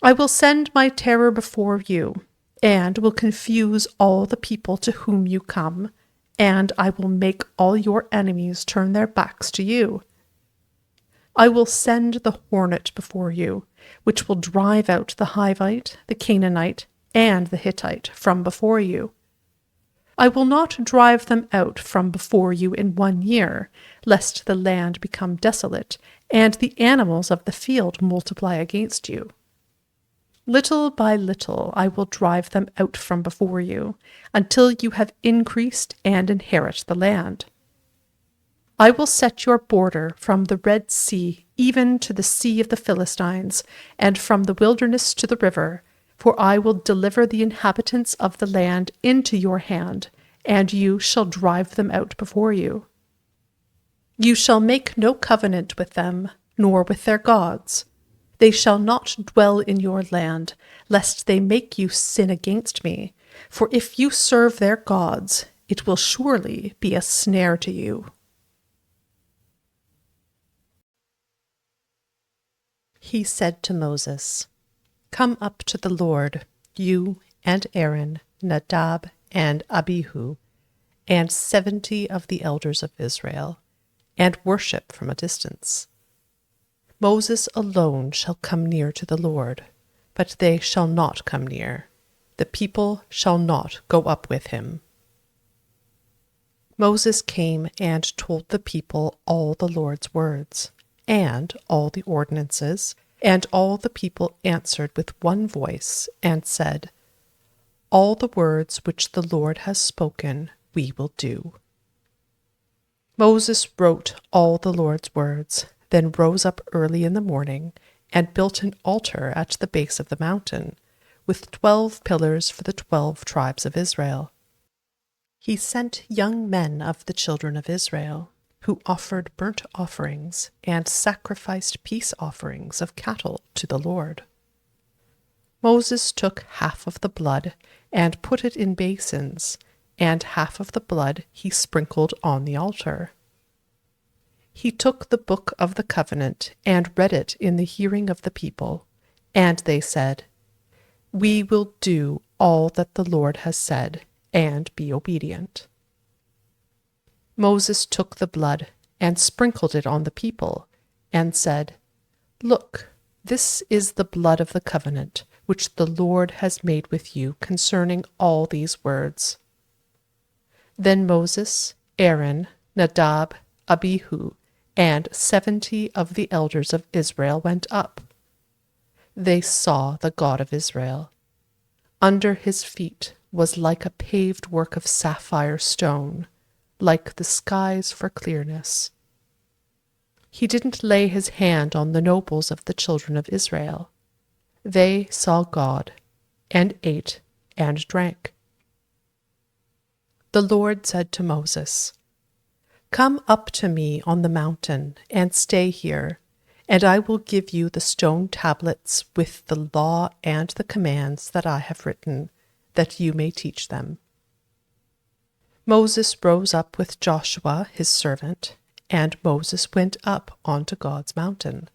S1: I will send my terror before you, and will confuse all the people to whom you come, and I will make all your enemies turn their backs to you. I will send the hornet before you, which will drive out the Hivite, the Canaanite, and the Hittite from before you. I will not drive them out from before you in 1 year, lest the land become desolate, and the animals of the field multiply against you. Little by little I will drive them out from before you, until you have increased and inherit the land. I will set your border from the Red Sea even to the Sea of the Philistines, and from the wilderness to the river, for I will deliver the inhabitants of the land into your hand, and you shall drive them out before you. You shall make no covenant with them, nor with their gods. They shall not dwell in your land, lest they make you sin against me, for if you serve their gods, it will surely be a snare to you. He said to Moses, Come up to the Lord, you and Aaron, Nadab and Abihu, and 70 of the elders of Israel, and worship from a distance. Moses alone shall come near to the Lord, but they shall not come near. The people shall not go up with him. Moses came and told the people all the Lord's words, and all the ordinances, and all the people answered with one voice, and said, All the words which the Lord has spoken we will do. Moses wrote all the Lord's words, then rose up early in the morning, and built an altar at the base of the mountain, with 12 pillars for the 12 tribes of Israel. He sent young men of the children of Israel, who offered burnt offerings and sacrificed peace offerings of cattle to the Lord. Moses took half of the blood and put it in basins, and half of the blood he sprinkled on the altar. He took the book of the covenant and read it in the hearing of the people, and they said, We will do all that the Lord has said, and be obedient. Moses took the blood and sprinkled it on the people, and said, Look, this is the blood of the covenant, which the Lord has made with you concerning all these words. Then Moses, Aaron, Nadab, Abihu, and 70 of the elders of Israel went up. They saw the God of Israel. Under his feet was like a paved work of sapphire stone, like the skies for clearness. He didn't lay his hand on the nobles of the children of Israel. They saw God, and ate and drank. The Lord said to Moses, Come up to me on the mountain, and stay here, and I will give you the stone tablets with the law and the commands that I have written, that you may teach them. Moses rose up with Joshua his servant, and Moses went up onto God's mountain.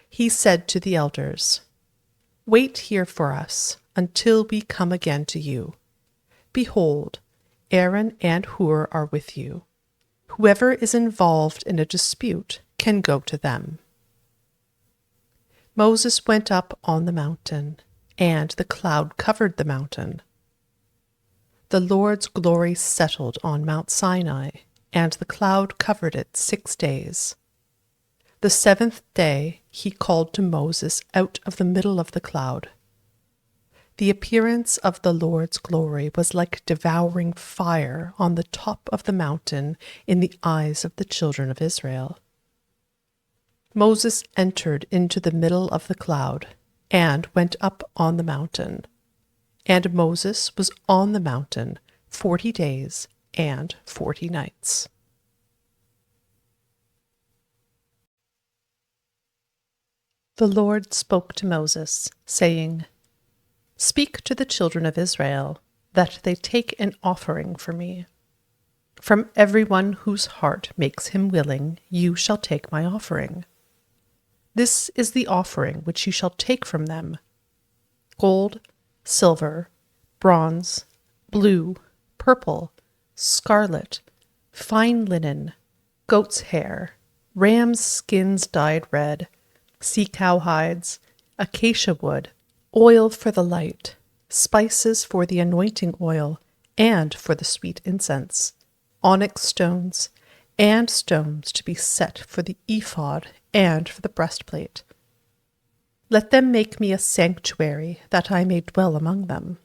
S1: He said to the elders, "Wait here for us until we come again to you. Behold, Aaron and Hur are with you. Whoever is involved in a dispute can go to them." Moses went up on the mountain, and the cloud covered the mountain. The Lord's glory settled on Mount Sinai, and the cloud covered it 6 days. The 7th day he called to Moses out of the middle of the cloud. The appearance of the Lord's glory was like devouring fire on the top of the mountain in the eyes of the children of Israel. Moses entered into the middle of the cloud and went up on the mountain. And Moses was on the mountain 40 days and 40 nights. The Lord spoke to Moses, saying, "Speak to the children of Israel, that they take an offering for me. From everyone whose heart makes him willing, you shall take my offering. This is the offering which you shall take from them: gold, silver, bronze, blue, purple, scarlet, fine linen, goat's hair, ram's skins dyed red, sea-cow hides, acacia wood, oil for the light, spices for the anointing oil and for the sweet incense, onyx stones, and stones to be set for the ephod and for the breastplate. Let them make me a sanctuary, that I may dwell among them.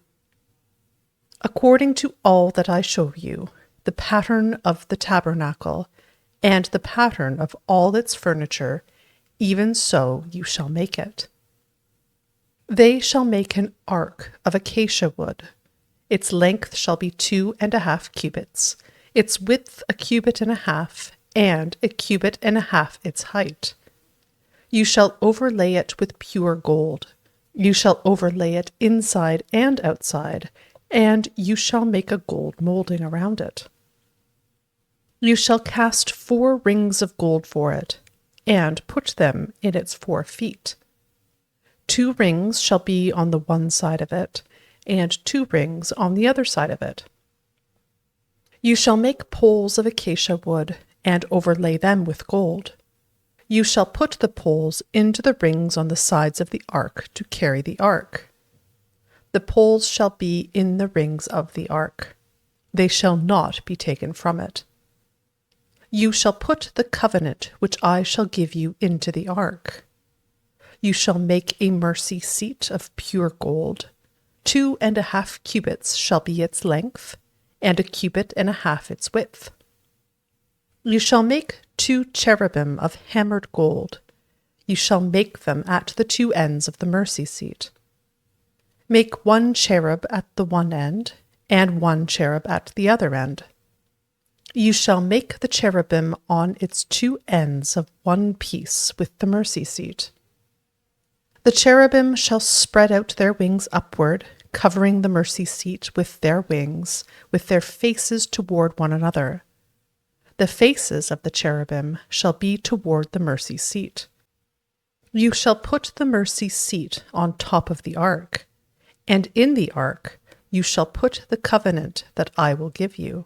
S1: According to all that I show you, the pattern of the tabernacle, and the pattern of all its furniture, even so you shall make it. They shall make an ark of acacia wood. Its length shall be 2.5 cubits, its width 1.5 cubits, and 1.5 cubits its height. You shall overlay it with pure gold. You shall overlay it inside and outside, and you shall make a gold molding around it. You shall cast 4 rings of gold for it, and put them in its 4 feet. 2 rings shall be on the one side of it, and 2 rings on the other side of it. You shall make poles of acacia wood, and overlay them with gold. You shall put the poles into the rings on the sides of the ark to carry the ark. The poles shall be in the rings of the ark. They shall not be taken from it. You shall put the covenant which I shall give you into the ark. You shall make a mercy seat of pure gold. 2.5 cubits shall be its length, and 1.5 cubits its width. You shall make 2 cherubim of hammered gold. You shall make them at the 2 ends of the mercy seat. Make 1 cherub at the one end, and 1 cherub at the other end. You shall make the cherubim on its 2 ends of one piece with the mercy seat. The cherubim shall spread out their wings upward, covering the mercy seat with their wings, with their faces toward one another. The faces of the cherubim shall be toward the mercy seat. You shall put the mercy seat on top of the ark, and in the ark you shall put the covenant that I will give you.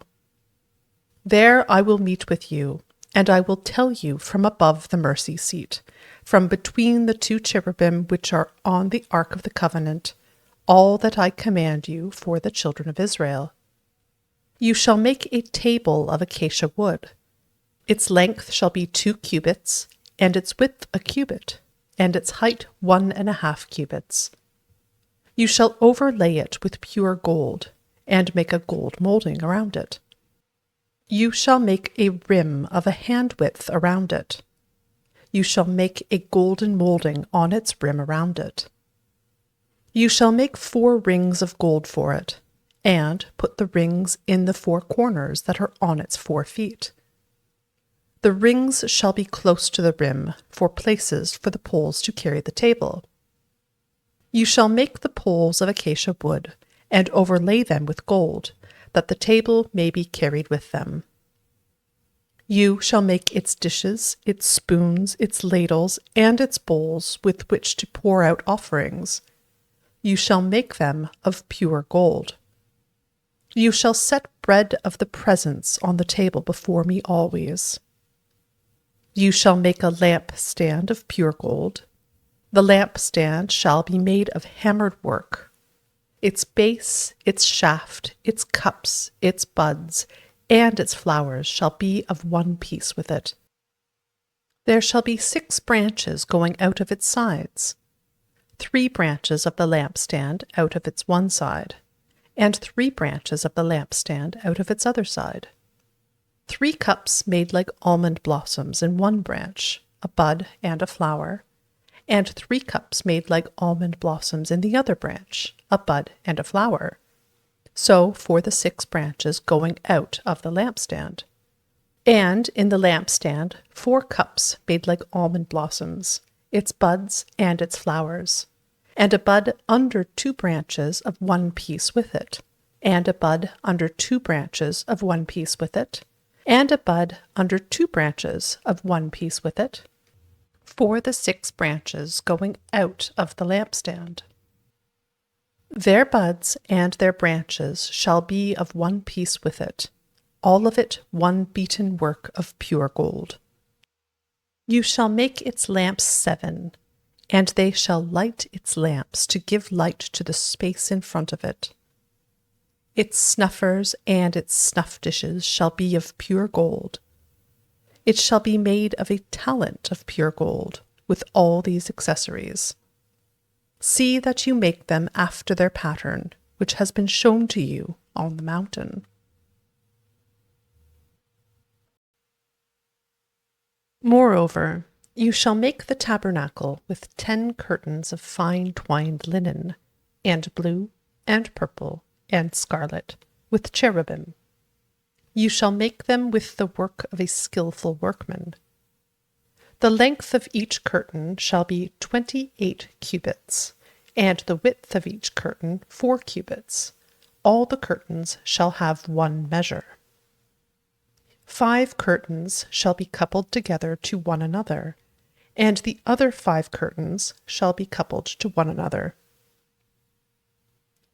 S1: There I will meet with you, and I will tell you from above the mercy seat, from between the 2 cherubim which are on the ark of the covenant, all that I command you for the children of Israel. You shall make a table of acacia wood. Its length shall be 2 cubits, and its width 1 cubit, and its height 1.5 cubits. You shall overlay it with pure gold, and make a gold molding around it. You shall make a rim of a hand width around it. You shall make a golden molding on its rim around it. You shall make 4 rings of gold for it, and put the rings in the 4 corners that are on its 4 feet. The rings shall be close to the rim, for places for the poles to carry the table. You shall make the poles of acacia wood, and overlay them with gold, that the table may be carried with them. You shall make its dishes, its spoons, its ladles, and its bowls with which to pour out offerings. You shall make them of pure gold. You shall set bread of the presence on the table before me always. You shall make a lampstand of pure gold. The lampstand shall be made of hammered work. Its base, its shaft, its cups, its buds, and its flowers shall be of one piece with it. There shall be 6 branches going out of its sides, 3 branches of the lampstand out of its one side, and 3 branches of the lampstand out of its other side. 3 cups made like almond blossoms in one branch, a bud and a flower, and 3 cups made like almond blossoms in the other branch, a bud and a flower. So for the 6 branches going out of the lampstand. And in the lampstand 4 cups made like almond blossoms, its buds and its flowers, and a bud under 2 branches of one piece with it, and a bud under 2 branches of one piece with it, and a bud under 2 branches of one piece with it, for the 6 branches going out of the lampstand. Their buds and their branches shall be of one piece with it, all of it one beaten work of pure gold. You shall make its lamps 7, and they shall light its lamps to give light to the space in front of it. Its snuffers and its snuff dishes shall be of pure gold. It shall be made of a talent of pure gold, with all these accessories. See that you make them after their pattern, which has been shown to you on the mountain. Moreover, you shall make the tabernacle with 10 curtains of fine twined linen, and blue, and purple, and scarlet, with cherubim. You shall make them with the work of a skillful workman. The length of each curtain shall be 28 cubits, and the width of each curtain 4 cubits. All the curtains shall have one measure. 5 curtains shall be coupled together to one another, and the other 5 curtains shall be coupled to one another.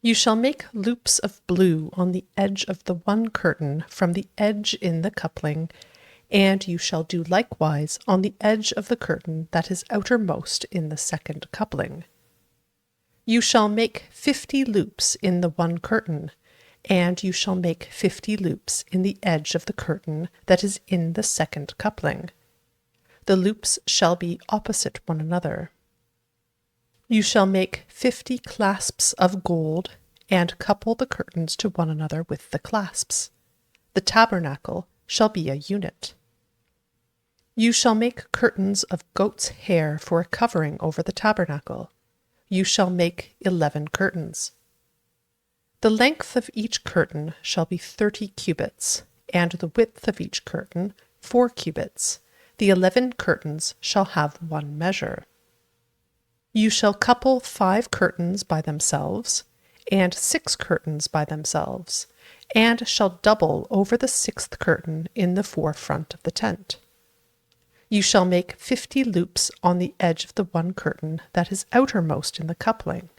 S1: You shall make loops of blue on the edge of the one curtain from the edge in the coupling, and you shall do likewise on the edge of the curtain that is outermost in the second coupling. You shall make 50 loops in the one curtain, and you shall make 50 loops in the edge of the curtain that is in the second coupling. The loops shall be opposite one another. You shall make 50 clasps of gold, and couple the curtains to one another with the clasps. The tabernacle shall be a unit. You shall make curtains of goat's hair for a covering over the tabernacle. You shall make 11 curtains. The length of each curtain shall be 30 cubits, and the width of each curtain 4 cubits. The 11 curtains shall have one measure. You shall couple 5 curtains by themselves, and 6 curtains by themselves, and shall double over the 6th curtain in the forefront of the tent. You shall make 50 loops on the edge of the one curtain that is outermost in the coupling,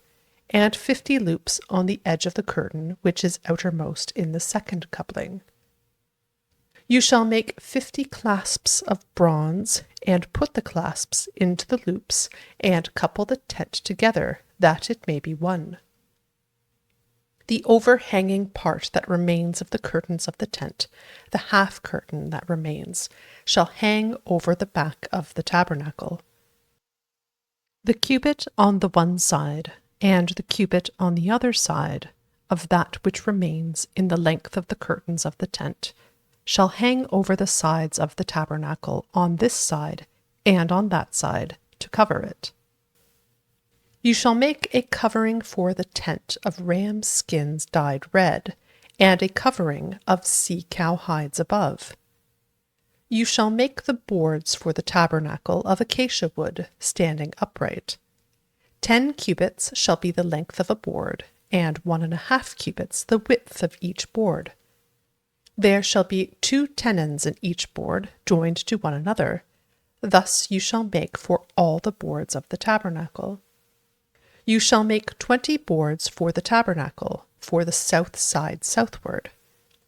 S1: and 50 loops on the edge of the curtain which is outermost in the second coupling. You shall make 50 clasps of bronze, and put the clasps into the loops, and couple the tent together, that it may be one. The overhanging part that remains of the curtains of the tent, the half curtain that remains, shall hang over the back of the tabernacle. The cubit on the one side, and the cubit on the other side, of that which remains in the length of the curtains of the tent, shall hang over the sides of the tabernacle on this side and on that side, to cover it. You shall make a covering for the tent of ram skins dyed red, and a covering of sea cow hides above. You shall make the boards for the tabernacle of acacia wood, standing upright. 10 cubits shall be the length of a board, and 1.5 cubits the width of each board. There shall be 2 tenons in each board, joined to one another. Thus you shall make for all the boards of the tabernacle. You shall make 20 boards for the tabernacle, for the south side southward.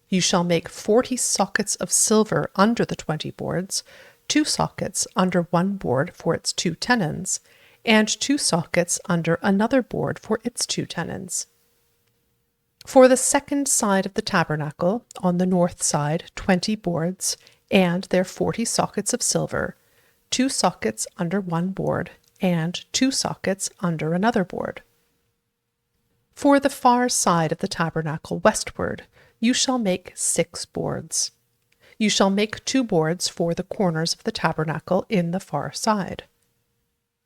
S1: You shall make 40 sockets of silver under the 20 boards, 2 sockets under one board for its 2 tenons, and 2 sockets under another board for its 2 tenons. For the second side of the tabernacle, on the north side, 20 boards, and their 40 sockets of silver, 2 sockets under one board, and 2 sockets under another board. For the far side of the tabernacle westward, you shall make 6 boards. You shall make 2 boards for the corners of the tabernacle in the far side.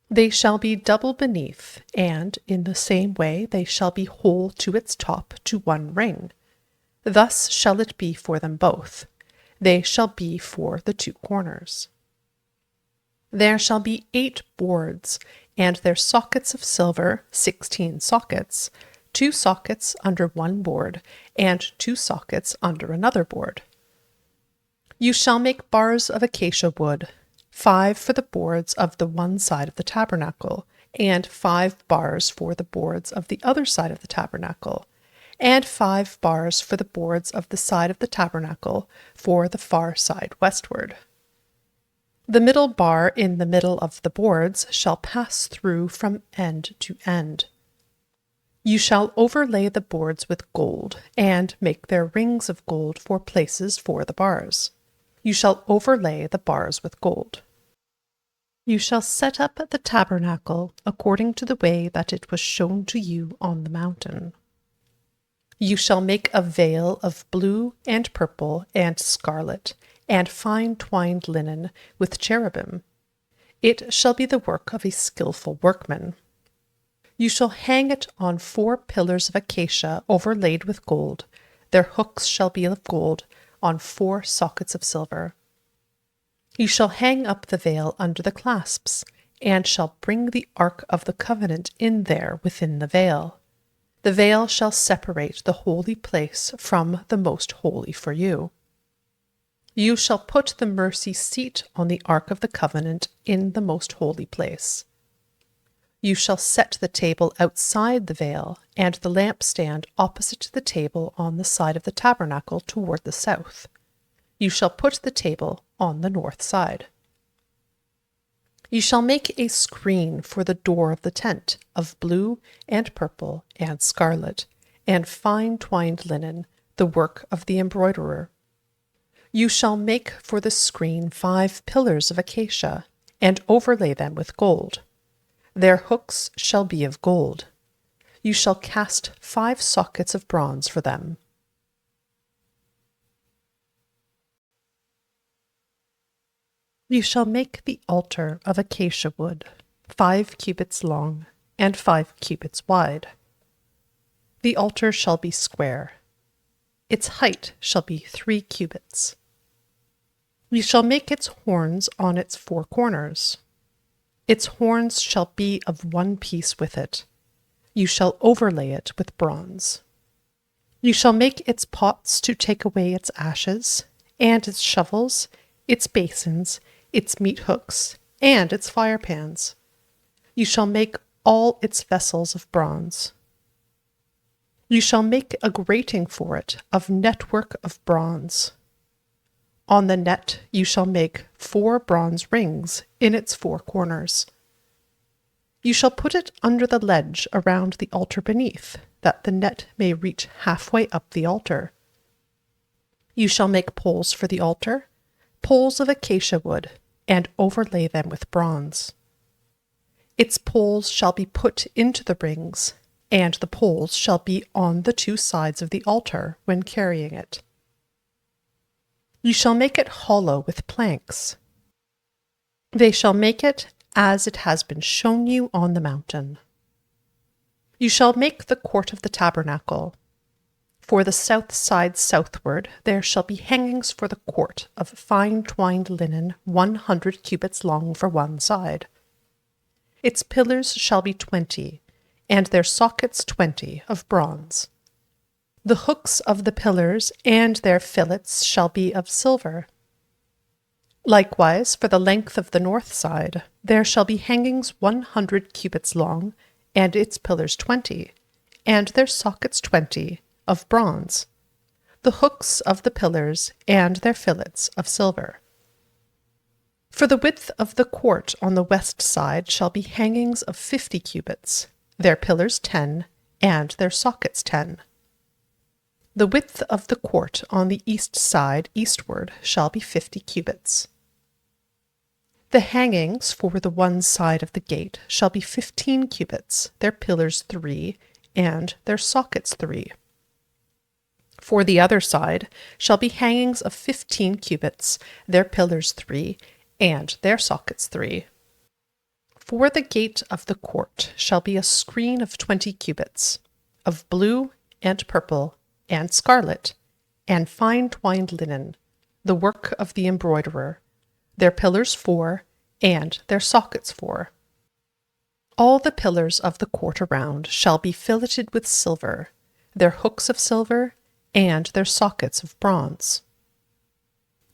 S1: They shall be double beneath, and in the same way they shall be whole to its top to one ring. Thus shall it be for them both. They shall be for the 2 corners. There shall be 8 boards, and their sockets of silver, 16 sockets, 2 sockets under one board, and 2 sockets under another board. You shall make bars of acacia wood, 5 for the boards of the one side of the tabernacle, and 5 bars for the boards of the other side of the tabernacle, and 5 bars for the boards of the side of the tabernacle for the far side westward. The middle bar in the middle of the boards shall pass through from end to end. You shall overlay the boards with gold, and make their rings of gold for places for the bars. You shall overlay the bars with gold. You shall set up the tabernacle according to the way that it was shown to you on the mountain. You shall make a veil of blue and purple and scarlet, and fine twined linen with cherubim. It shall be the work of a skillful workman. You shall hang it on 4 pillars of acacia overlaid with gold. Their hooks shall be of gold on 4 sockets of silver. You shall hang up the veil under the clasps, and shall bring the ark of the covenant in there within the veil. The veil shall separate the holy place from the most holy for you. You shall put the mercy seat on the ark of the covenant in the most holy place. You shall set the table outside the veil, and the lampstand opposite the table on the side of the tabernacle toward the south. You shall put the table on the north side. You shall make a screen for the door of the tent of blue and purple and scarlet, and fine twined linen, the work of the embroiderer. You shall make for the screen 5 pillars of acacia, and overlay them with gold. Their hooks shall be of gold. You shall cast 5 sockets of bronze for them. You shall make the altar of acacia wood, 5 cubits long, and 5 cubits wide. The altar shall be square. Its height shall be 3 cubits. You shall make its horns on its 4 corners. Its horns shall be of one piece with it. You shall overlay it with bronze. You shall make its pots to take away its ashes, and its shovels, its basins, its meat hooks, and its firepans. You shall make all its vessels of bronze. You shall make a grating for it of network of bronze. On the net you shall make 4 bronze rings in its 4 corners. You shall put it under the ledge around the altar beneath, that the net may reach halfway up the altar. You shall make poles for the altar, poles of acacia wood, and overlay them with bronze. Its poles shall be put into the rings, and the poles shall be on the 2 sides of the altar when carrying it. You shall make it hollow with planks. They shall make it as it has been shown you on the mountain. You shall make the court of the tabernacle. For the south side southward there shall be hangings for the court of fine twined linen 100 cubits long for one side. Its pillars shall be 20, and their sockets 20 of bronze. The hooks of the pillars and their fillets shall be of silver. Likewise, for the length of the north side, there shall be hangings 100 cubits long, and its pillars 20, and their sockets 20, of bronze. The hooks of the pillars and their fillets of silver. For the width of the court on the west side shall be hangings of 50 cubits, their pillars 10, and their sockets 10. The width of the court on the east side eastward shall be 50 cubits. The hangings for the one side of the gate shall be 15 cubits, their pillars 3, and their sockets 3. For the other side shall be hangings of 15 cubits, their pillars 3, and their sockets 3. For the gate of the court shall be a screen of 20 cubits, of blue and purple and scarlet, and fine twined linen, the work of the embroiderer, their pillars 4, and their sockets 4. All the pillars of the court around shall be filleted with silver, their hooks of silver, and their sockets of bronze.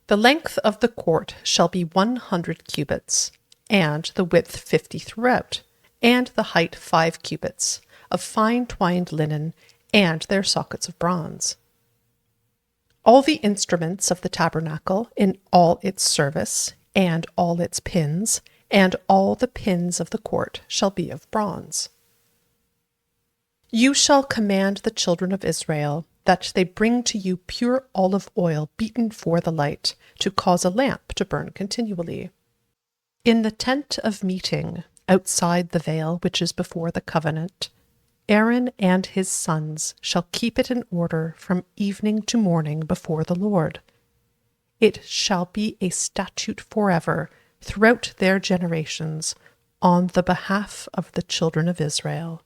S1: The length of the court shall be 100 cubits, and the width 50 throughout, and the height 5 cubits, of fine twined linen, and their sockets of bronze. All the instruments of the tabernacle in all its service, and all its pins, and all the pins of the court shall be of bronze. You shall command the children of Israel that they bring to you pure olive oil beaten for the light, to cause a lamp to burn continually. In the tent of meeting, outside the veil which is before the covenant, Aaron and his sons shall keep it in order from evening to morning before the Lord. It shall be a statute forever throughout their generations on the behalf of the children of Israel.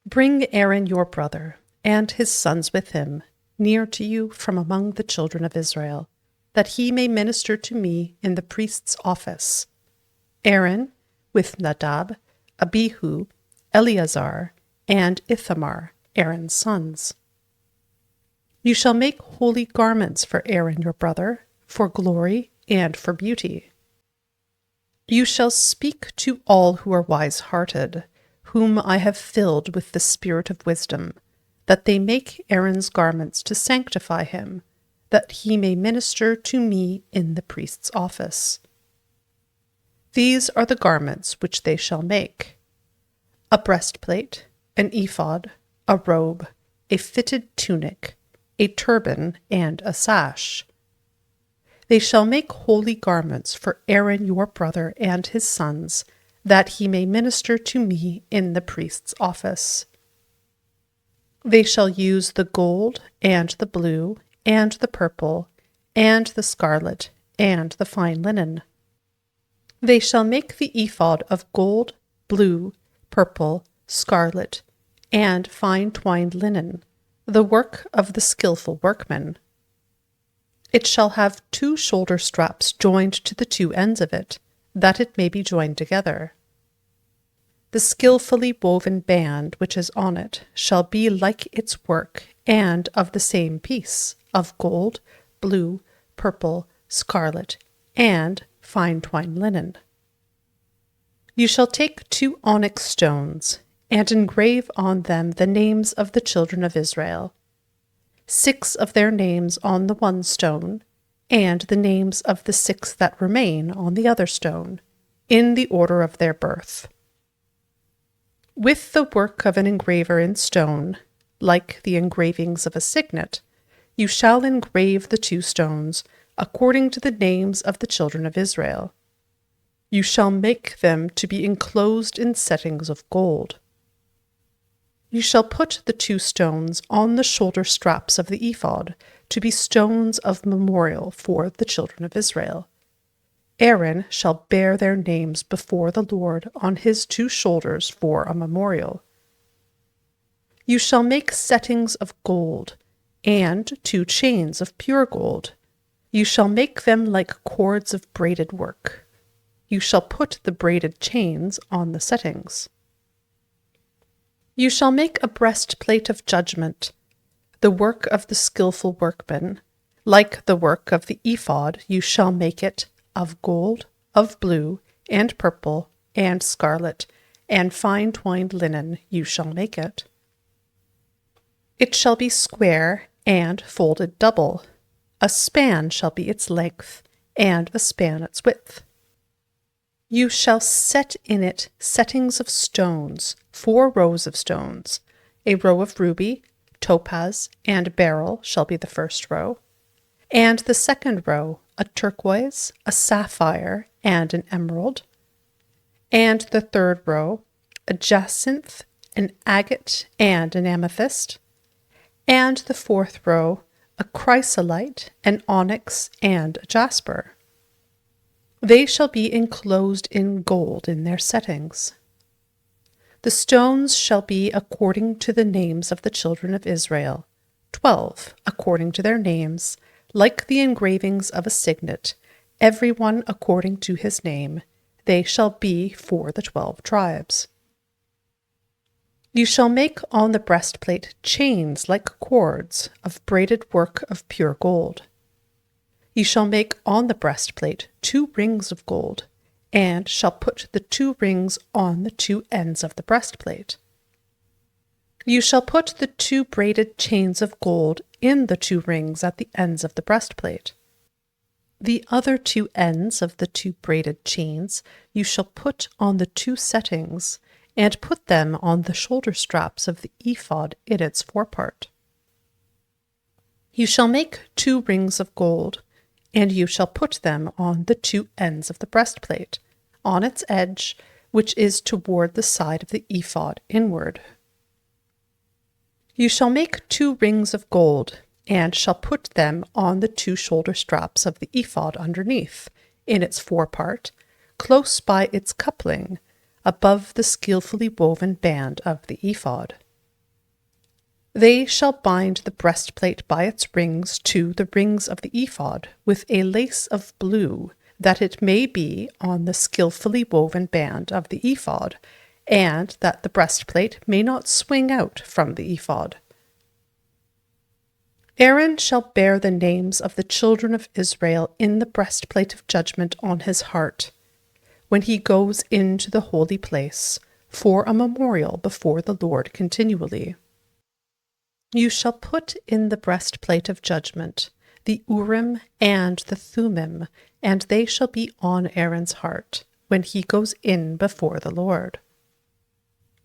S1: Bring Aaron your brother and his sons with him near to you from among the children of Israel, that he may minister to me in the priest's office. Aaron with Nadab, Abihu, Eleazar, and Ithamar, Aaron's sons. You shall make holy garments for Aaron your brother, for glory and for beauty. You shall speak to all who are wise-hearted, whom I have filled with the spirit of wisdom, that they make Aaron's garments to sanctify him, that he may minister to me in the priest's office. These are the garments which they shall make: a breastplate, an ephod, a robe, a fitted tunic, a turban, and a sash. They shall make holy garments for Aaron your brother and his sons, that he may minister to me in the priest's office. They shall use the gold, and the blue, and the purple, and the scarlet, and the fine linen. They shall make the ephod of gold, blue, purple, scarlet, and fine twined linen, the work of the skillful workman. It shall have 2 shoulder straps joined to the 2 ends of it, that it may be joined together. The skillfully woven band which is on it shall be like its work, and of the same piece, of gold, blue, purple, scarlet, and fine twined linen. You shall take 2 onyx stones, and engrave on them the names of the children of Israel, 6 of their names on the one stone, and the names of the 6 that remain on the other stone, in the order of their birth. With the work of an engraver in stone, like the engravings of a signet, you shall engrave the 2 stones, according to the names of the children of Israel. You shall make them to be enclosed in settings of gold. You shall put the 2 stones on the shoulder straps of the ephod, to be stones of memorial for the children of Israel. Aaron shall bear their names before the Lord on his 2 shoulders for a memorial. You shall make settings of gold, and 2 chains of pure gold. You shall make them like cords of braided work. You shall put the braided chains on the settings. You shall make a breastplate of judgment, the work of the skillful workman. Like the work of the ephod, you shall make it of gold, of blue, and purple, and scarlet, and fine twined linen you shall make it. It shall be square and folded double. A span shall be its length, and a span its width. You shall set in it settings of stones, 4 rows of stones. A row of ruby, topaz, and beryl shall be the first row, and the second row a turquoise, a sapphire, and an emerald, and the third row a jacinth, an agate, and an amethyst, and the fourth row a chrysolite, an onyx, and a jasper. They shall be enclosed in gold in their settings. The stones shall be according to the names of the children of Israel, 12 according to their names, like the engravings of a signet, every one according to his name. They shall be for the 12 tribes. You shall make on the breastplate chains like cords of braided work of pure gold. You shall make on the breastplate 2 rings of gold, and shall put the 2 rings on the 2 ends of the breastplate. You shall put the 2 braided chains of gold in the 2 rings at the ends of the breastplate. The other 2 ends of the 2 braided chains you shall put on the 2 settings, and put them on the shoulder straps of the ephod in its forepart. You shall make 2 rings of gold, and you shall put them on the 2 ends of the breastplate, on its edge, which is toward the side of the ephod inward. You shall make 2 rings of gold, and shall put them on the 2 shoulder straps of the ephod underneath, in its forepart, close by its coupling, above the skillfully woven band of the ephod. They shall bind the breastplate by its rings to the rings of the ephod with a lace of blue, that it may be on the skillfully woven band of the ephod, and that the breastplate may not swing out from the ephod. Aaron shall bear the names of the children of Israel in the breastplate of judgment on his heart, when he goes into the holy place, for a memorial before the Lord continually. You shall put in the breastplate of judgment the Urim and the Thummim, and they shall be on Aaron's heart, when he goes in before the Lord.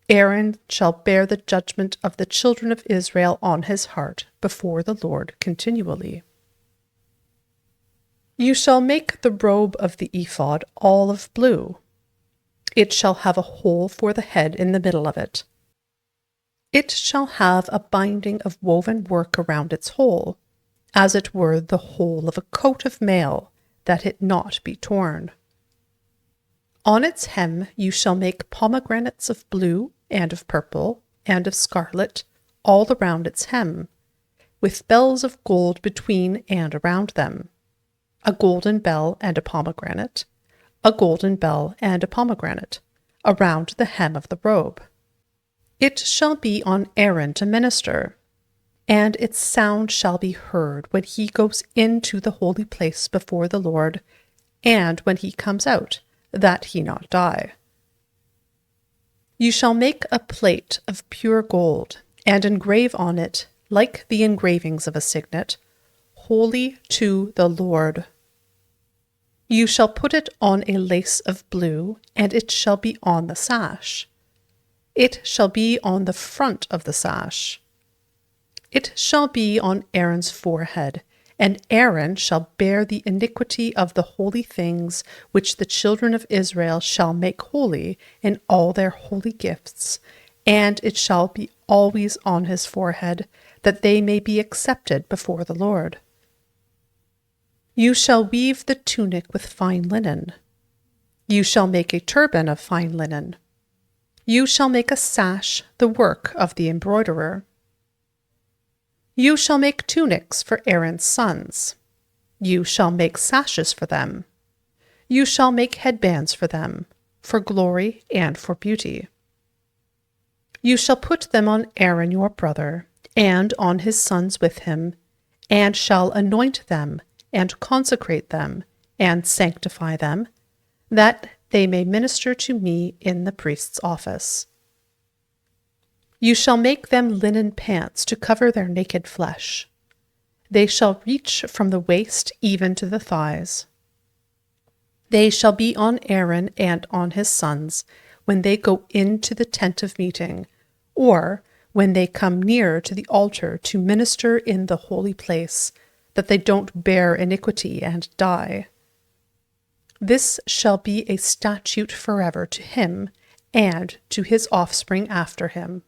S1: Aaron shall bear the judgment of the children of Israel on his heart before the Lord continually. You shall make the robe of the ephod all of blue. It shall have a hole for the head in the middle of it. It shall have a binding of woven work around its hole, as it were the hole of a coat of mail, that it not be torn. On its hem you shall make pomegranates of blue, and of purple, and of scarlet, all around its hem, with bells of gold between and around them, a golden bell and a pomegranate, a golden bell and a pomegranate, around the hem of the robe. It shall be on Aaron to minister, and its sound shall be heard when he goes into the holy place before the Lord, and when he comes out, that he not die. You shall make a plate of pure gold, and engrave on it, like the engravings of a signet, Holy to the Lord. You shall put it on a lace of blue, and it shall be on the sash. It shall be on the front of the sash. It shall be on Aaron's forehead, and Aaron shall bear the iniquity of the holy things which the children of Israel shall make holy in all their holy gifts, and it shall be always on his forehead, that they may be accepted before the Lord. You shall weave the tunic with fine linen. You shall make a turban of fine linen. You shall make a sash the work of the embroiderer. You shall make tunics for Aaron's sons. You shall make sashes for them. You shall make headbands for them, for glory and for beauty. You shall put them on Aaron your brother, and on his sons with him, and shall anoint them, and consecrate them, and sanctify them, that they may minister to me in the priest's office. You shall make them linen pants to cover their naked flesh. They shall reach from the waist even to the thighs. They shall be on Aaron and on his sons when they go into the tent of meeting, or when they come near to the altar to minister in the holy place, that they don't bear iniquity and die. This shall be a statute forever to him and to his offspring after him.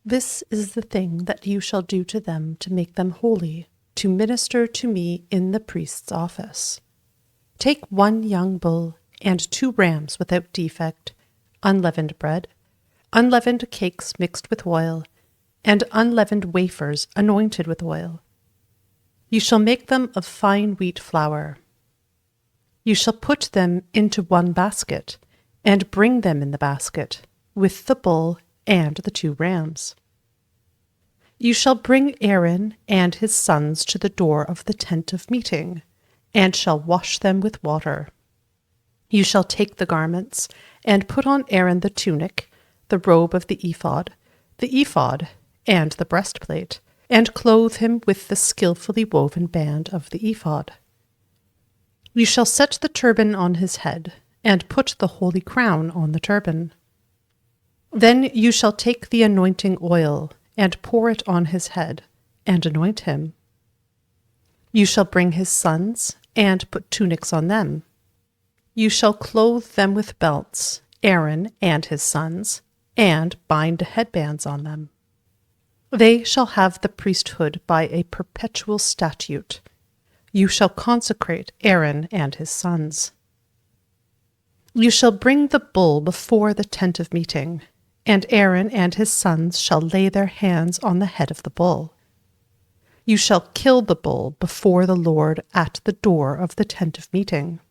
S1: This is the thing that you shall do to them to make them holy, to minister to me in the priest's office. Take 1 young bull and 2 rams without defect, unleavened bread, unleavened cakes mixed with oil, and unleavened wafers anointed with oil. You shall make them of fine wheat flour. You shall put them into 1 basket, and bring them in the basket, with the bull and the 2 rams. You shall bring Aaron and his sons to the door of the tent of meeting, and shall wash them with water. You shall take the garments, and put on Aaron the tunic, the robe of the ephod, and the breastplate, and clothe him with the skillfully woven band of the ephod. You shall set the turban on his head, and put the holy crown on the turban. Then you shall take the anointing oil, and pour it on his head, and anoint him. You shall bring his sons, and put tunics on them. You shall clothe them with belts, Aaron and his sons, and bind headbands on them. They shall have the priesthood by a perpetual statute. You shall consecrate Aaron and his sons. You shall bring the bull before the tent of meeting, and Aaron and his sons shall lay their hands on the head of the bull. You shall kill the bull before the Lord at the door of the tent of meeting.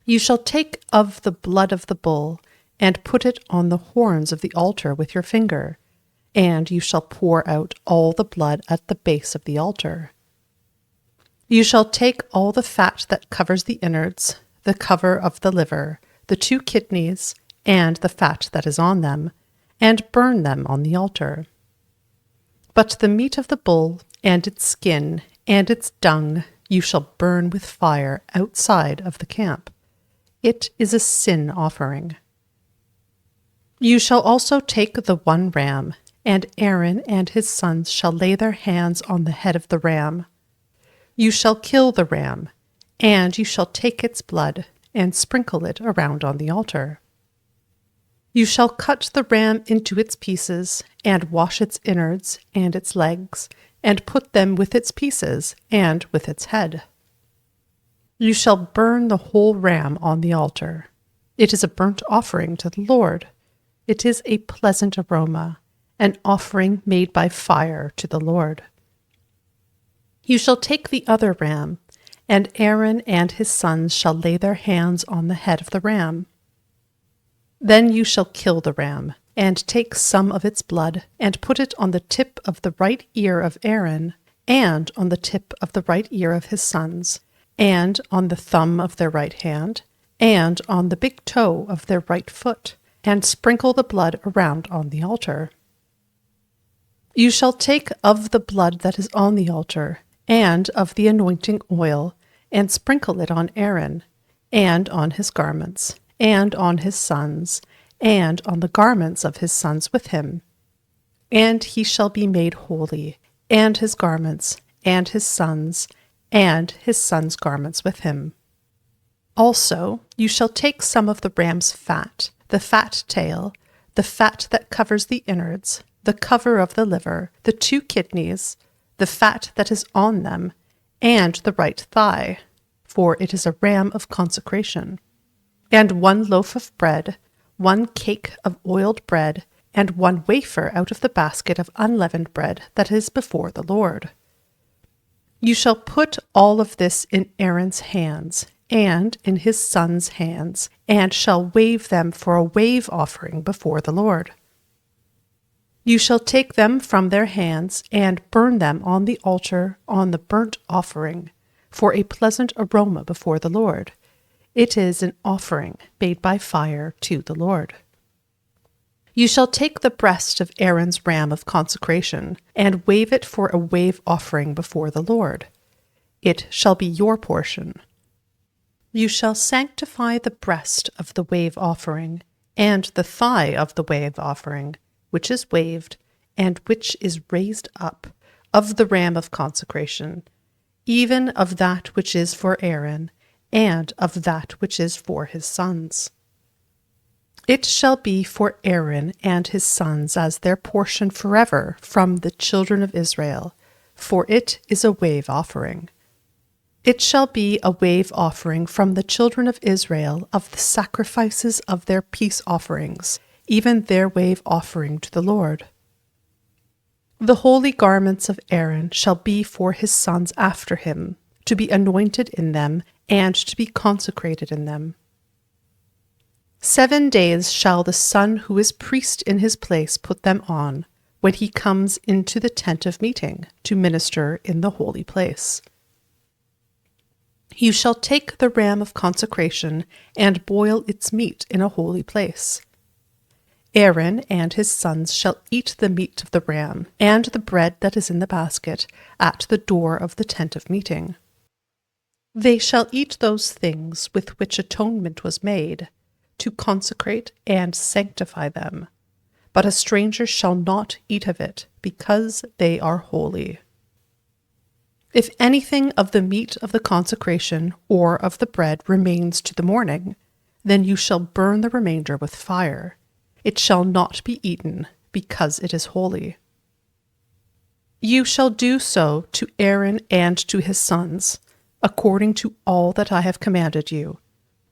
S1: You shall take of the blood of the bull, and put it on the horns of the altar with your finger, and you shall pour out all the blood at the base of the altar. You shall take all the fat that covers the innards, the cover of the liver, the 2 kidneys, and the fat that is on them, and burn them on the altar. But the meat of the bull, and its skin, and its dung, you shall burn with fire outside of the camp. It is a sin offering. You shall also take the 1 ram, and Aaron and his sons shall lay their hands on the head of the ram. You shall kill the ram, and you shall take its blood, and sprinkle it around on the altar. You shall cut the ram into its pieces, and wash its innards and its legs, and put them with its pieces and with its head. You shall burn the whole ram on the altar. It is a burnt offering to the Lord. It is a pleasant aroma, an offering made by fire to the Lord. You shall take the other ram, and Aaron and his sons shall lay their hands on the head of the ram. Then you shall kill the ram, and take some of its blood, and put it on the tip of the right ear of Aaron, and on the tip of the right ear of his sons, and on the thumb of their right hand, and on the big toe of their right foot, and sprinkle the blood around on the altar. You shall take of the blood that is on the altar, and of the anointing oil, and sprinkle it on Aaron, and on his garments, and on his sons, and on the garments of his sons with him. And he shall be made holy, and his garments, and his sons' garments with him. Also you shall take some of the ram's fat, the fat tail, the fat that covers the innards, the cover of the liver, the 2 kidneys, the fat that is on them, and the right thigh, for it is a ram of consecration. And 1 loaf of bread, 1 cake of oiled bread, and 1 wafer out of the basket of unleavened bread that is before the Lord. You shall put all of this in Aaron's hands, and in his sons' hands, and shall wave them for a wave offering before the Lord. You shall take them from their hands, and burn them on the altar on the burnt offering, for a pleasant aroma before the Lord. It is an offering made by fire to the Lord. You shall take the breast of Aaron's ram of consecration, and wave it for a wave offering before the Lord. It shall be your portion. You shall sanctify the breast of the wave offering, and the thigh of the wave offering, which is waved, and which is raised up, of the ram of consecration, even of that which is for Aaron, and of that which is for his sons. It shall be for Aaron and his sons as their portion forever from the children of Israel, for it is a wave offering. It shall be a wave offering from the children of Israel of the sacrifices of their peace offerings, even their wave offering to the Lord. The holy garments of Aaron shall be for his sons after him, to be anointed in them, and to be consecrated in them. 7 days shall the son who is priest in his place put them on, when he comes into the tent of meeting, to minister in the holy place. You shall take the ram of consecration, and boil its meat in a holy place. Aaron and his sons shall eat the meat of the ram, and the bread that is in the basket, at the door of the tent of meeting. They shall eat those things with which atonement was made, to consecrate and sanctify them. But a stranger shall not eat of it, because they are holy. If anything of the meat of the consecration or of the bread remains to the morning, then you shall burn the remainder with fire. It shall not be eaten, because it is holy. You shall do so to Aaron and to his sons, according to all that I have commanded you.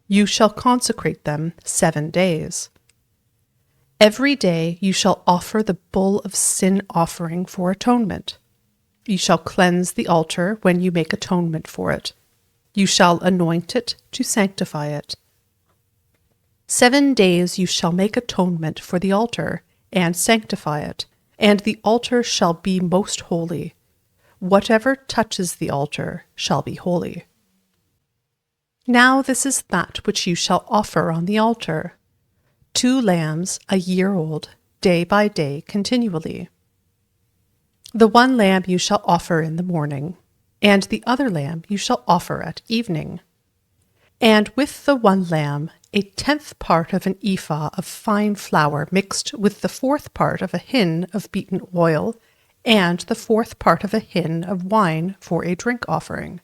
S1: You shall consecrate them 7 days. Every day you shall offer the bull of sin offering for atonement. You shall cleanse the altar when you make atonement for it. You shall anoint it to sanctify it. 7 days you shall make atonement for the altar, and sanctify it, and the altar shall be most holy. Whatever touches the altar shall be holy. Now this is that which you shall offer on the altar: 2 lambs 1 year old, day by day continually. The 1 lamb you shall offer in the morning, and the other lamb you shall offer at evening. And with the 1 lamb, 1/10 part of an ephah of fine flour mixed with the 4th part of a hin of beaten oil, and the 4th part of a hin of wine for a drink offering.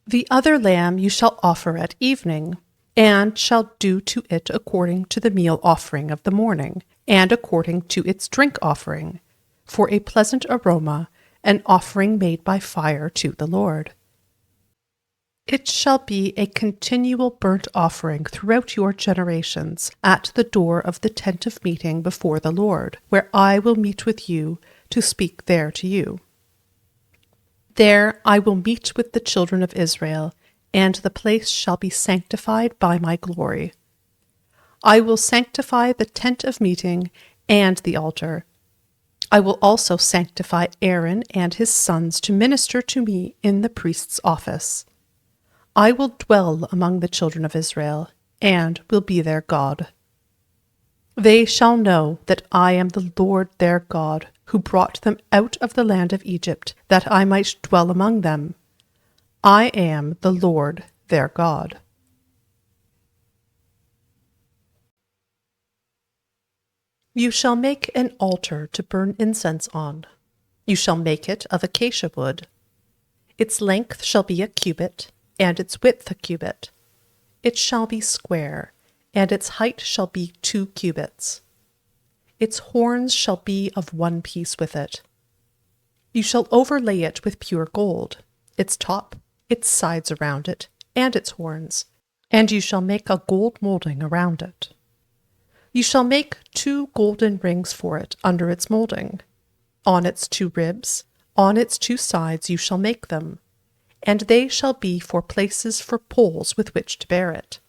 S1: The other lamb you shall offer at evening, and shall do to it according to the meal offering of the morning, and according to its drink offering, for a pleasant aroma, an offering made by fire to the Lord. It shall be a continual burnt offering throughout your generations at the door of the tent of meeting before the Lord, where I will meet with you to speak there to you. There I will meet with the children of Israel, and the place shall be sanctified by my glory. I will sanctify the tent of meeting and the altar. I will also sanctify Aaron and his sons to minister to me in the priest's office. I will dwell among the children of Israel, and will be their God. They shall know that I am the Lord their God, who brought them out of the land of Egypt, that I might dwell among them. I am the Lord their God. You shall make an altar to burn incense on. You shall make it of acacia wood. Its length shall be 1 cubit, and its width 1 cubit. It shall be square, and its height shall be 2 cubits. Its horns shall be of 1 piece with it. You shall overlay it with pure gold, its top, its sides around it, and its horns, and you shall make a gold molding around it. You shall make 2 golden rings for it under its molding. On its 2 ribs, on its 2 sides you shall make them, and they shall be for places for poles with which to bear it.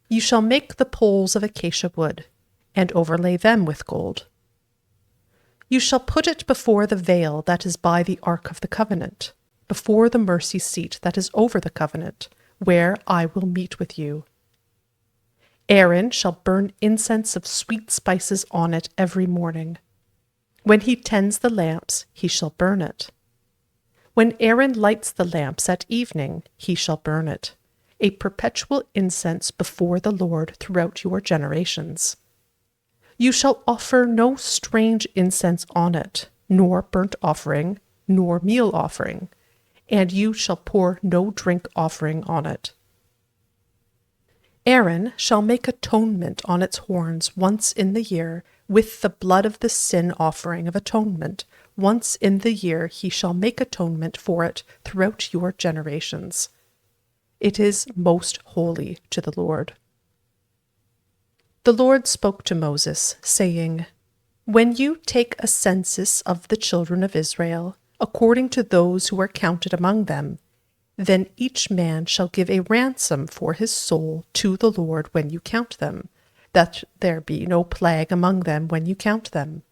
S1: You shall make the poles of acacia wood, and overlay them with gold. You shall put it before the veil that is by the ark of the covenant, before the mercy seat that is over the covenant, where I will meet with you. Aaron shall burn incense of sweet spices on it every morning. When he tends the lamps, he shall burn it. When Aaron lights the lamps at evening, he shall burn it, a perpetual incense before the Lord throughout your generations. You shall offer no strange incense on it, nor burnt offering, nor meal offering, and you shall pour no drink offering on it. Aaron shall make atonement on its horns once in the year with the blood of the sin offering of atonement. Once in the year he shall make atonement for it throughout your generations. It is most holy to the Lord. The Lord spoke to Moses, saying, When you take a census of the children of Israel, according to those who are counted among them, then each man shall give a ransom for his soul to the Lord when you count them, that there be no plague among them when you count them.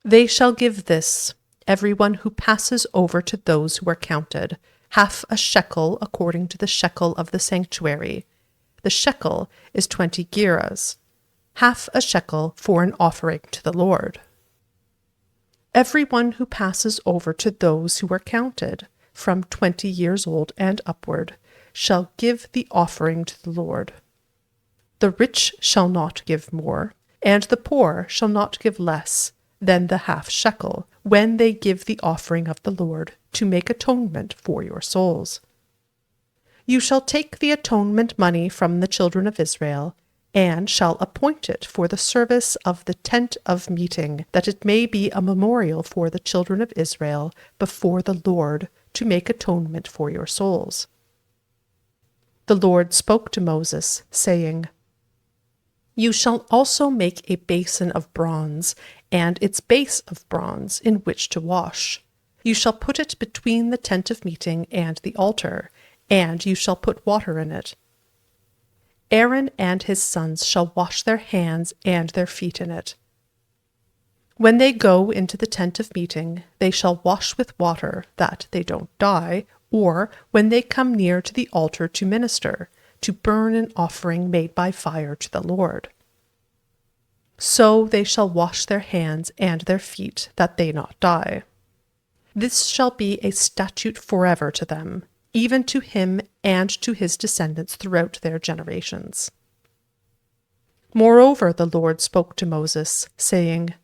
S1: They shall give this, everyone who passes over to those who are counted, half a shekel according to the shekel of the sanctuary. The shekel is 20 gerahs, half a shekel for an offering to the Lord. Everyone who passes over to those who are counted, from 20 years old and upward, shall give the offering to the Lord. The rich shall not give more, and the poor shall not give less than the half shekel, when they give the offering of the Lord, to make atonement for your souls. You shall take the atonement money from the children of Israel, and shall appoint it for the service of the tent of meeting, that it may be a memorial for the children of Israel before the Lord, to make atonement for your souls. The Lord spoke to Moses, saying, You shall also make a basin of bronze, and its base of bronze, in which to wash. You shall put it between the tent of meeting and the altar, and you shall put water in it. Aaron and his sons shall wash their hands and their feet in it. When they go into the tent of meeting, they shall wash with water, that they don't die, or when they come near to the altar to minister, to burn an offering made by fire to the Lord. So they shall wash their hands and their feet, that they not die. This shall be a statute forever to them, even to him and to his descendants throughout their generations. Moreover, the Lord spoke to Moses, saying,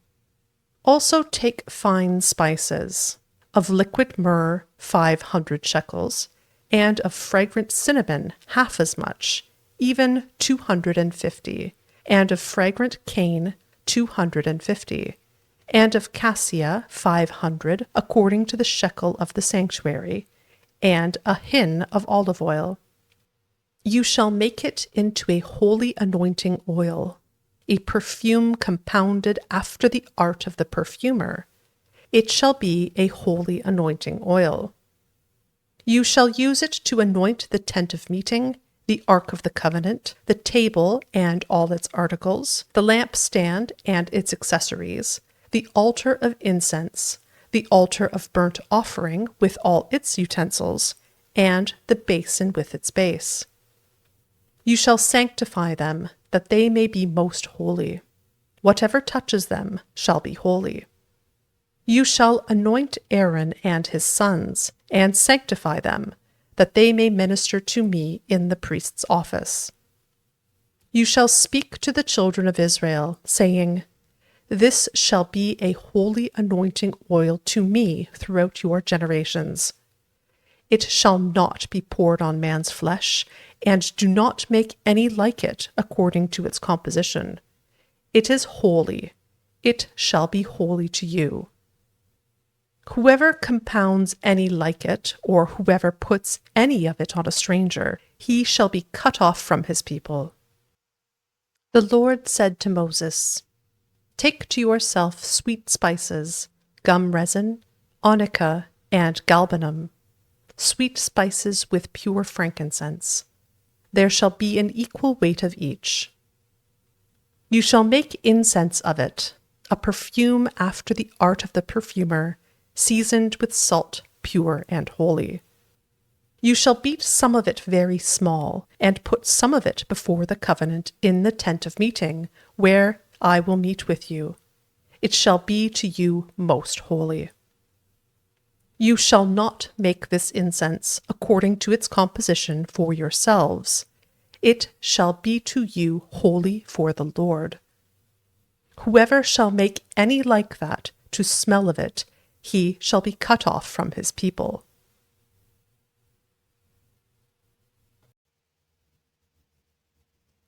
S1: Also take fine spices, of liquid myrrh 500 shekels, and of fragrant cinnamon half as much, even 250, and of fragrant cane 250, and of cassia 500, according to the shekel of the sanctuary, and a hin of olive oil. You shall make it into a holy anointing oil, a perfume compounded after the art of the perfumer. It shall be a holy anointing oil. You shall use it to anoint the tent of meeting, the ark of the covenant, the table and all its articles, the lampstand and its accessories, the altar of incense, the altar of burnt offering with all its utensils, and the basin with its base. You shall sanctify them, that they may be most holy. Whatever touches them shall be holy. You shall anoint Aaron and his sons, and sanctify them, that they may minister to me in the priest's office. You shall speak to the children of Israel, saying, This shall be a holy anointing oil to me throughout your generations. It shall not be poured on man's flesh, and do not make any like it according to its composition. It is holy. It shall be holy to you. Whoever compounds any like it, or whoever puts any of it on a stranger, he shall be cut off from his people. The Lord said to Moses, Take to yourself sweet spices, gum resin, onycha, and galbanum, sweet spices with pure frankincense. There shall be an equal weight of each. You shall make incense of it, a perfume after the art of the perfumer, seasoned with salt, pure and holy. You shall beat some of it very small, and put some of it before the covenant in the tent of meeting, where I will meet with you. It shall be to you most holy. You shall not make this incense according to its composition for yourselves. It shall be to you holy for the Lord. Whoever shall make any like that to smell of it, he shall be cut off from his people.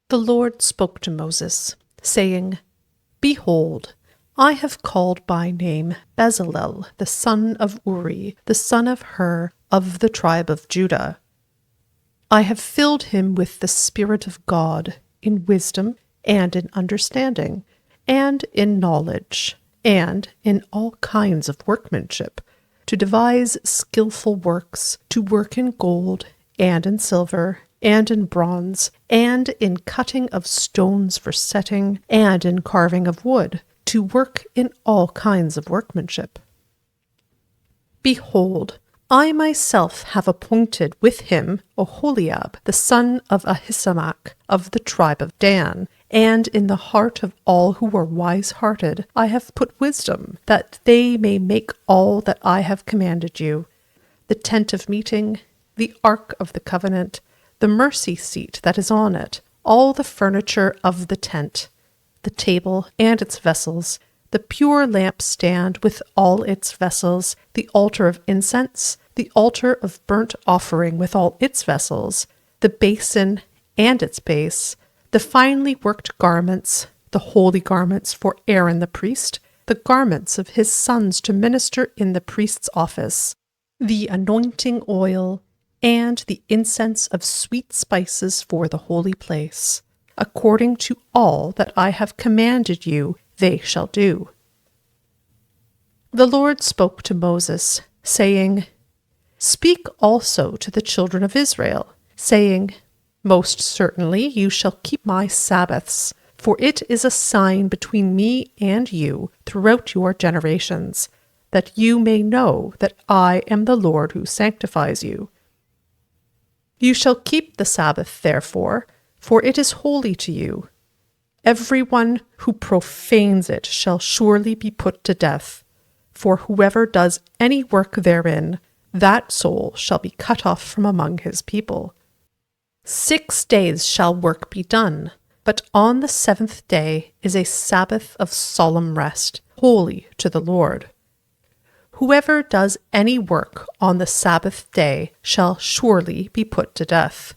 S1: The Lord spoke to Moses, saying, Behold, I have called by name Bezalel, the son of Uri, the son of Hur, of the tribe of Judah. I have filled him with the Spirit of God, in wisdom, and in understanding, and in knowledge, and in all kinds of workmanship, to devise skillful works, to work in gold, and in silver, and in bronze, and in cutting of stones for setting, and in carving of wood, to work in all kinds of workmanship. Behold, I myself have appointed with him Oholiab, the son of Ahisamach, of the tribe of Dan, and in the heart of all who are wise-hearted I have put wisdom, that they may make all that I have commanded you, the tent of meeting, the ark of the covenant, the mercy seat that is on it, all the furniture of the tent, the table and its vessels, the pure lampstand with all its vessels, the altar of incense, the altar of burnt offering with all its vessels, the basin and its base, the finely worked garments, the holy garments for Aaron the priest, the garments of his sons to minister in the priest's office, the anointing oil, and the incense of sweet spices for the holy place. According to all that I have commanded you, they shall do. The Lord spoke to Moses, saying, Speak also to the children of Israel, saying, Most certainly you shall keep my Sabbaths, for it is a sign between me and you throughout your generations, that you may know that I am the Lord who sanctifies you. You shall keep the Sabbath, therefore, for it is holy to you. Everyone who profanes it shall surely be put to death, for whoever does any work therein, that soul shall be cut off from among his people. 6 days shall work be done, but on the 7th day is a Sabbath of solemn rest, holy to the Lord. Whoever does any work on the Sabbath day shall surely be put to death.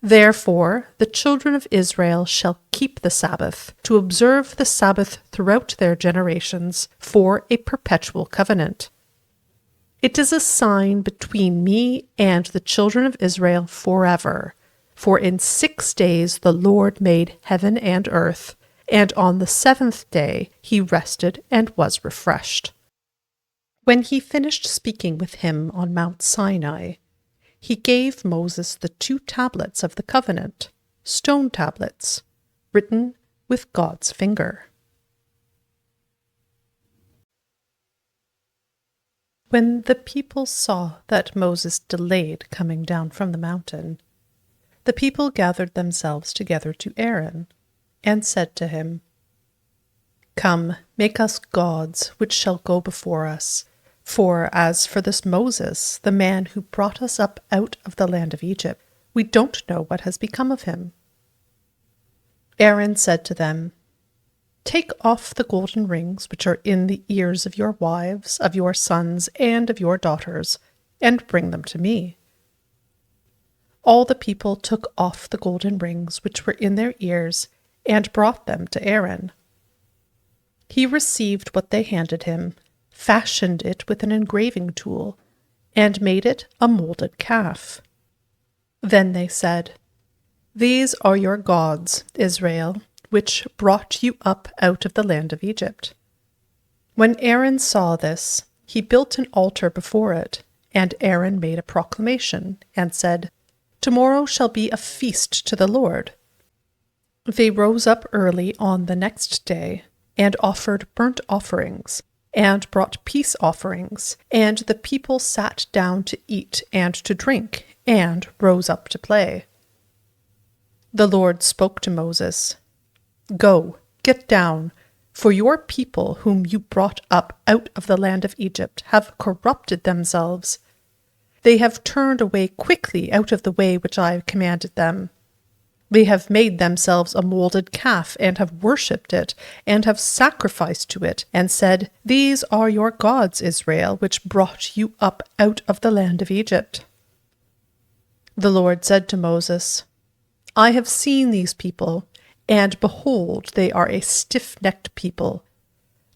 S1: Therefore the children of Israel shall keep the Sabbath, to observe the Sabbath throughout their generations, for a perpetual covenant. It is a sign between me and the children of Israel forever. For in 6 days the Lord made heaven and earth, and on the 7th day he rested and was refreshed. When he finished speaking with him on Mount Sinai, he gave Moses the 2 tablets of the covenant, stone tablets, written with God's finger. When the people saw that Moses delayed coming down from the mountain, the people gathered themselves together to Aaron, and said to him, Come, make us gods which shall go before us. For as for this Moses, the man who brought us up out of the land of Egypt, we don't know what has become of him. Aaron said to them, Take off the golden rings which are in the ears of your wives, of your sons, and of your daughters, and bring them to me. All the people took off the golden rings which were in their ears, and brought them to Aaron. He received what they handed him, fashioned it with an engraving tool, and made it a molded calf. Then they said, "These are your gods, Israel, which brought you up out of the land of Egypt." When Aaron saw this, he built an altar before it, and Aaron made a proclamation, and said, "Tomorrow shall be a feast to the Lord." They rose up early on the next day, and offered burnt offerings, and brought peace offerings, and the people sat down to eat and to drink, and rose up to play. The Lord spoke to Moses, "Go, get down, for your people whom you brought up out of the land of Egypt have corrupted themselves. They have turned away quickly out of the way which I have commanded them. They have made themselves a molded calf, and have worshipped it, and have sacrificed to it, and said, 'These are your gods, Israel, which brought you up out of the land of Egypt.'" The Lord said to Moses, "I have seen these people, and behold, they are a stiff-necked people.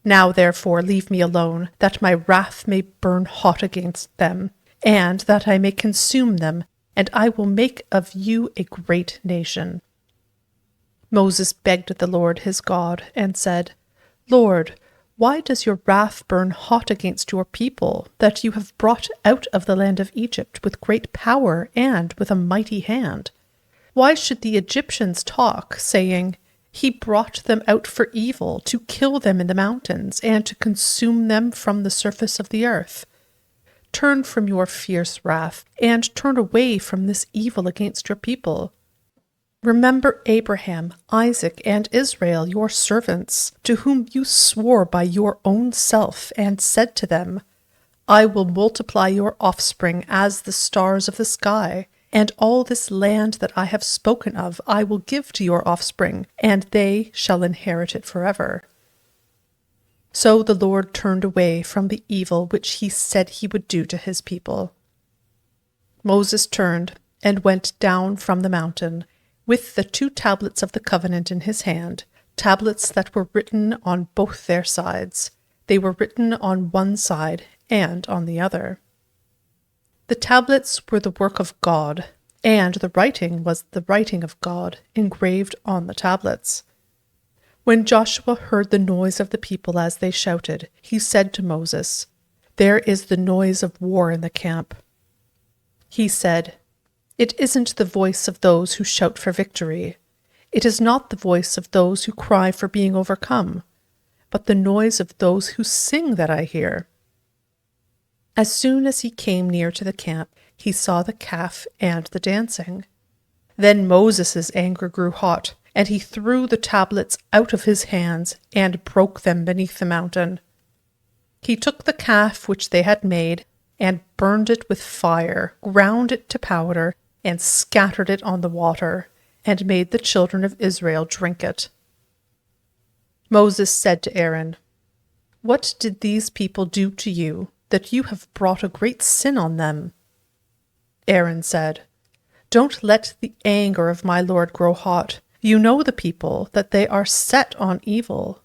S1: Now therefore leave me alone, that my wrath may burn hot against them, and that I may consume them, and I will make of you a great nation." Moses begged the Lord his God, and said, "Lord, why does your wrath burn hot against your people, that you have brought out of the land of Egypt with great power and with a mighty hand? Why should the Egyptians talk, saying, 'He brought them out for evil, to kill them in the mountains, and to consume them from the surface of the earth'? Turn from your fierce wrath, and turn away from this evil against your people. Remember Abraham, Isaac, and Israel, your servants, to whom you swore by your own self, and said to them, 'I will multiply your offspring as the stars of the sky, and all this land that I have spoken of I will give to your offspring, and they shall inherit it forever.' So the Lord turned away from the evil which he said he would do to his people. Moses turned and went down from the mountain, with the 2 tablets of the covenant in his hand, tablets that were written on both their sides. They were written on one side and on the other. The tablets were the work of God, and the writing was the writing of God, engraved on the tablets. When Joshua heard the noise of the people as they shouted, he said to Moses, "There is the noise of war in the camp." He said, "It isn't the voice of those who shout for victory. It is not the voice of those who cry for being overcome, but the noise of those who sing that I hear." As soon as he came near to the camp, he saw the calf and the dancing. Then Moses' anger grew hot, and he threw the tablets out of his hands and broke them beneath the mountain. He took the calf which they had made and burned it with fire, ground it to powder, and scattered it on the water, and made the children of Israel drink it. Moses said to Aaron, "What did these people do to you, that you have brought a great sin on them?" Aaron said, "Don't let the anger of my Lord grow hot. You know the people, that they are set on evil.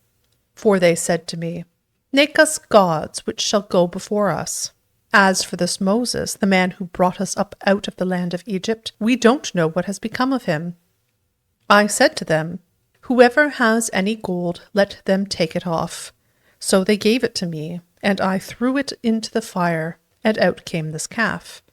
S1: For they said to me, 'Make us gods which shall go before us.' As for this Moses, the man who brought us up out of the land of Egypt, we don't know what has become of him." I said to them, "Whoever has any gold, let them take it off." So they gave it to me, and I threw it into the fire, and out came this calf.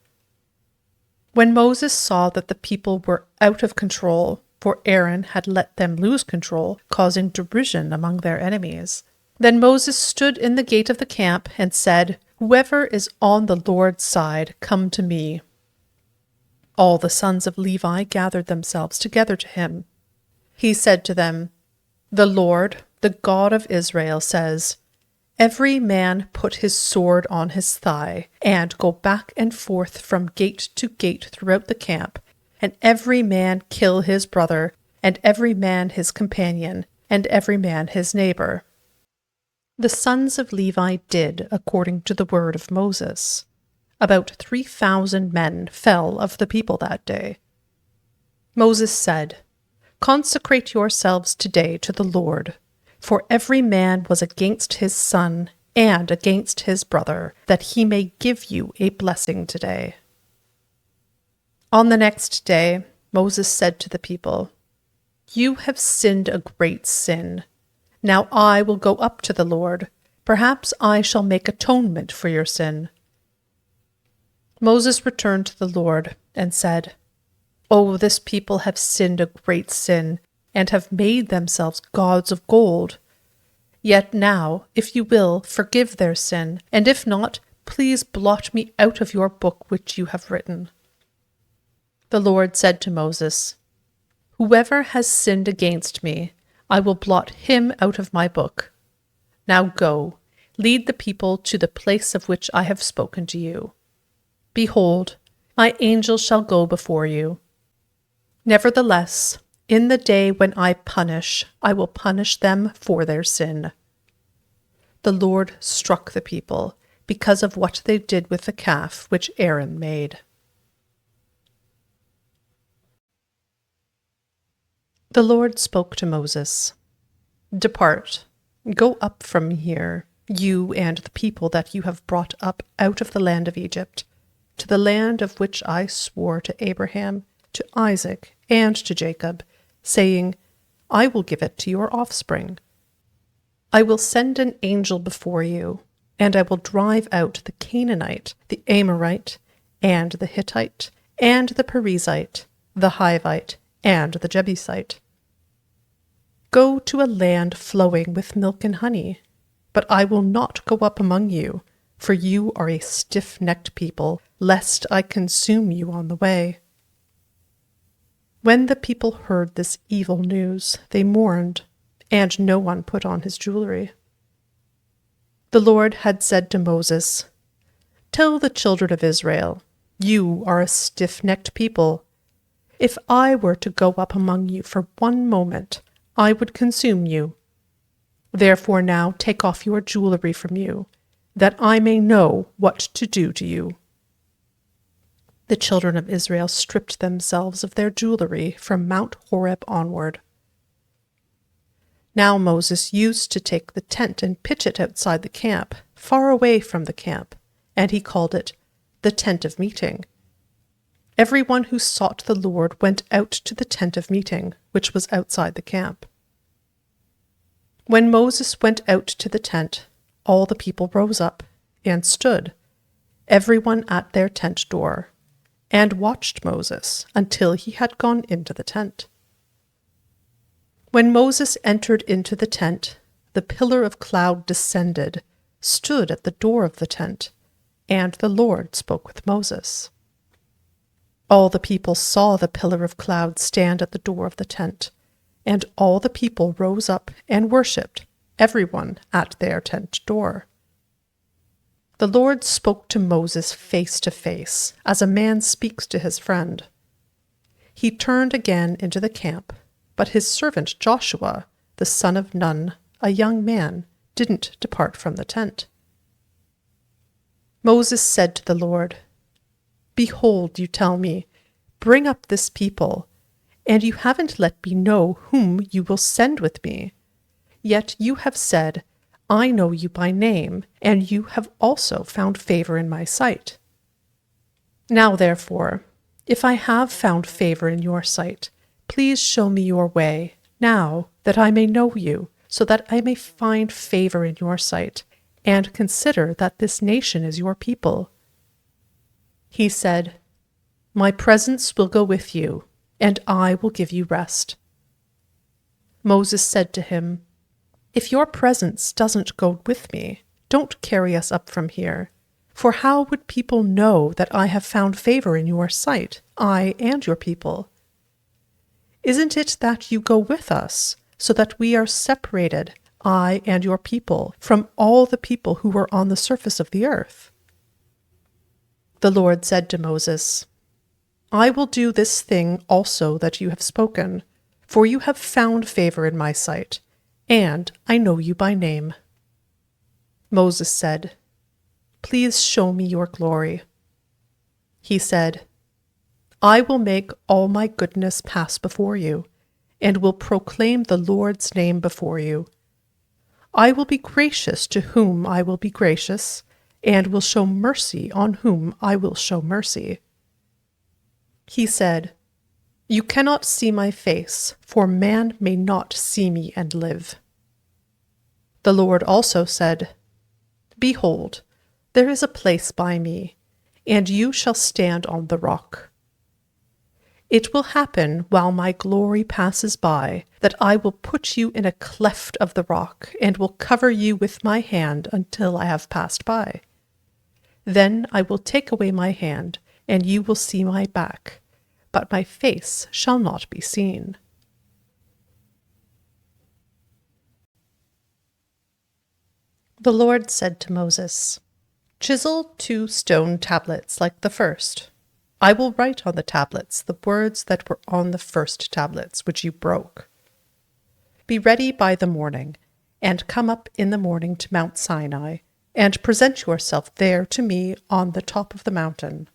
S1: When Moses saw that the people were out of control, for Aaron had let them lose control, causing derision among their enemies, then Moses stood in the gate of the camp and said, "Whoever is on the Lord's side, come to me." All the sons of Levi gathered themselves together to him. He said to them, "The Lord, the God of Israel, says, 'Every man put his sword on his thigh, and go back and forth from gate to gate throughout the camp, and every man kill his brother, and every man his companion, and every man his neighbor.'" The sons of Levi did according to the word of Moses. About 3,000 men fell of the people that day. Moses said, "Consecrate yourselves today to the Lord, for every man was against his son, and against his brother, that he may give you a blessing today." On the next day, Moses said to the people, "You have sinned a great sin. Now I will go up to the Lord. Perhaps I shall make atonement for your sin." Moses returned to the Lord and said, "Oh, this people have sinned a great sin, and have made themselves gods of gold. Yet now, if you will, forgive their sin, and if not, please blot me out of your book which you have written." The Lord said to Moses, "Whoever has sinned against me, I will blot him out of my book. Now go, lead the people to the place of which I have spoken to you. Behold, my angel shall go before you. Nevertheless, in the day when I will punish them for their sin." The Lord struck the people because of what they did with the calf which Aaron made. The Lord spoke to Moses, "Depart, go up from here, you and the people that you have brought up out of the land of Egypt, to the land of which I swore to Abraham, to Isaac, and to Jacob, saying, I will give it to your offspring. I will send an angel before you, and I will drive out the Canaanite, the Amorite, and the Hittite, and the Perizzite, the Hivite, and the Jebusite. Go to a land flowing with milk and honey, but I will not go up among you, for you are a stiff-necked people, lest I consume you on the way." When the people heard this evil news, they mourned, and no one put on his jewelry. The Lord had said to Moses, "Tell the children of Israel, you are a stiff-necked people. If I were to go up among you for one moment, I would consume you. Therefore now take off your jewelry from you, that I may know what to do to you." The children of Israel stripped themselves of their jewelry from Mount Horeb onward. Now Moses used to take the tent and pitch it outside the camp, far away from the camp, and he called it the tent of meeting. Everyone who sought the Lord went out to the tent of meeting, which was outside the camp. When Moses went out to the tent, all the people rose up and stood, everyone at their tent door, and watched Moses until he had gone into the tent. When Moses entered into the tent, the pillar of cloud descended, stood at the door of the tent, and the Lord spoke with Moses. All the people saw the pillar of cloud stand at the door of the tent, and all the people rose up and worshipped, everyone at their tent door. The Lord spoke to Moses face to face, as a man speaks to his friend. He turned again into the camp, but his servant Joshua, the son of Nun, a young man, didn't depart from the tent. Moses said to the Lord, "Behold, you tell me, bring up this people, and you haven't let me know whom you will send with me. Yet you have said, I know you by name, and you have also found favor in my sight. Now, therefore, if I have found favor in your sight, please show me your way, now, that I may know you, so that I may find favor in your sight, and consider that this nation is your people." He said, "My presence will go with you, and I will give you rest." Moses said to him, "If your presence doesn't go with me, don't carry us up from here. For how would people know that I have found favor in your sight, I and your people? Isn't it that you go with us, so that we are separated, I and your people, from all the people who are on the surface of the earth?" The Lord said to Moses, "I will do this thing also that you have spoken, for you have found favor in my sight, and I know you by name." Moses said, "Please show me your glory." He said, "I will make all my goodness pass before you, and will proclaim the Lord's name before you. I will be gracious to whom I will be gracious, and will show mercy on whom I will show mercy. He said, You cannot see my face, for man may not see me and live. The Lord also said, Behold, there is a place by me, and you shall stand on the rock. It will happen while my glory passes by, that I will put you in a cleft of the rock, and will cover you with my hand until I have passed by. Then I will take away my hand, and you will see my back, but my face shall not be seen. The Lord said to Moses, Chisel 2 stone tablets like the first. I will write on the tablets the words that were on the first tablets, which you broke. Be ready by the morning, and come up in the morning to Mount Sinai, and present yourself there to me on the top of the mountain.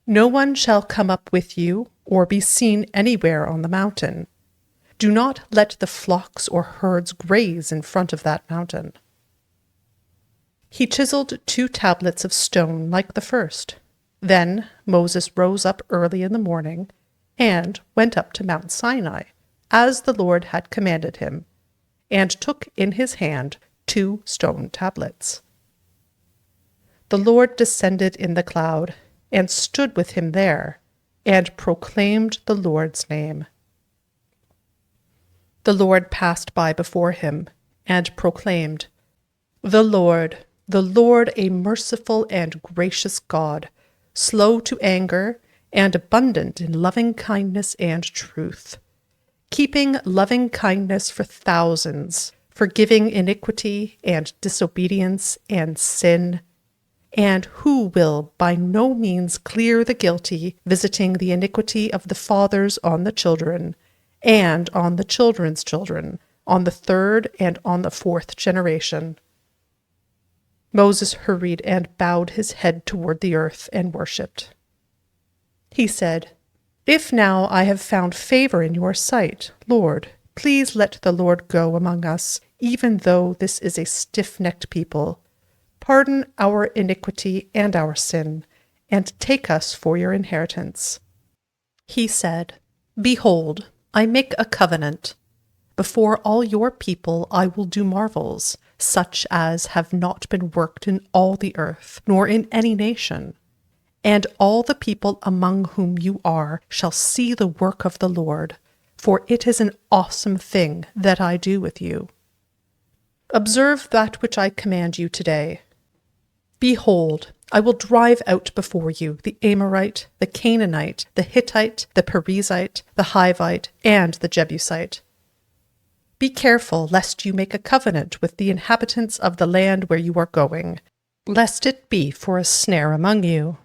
S1: No one shall come up with you, or be seen anywhere on the mountain. Do not let the flocks or herds graze in front of that mountain. He chiseled 2 tablets of stone like the first. Then Moses rose up early in the morning and went up to Mount Sinai, as the Lord had commanded him, and took in his hand 2 stone tablets. The Lord descended in the cloud, and stood with him there, and proclaimed the Lord's name. The Lord passed by before him, and proclaimed, The Lord, a merciful and gracious God, slow to anger, and abundant in loving kindness and truth, keeping loving kindness for thousands, forgiving iniquity and disobedience and sin, and who will by no means clear the guilty, visiting the iniquity of the fathers on the children, and on the children's children, on the 3rd and on the 4th generation. Moses hurried and bowed his head toward the earth and worshipped. He said, If now I have found favor in your sight, Lord, please let the Lord go among us, even though this is a stiff-necked people. Pardon our iniquity and our sin, and take us for your inheritance. He said, Behold, I make a covenant. Before all your people I will do marvels, such as have not been worked in all the earth, nor in any nation. And all the people among whom you are shall see the work of the Lord, for it is an awesome thing that I do with you. Observe that which I command you today. Behold, I will drive out before you the Amorite, the Canaanite, the Hittite, the Perizzite, the Hivite, and the Jebusite. Be careful lest you make a covenant with the inhabitants of the land where you are going, lest it be for a snare among you.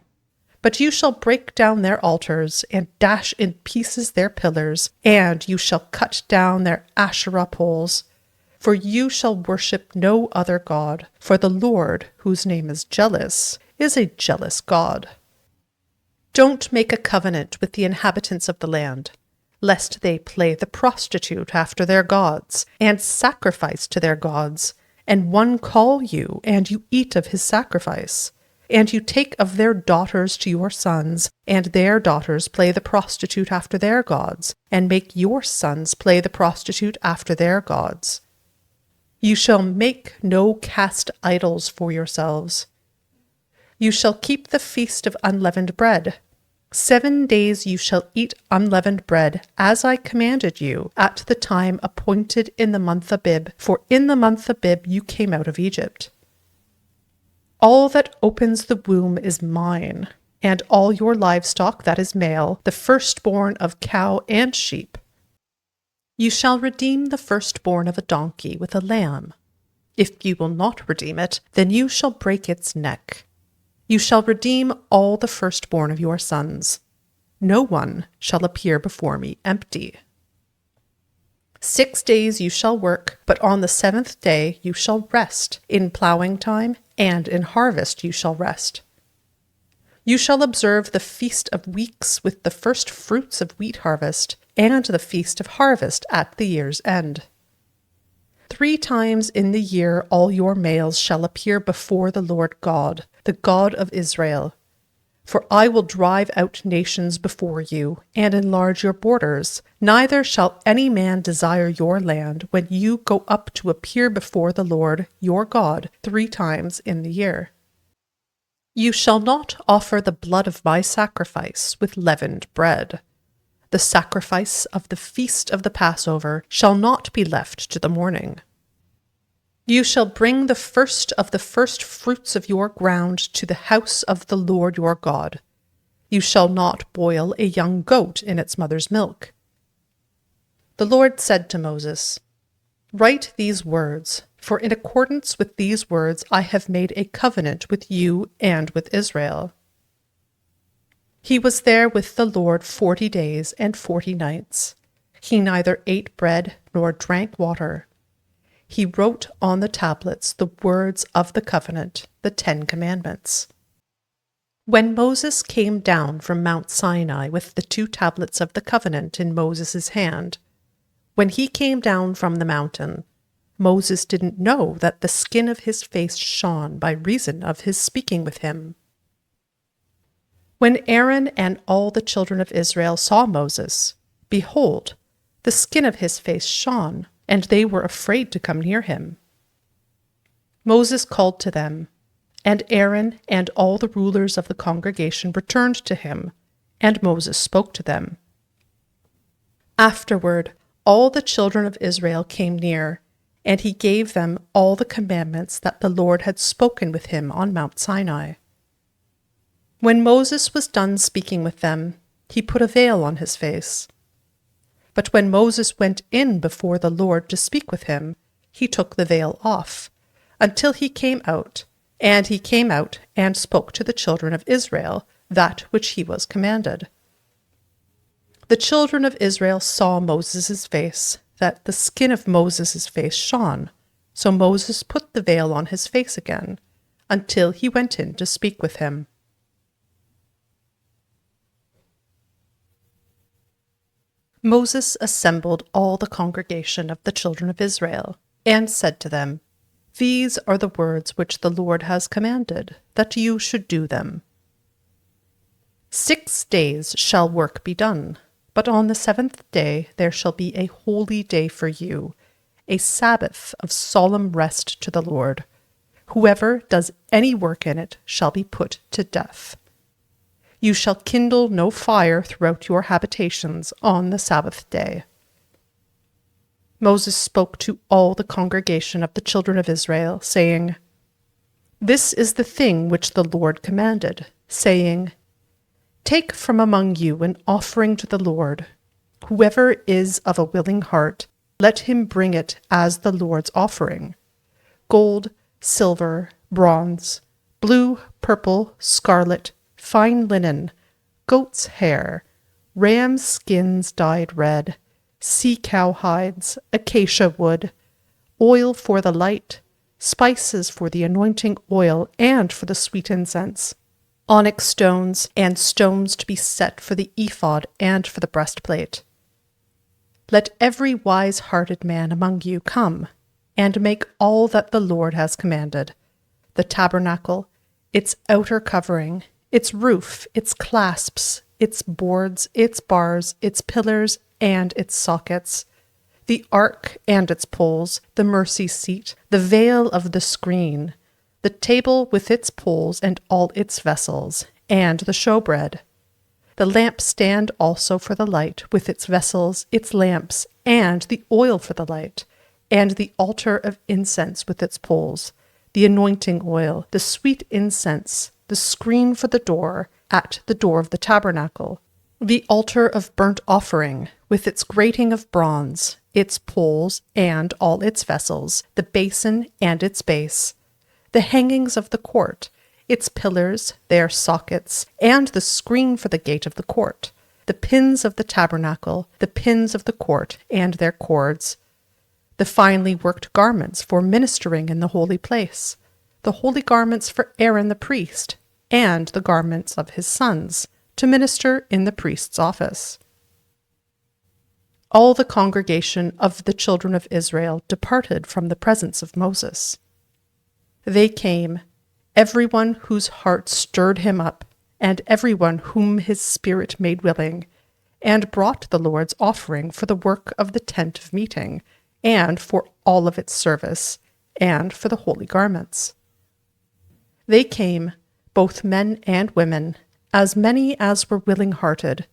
S1: But you shall break down their altars, and dash in pieces their pillars, and you shall cut down their Asherah poles. For you shall worship no other God, for the Lord, whose name is jealous, is a jealous God. Don't make a covenant with the inhabitants of the land, lest they play the prostitute after their gods, and sacrifice to their gods, and one call you, and you eat of his sacrifice. And you take of their daughters to your sons, and their daughters play the prostitute after their gods, and make your sons play the prostitute after their gods. You shall make no cast idols for yourselves. You shall keep the feast of unleavened bread. 7 days you shall eat unleavened bread, as I commanded you, at the time appointed in the month Abib, for in the month Abib you came out of Egypt. All that opens the womb is mine, and all your livestock that is male, the firstborn of cow and sheep. You shall redeem the firstborn of a donkey with a lamb. If you will not redeem it, then you shall break its neck. You shall redeem all the firstborn of your sons. No one shall appear before me empty. 6 days you shall work, but on the 7th day you shall rest. In plowing time and in harvest you shall rest. You shall observe the feast of weeks with the first fruits of wheat harvest, and the feast of harvest at the year's end. 3 times in the year all your males shall appear before the Lord God, the God of Israel. For I will drive out nations before you, and enlarge your borders. Neither shall any man desire your land when you go up to appear before the Lord your God 3 times in the year. You shall not offer the blood of my sacrifice with leavened bread. The sacrifice of the feast of the Passover shall not be left to the morning. You shall bring the first of the first fruits of your ground to the house of the Lord your God. You shall not boil a young goat in its mother's milk. The Lord said to Moses, Write these words, for in accordance with these words I have made a covenant with you and with Israel. He was there with the Lord 40 days and 40 nights. He neither ate bread nor drank water. He wrote on the tablets the words of the covenant, the 10 Commandments. When Moses came down from Mount Sinai with the 2 tablets of the covenant in Moses' hand, when he came down from the mountain, Moses didn't know that the skin of his face shone by reason of his speaking with him. When Aaron and all the children of Israel saw Moses, behold, the skin of his face shone, and they were afraid to come near him. Moses called to them, and Aaron and all the rulers of the congregation returned to him, and Moses spoke to them. Afterward, all the children of Israel came near, and he gave them all the commandments that the Lord had spoken with him on Mount Sinai. When Moses was done speaking with them, he put a veil on his face. But when Moses went in before the Lord to speak with him, he took the veil off, until he came out, and he came out and spoke to the children of Israel that which he was commanded. The children of Israel saw Moses' face, that the skin of Moses' face shone, so Moses put the veil on his face again, until he went in to speak with him. Moses assembled all the congregation of the children of Israel, and said to them, These are the words which the Lord has commanded, that you should do them. 6 days shall work be done, but on the 7th day there shall be a holy day for you, a Sabbath of solemn rest to the Lord. Whoever does any work in it shall be put to death. You shall kindle no fire throughout your habitations on the Sabbath day. Moses spoke to all the congregation of the children of Israel, saying, This is the thing which the Lord commanded, saying, Take from among you an offering to the Lord. Whoever is of a willing heart, let him bring it as the Lord's offering. Gold, silver, bronze, blue, purple, scarlet, fine linen, goat's hair, ram's skins dyed red, sea-cow hides, acacia wood, oil for the light, spices for the anointing oil and for the sweet incense, onyx stones and stones to be set for the ephod and for the breastplate. Let every wise-hearted man among you come, and make all that the Lord has commanded, the tabernacle, its outer covering, its roof, its clasps, its boards, its bars, its pillars, and its sockets, the ark and its poles, the mercy seat, the veil of the screen, the table with its poles and all its vessels, and the showbread, the lampstand also for the light, with its vessels, its lamps, and the oil for the light, and the altar of incense with its poles, the anointing oil, the sweet incense, the screen for the door, at the door of the tabernacle, the altar of burnt offering, with its grating of bronze, its poles and all its vessels, the basin and its base, the hangings of the court, its pillars, their sockets, and the screen for the gate of the court, the pins of the tabernacle, the pins of the court, and their cords, the finely worked garments for ministering in the holy place, the holy garments for Aaron the priest, and the garments of his sons, to minister in the priest's office. all the congregation of the children of Israel departed from the presence of Moses. They came, everyone whose heart stirred him up, and everyone whom his spirit made willing, and brought the Lord's offering for the work of the tent of meeting, and for all of its service, and for the holy garments. They came, both men and women, as many as were willing-hearted,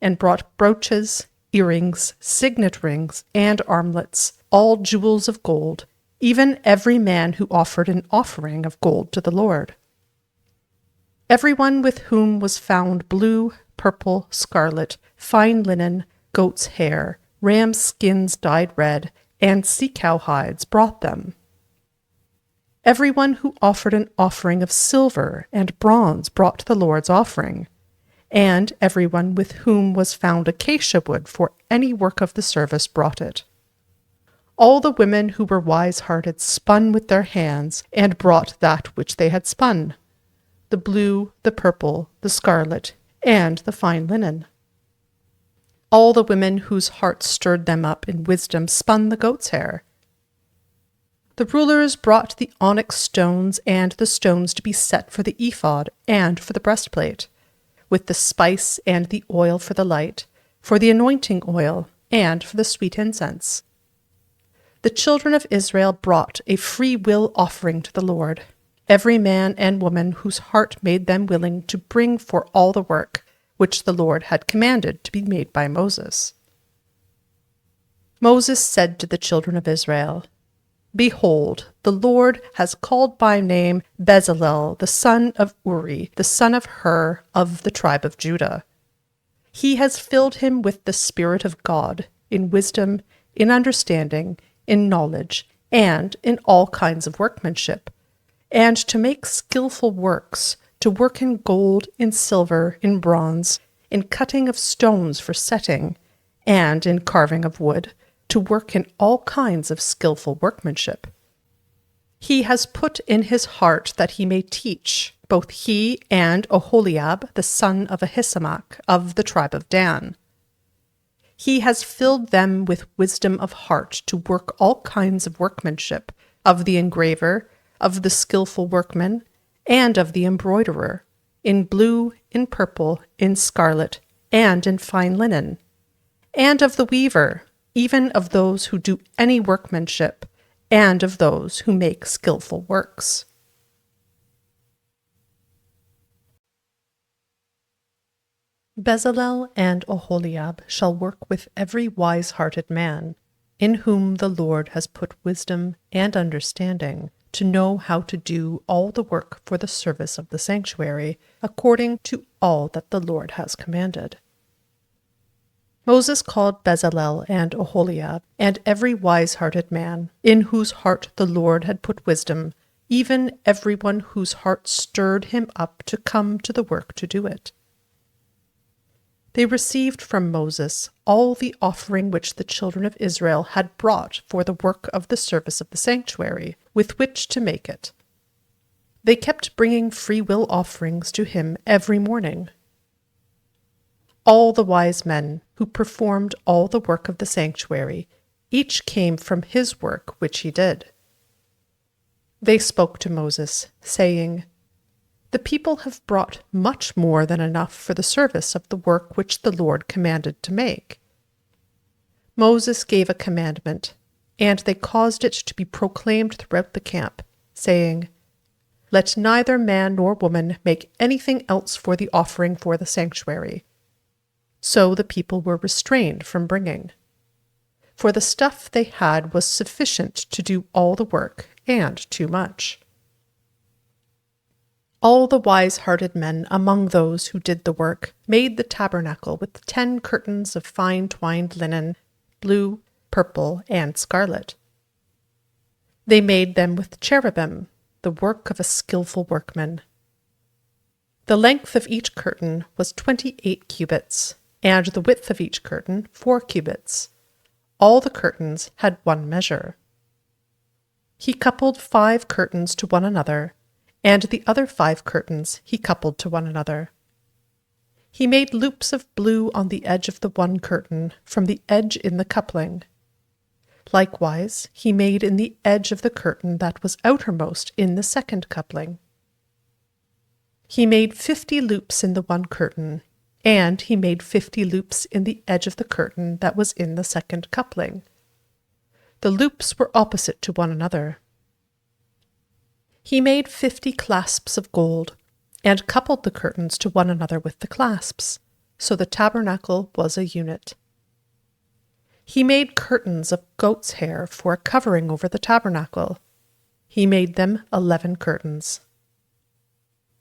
S1: and brought brooches, earrings, signet rings, and armlets, all jewels of gold, even every man who offered an offering of gold to the Lord. Everyone with whom was found blue, purple, scarlet, fine linen, goat's hair, ram's skins dyed red, and sea-cow hides brought them. Everyone who offered an offering of silver and bronze brought the Lord's offering, and everyone with whom was found acacia wood for any work of the service brought it. All the women who were wise-hearted spun with their hands and brought that which they had spun, the blue, the purple, the scarlet, and the fine linen. All the women whose hearts stirred them up in wisdom spun the goat's hair. The rulers brought the onyx stones and the stones to be set for the ephod and for the breastplate, with the spice and the oil for the light, for the anointing oil, and for the sweet incense. The children of Israel brought a free will offering to the Lord, every man and woman whose heart made them willing to bring for all the work which the Lord had commanded to be made by Moses. Moses said to the children of Israel, Behold, the Lord has called by name Bezalel, the son of Uri, the son of Hur, of the tribe of Judah. He has filled him with the Spirit of God, in wisdom, in understanding, in knowledge, and in all kinds of workmanship, and to make skillful works, to work in gold, in silver, in bronze, in cutting of stones for setting, and in carving of wood, to work in all kinds of skillful workmanship. He has put in his heart that he may teach, both he and Oholiab, the son of Ahisamach, of the tribe of Dan. He has filled them with wisdom of heart to work all kinds of workmanship, of the engraver, of the skillful workman, and of the embroiderer, in blue, in purple, in scarlet, and in fine linen, and of the weaver, even of those who do any workmanship, and of those who make skillful works. Bezalel and Oholiab shall work with every wise-hearted man, in whom the Lord has put wisdom and understanding, to know how to do all the work for the service of the sanctuary, according to all that the Lord has commanded. Moses called Bezalel and Oholiab, and every wise-hearted man, in whose heart the Lord had put wisdom, even everyone whose heart stirred him up to come to the work to do it. They received from Moses all the offering which the children of Israel had brought for the work of the service of the sanctuary, with which to make it. They kept bringing free-will offerings to him every morning. All the wise men who performed all the work of the sanctuary, each came from his work which he did. They spoke to Moses, saying, The people have brought much more than enough for the service of the work which the Lord commanded to make. Moses gave a commandment, and they caused it to be proclaimed throughout the camp, saying, Let neither man nor woman make anything else for the offering for the sanctuary. So the people were restrained from bringing. For the stuff they had was sufficient to do all the work, and too much. All the wise-hearted men among those who did the work made the tabernacle with 10 curtains of fine twined linen, blue, purple, and scarlet. They made them with cherubim, the work of a skillful workman. The length of each curtain was 28 cubits, and the width of each curtain 4 cubits. All the curtains had one measure. He coupled 5 curtains to one another, and the other 5 curtains he coupled to one another. He made loops of blue on the edge of the one curtain from the edge in the coupling. Likewise, he made in the edge of the curtain that was outermost in the second coupling. He made 50 loops in the one curtain, and he made 50 loops in the edge of the curtain that was in the second coupling. The loops were opposite to one another. He made 50 clasps of gold, and coupled the curtains to one another with the clasps, so the tabernacle was a unit. He made curtains of goat's hair for a covering over the tabernacle. He made them 11 curtains.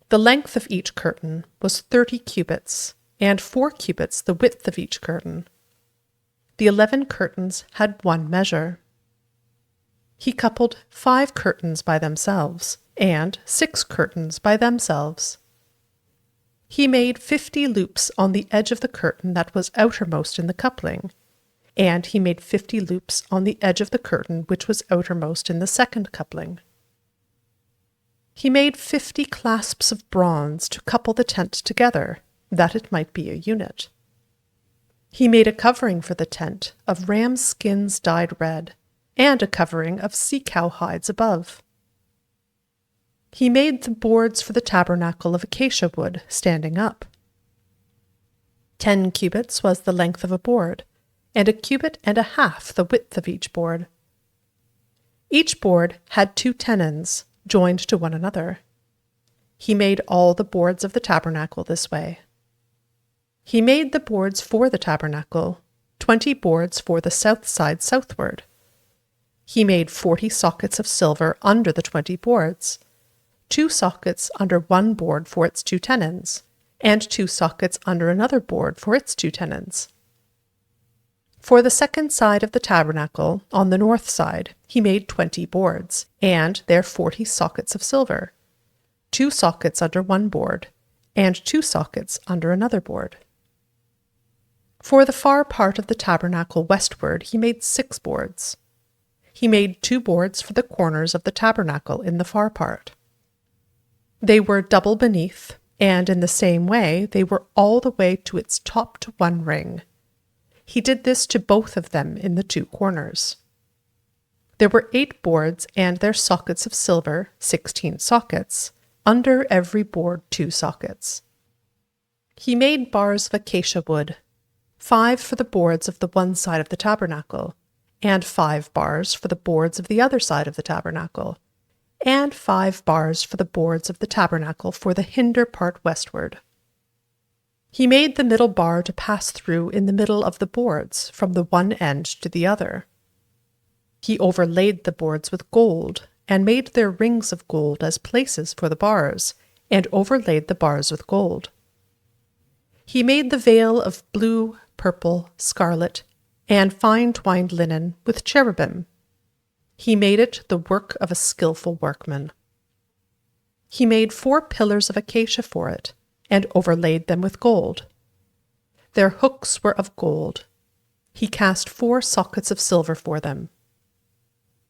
S1: The length of each curtain was 30 cubits, and 4 cubits the width of each curtain. The 11 curtains had one measure. He coupled 5 curtains by themselves, and 6 curtains by themselves. He made 50 loops on the edge of the curtain that was outermost in the coupling, and he made 50 loops on the edge of the curtain which was outermost in the second coupling. He made 50 clasps of bronze to couple the tent together, that it might be a unit. He made a covering for the tent of ram skins dyed red, and a covering of sea-cow hides above. He made the boards for the tabernacle of acacia wood standing up. 10 cubits was the length of a board, and 1.5 cubits the width of each board. Each board had 2 tenons joined to one another. He made all the boards of the tabernacle this way. He made the boards for the tabernacle, 20 boards for the south side southward. He made 40 sockets of silver under the 20 boards, 2 sockets under one board for its 2 tenons, and 2 sockets under another board for its 2 tenons. For the second side of the tabernacle, on the north side, he made 20 boards, and their 40 sockets of silver, 2 sockets under one board, and 2 sockets under another board. For the far part of the tabernacle westward, he made 6 boards. He made 2 boards for the corners of the tabernacle in the far part. They were double beneath, and in the same way they were all the way to its top to one ring. He did this to both of them in the 2 corners. There were 8 boards and their sockets of silver, 16 sockets, under every board 2 sockets. He made bars of acacia wood, 5 for the boards of the one side of the tabernacle, and 5 bars for the boards of the other side of the tabernacle, and 5 bars for the boards of the tabernacle for the hinder part westward. He made the middle bar to pass through in the middle of the boards from the one end to the other. He overlaid the boards with gold, and made their rings of gold as places for the bars, and overlaid the bars with gold. He made the veil of blue, purple, scarlet, and fine twined linen with cherubim. He made it the work of a skillful workman. He made 4 pillars of acacia for it, and overlaid them with gold. Their hooks were of gold. He cast 4 sockets of silver for them.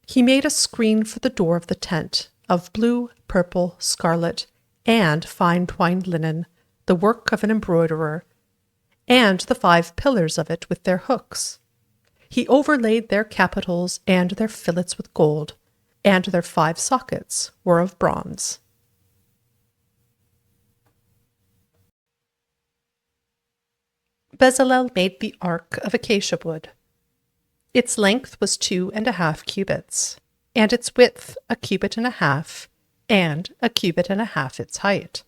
S1: He made a screen for the door of the tent of blue, purple, scarlet, and fine twined linen, the work of an embroiderer, and the 5 pillars of it with their hooks. He overlaid their capitals and their fillets with gold, and their 5 sockets were of bronze. Bezalel made the ark of acacia wood. Its length was 2.5 cubits, and its width 1.5 cubits, and 1.5 cubits its height.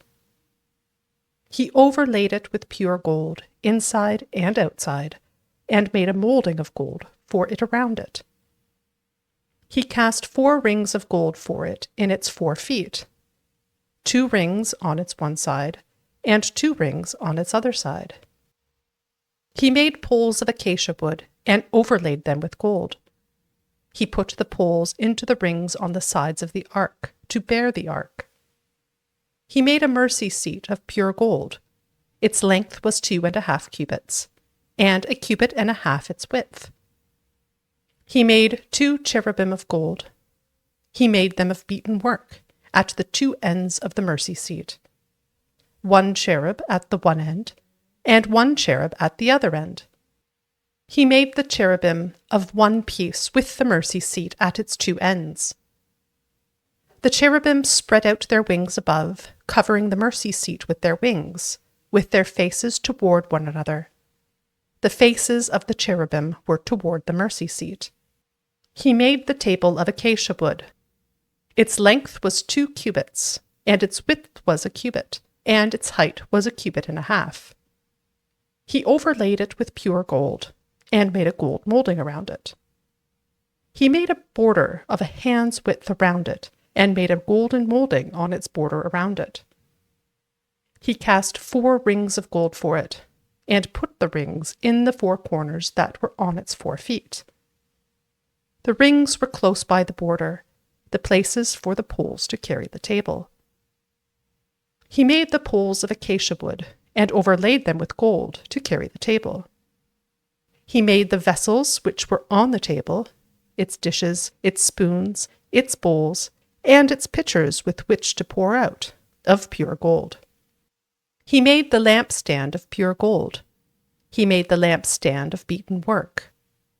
S1: He overlaid it with pure gold, inside and outside, and made a molding of gold for it around it. He cast 4 rings of gold for it in its 4 feet, 2 rings on its one side, and 2 rings on its other side. He made poles of acacia wood, and overlaid them with gold. He put the poles into the rings on the sides of the ark, to bear the ark. He made a mercy seat of pure gold. Its length was 2.5 cubits, and 1.5 cubits its width. He made 2 cherubim of gold. He made them of beaten work, at the 2 ends of the mercy seat. 1 cherub at the one end, and one cherub at the other end. He made the cherubim of one piece with the mercy seat at its two ends. The cherubim spread out their wings above, covering the mercy seat with their wings, with their faces toward one another. The faces of the cherubim were toward the mercy seat. He made the table of acacia wood. Its length was 2 cubits, and its width was a cubit, and its height was a cubit and a half. He overlaid it with pure gold, and made a gold molding around it. He made a border of a hand's width around it, and made a golden molding on its border around it. He cast 4 rings of gold for it, and put the rings in the 4 corners that were on its 4 feet. The rings were close by the border, the places for the poles to carry the table. He made the poles of acacia wood, and overlaid them with gold to carry the table. He made the vessels which were on the table, its dishes, its spoons, its bowls, and its pitchers with which to pour out, of pure gold. He made the lampstand of pure gold. He made the lampstand of beaten work.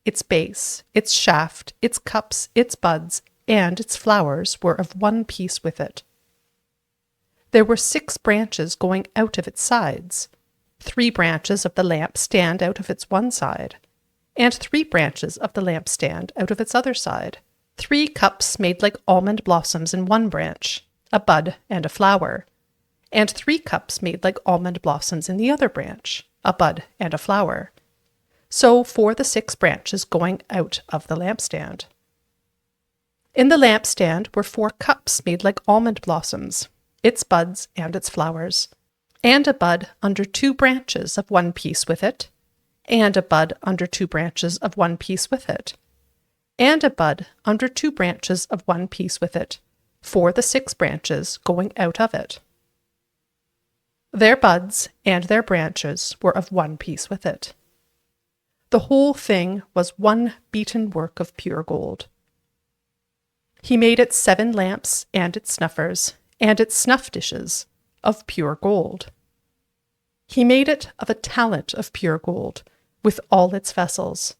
S1: Its base, its shaft, its cups, its buds, and its flowers were of one piece with it. There were 6 branches going out of its sides, 3 branches of the lampstand out of its one side, and 3 branches of the lampstand out of its other side, 3 cups made like almond blossoms in one branch, a bud and a flower, and 3 cups made like almond blossoms in the other branch, a bud and a flower. So for the 6 branches going out of the lampstand. In the lampstand were 4 cups made like almond blossoms, its buds and its flowers, and a bud under 2 branches of one piece with it, and a bud under 2 branches of one piece with it, and a bud under 2 branches of one piece with it, for the 6 branches going out of it. Their buds and their branches were of one piece with it. The whole thing was one beaten work of pure gold. He made it 7 lamps and its snuffers, and its snuff dishes, of pure gold. He made it of a talent of pure gold, with all its vessels.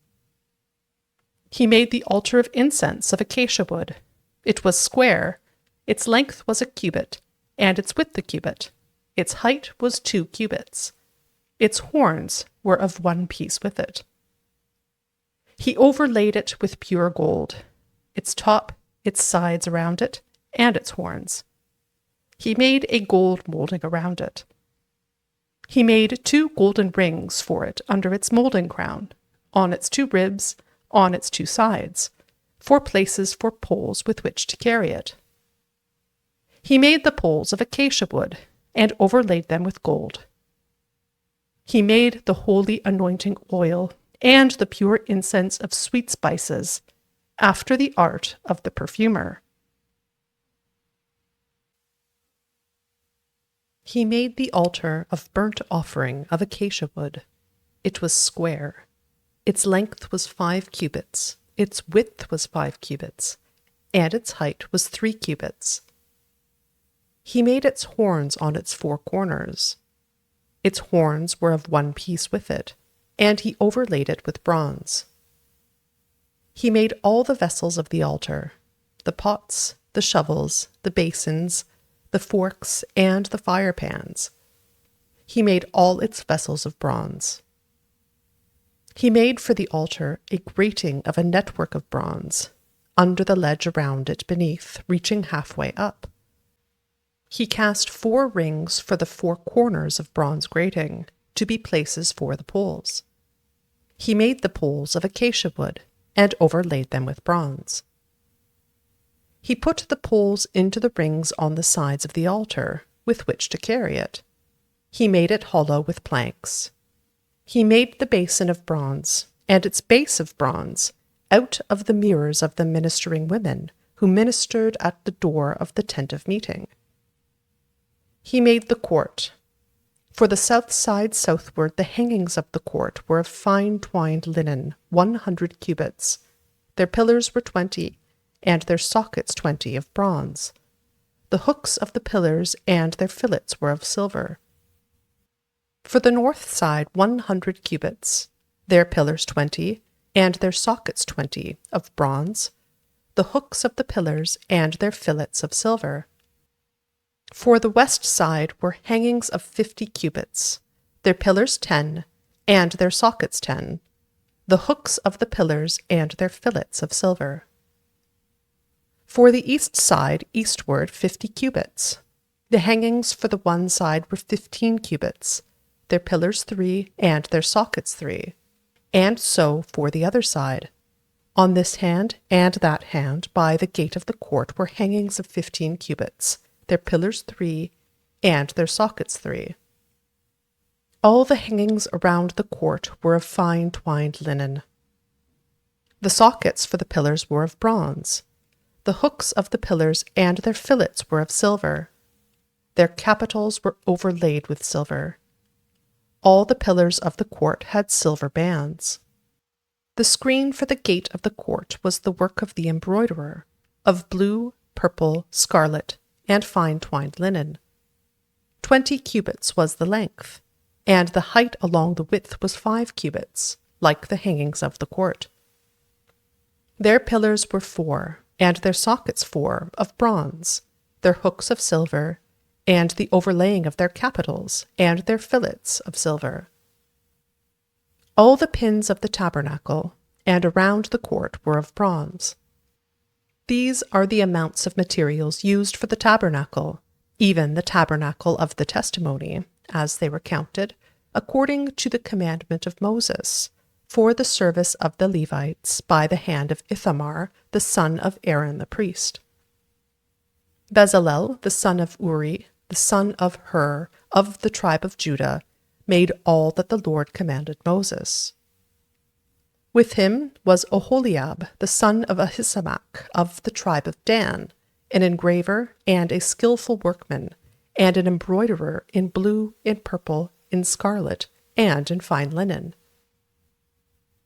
S1: He made the altar of incense of acacia wood. It was square, its length was a cubit, and its width a cubit. Its height was 2 cubits. Its horns were of one piece with it. He overlaid it with pure gold, its top, its sides around it, and its horns. He made a gold molding around it. He made 2 golden rings for it under its molding crown, on its 2 ribs, on its 2 sides, for places for poles with which to carry it. He made the poles of acacia wood, and overlaid them with gold. He made the holy anointing oil and the pure incense of sweet spices, after the art of the perfumer. He made the altar of burnt offering of acacia wood. It was square. Its length was 5 cubits, its width was 5 cubits, and its height was 3 cubits. He made its horns on its 4 corners. Its horns were of one piece with it, and he overlaid it with bronze. He made all the vessels of the altar, the pots, the shovels, the basins, the forks, and the fire pans. He made all its vessels of bronze. He made for the altar a grating of a network of bronze, under the ledge around it beneath, reaching halfway up. He cast 4 rings for the 4 corners of bronze grating, to be places for the poles. He made the poles of acacia wood, and overlaid them with bronze. He put the poles into the rings on the sides of the altar, with which to carry it. He made it hollow with planks. He made the basin of bronze, and its base of bronze, out of the mirrors of the ministering women, who ministered at the door of the tent of meeting. He made the court. For the south side southward the hangings of the court were of fine twined linen, 100 cubits. Their pillars were 20, and their sockets 20 of bronze. The hooks of the pillars and their fillets were of silver. For the north side 100 cubits, their pillars 20, and their sockets 20, of bronze, the hooks of the pillars and their fillets of silver. For the west side were hangings of 50 cubits, their pillars 10, and their sockets 10, the hooks of the pillars and their fillets of silver. For the east side eastward 50 cubits. The hangings for the one side were 15 cubits, their pillars 3, and their sockets 3, and so for the other side. On this hand and that hand by the gate of the court were hangings of 15 cubits, their pillars 3, and their sockets 3. All the hangings around the court were of fine twined linen. The sockets for the pillars were of bronze. The hooks of the pillars and their fillets were of silver. Their capitals were overlaid with silver. All the pillars of the court had silver bands. The screen for the gate of the court was the work of the embroiderer, of blue, purple, scarlet, and fine twined linen. 20 cubits was the length, and the height along the width was 5 cubits, like the hangings of the court. Their pillars were 4, and their sockets 4, of bronze, their hooks of silver, and the overlaying of their capitals, and their fillets of silver. All the pins of the tabernacle, and around the court were of bronze. These are the amounts of materials used for the tabernacle, even the tabernacle of the testimony, as they were counted, according to the commandment of Moses, for the service of the Levites by the hand of Ithamar, the son of Aaron the priest. Bezalel, the son of Uri, the son of Hur, of the tribe of Judah, made all that the Lord commanded Moses. With him was Oholiab, the son of Ahisamach, of the tribe of Dan, an engraver and a skillful workman, and an embroiderer in blue, in purple, in scarlet, and in fine linen.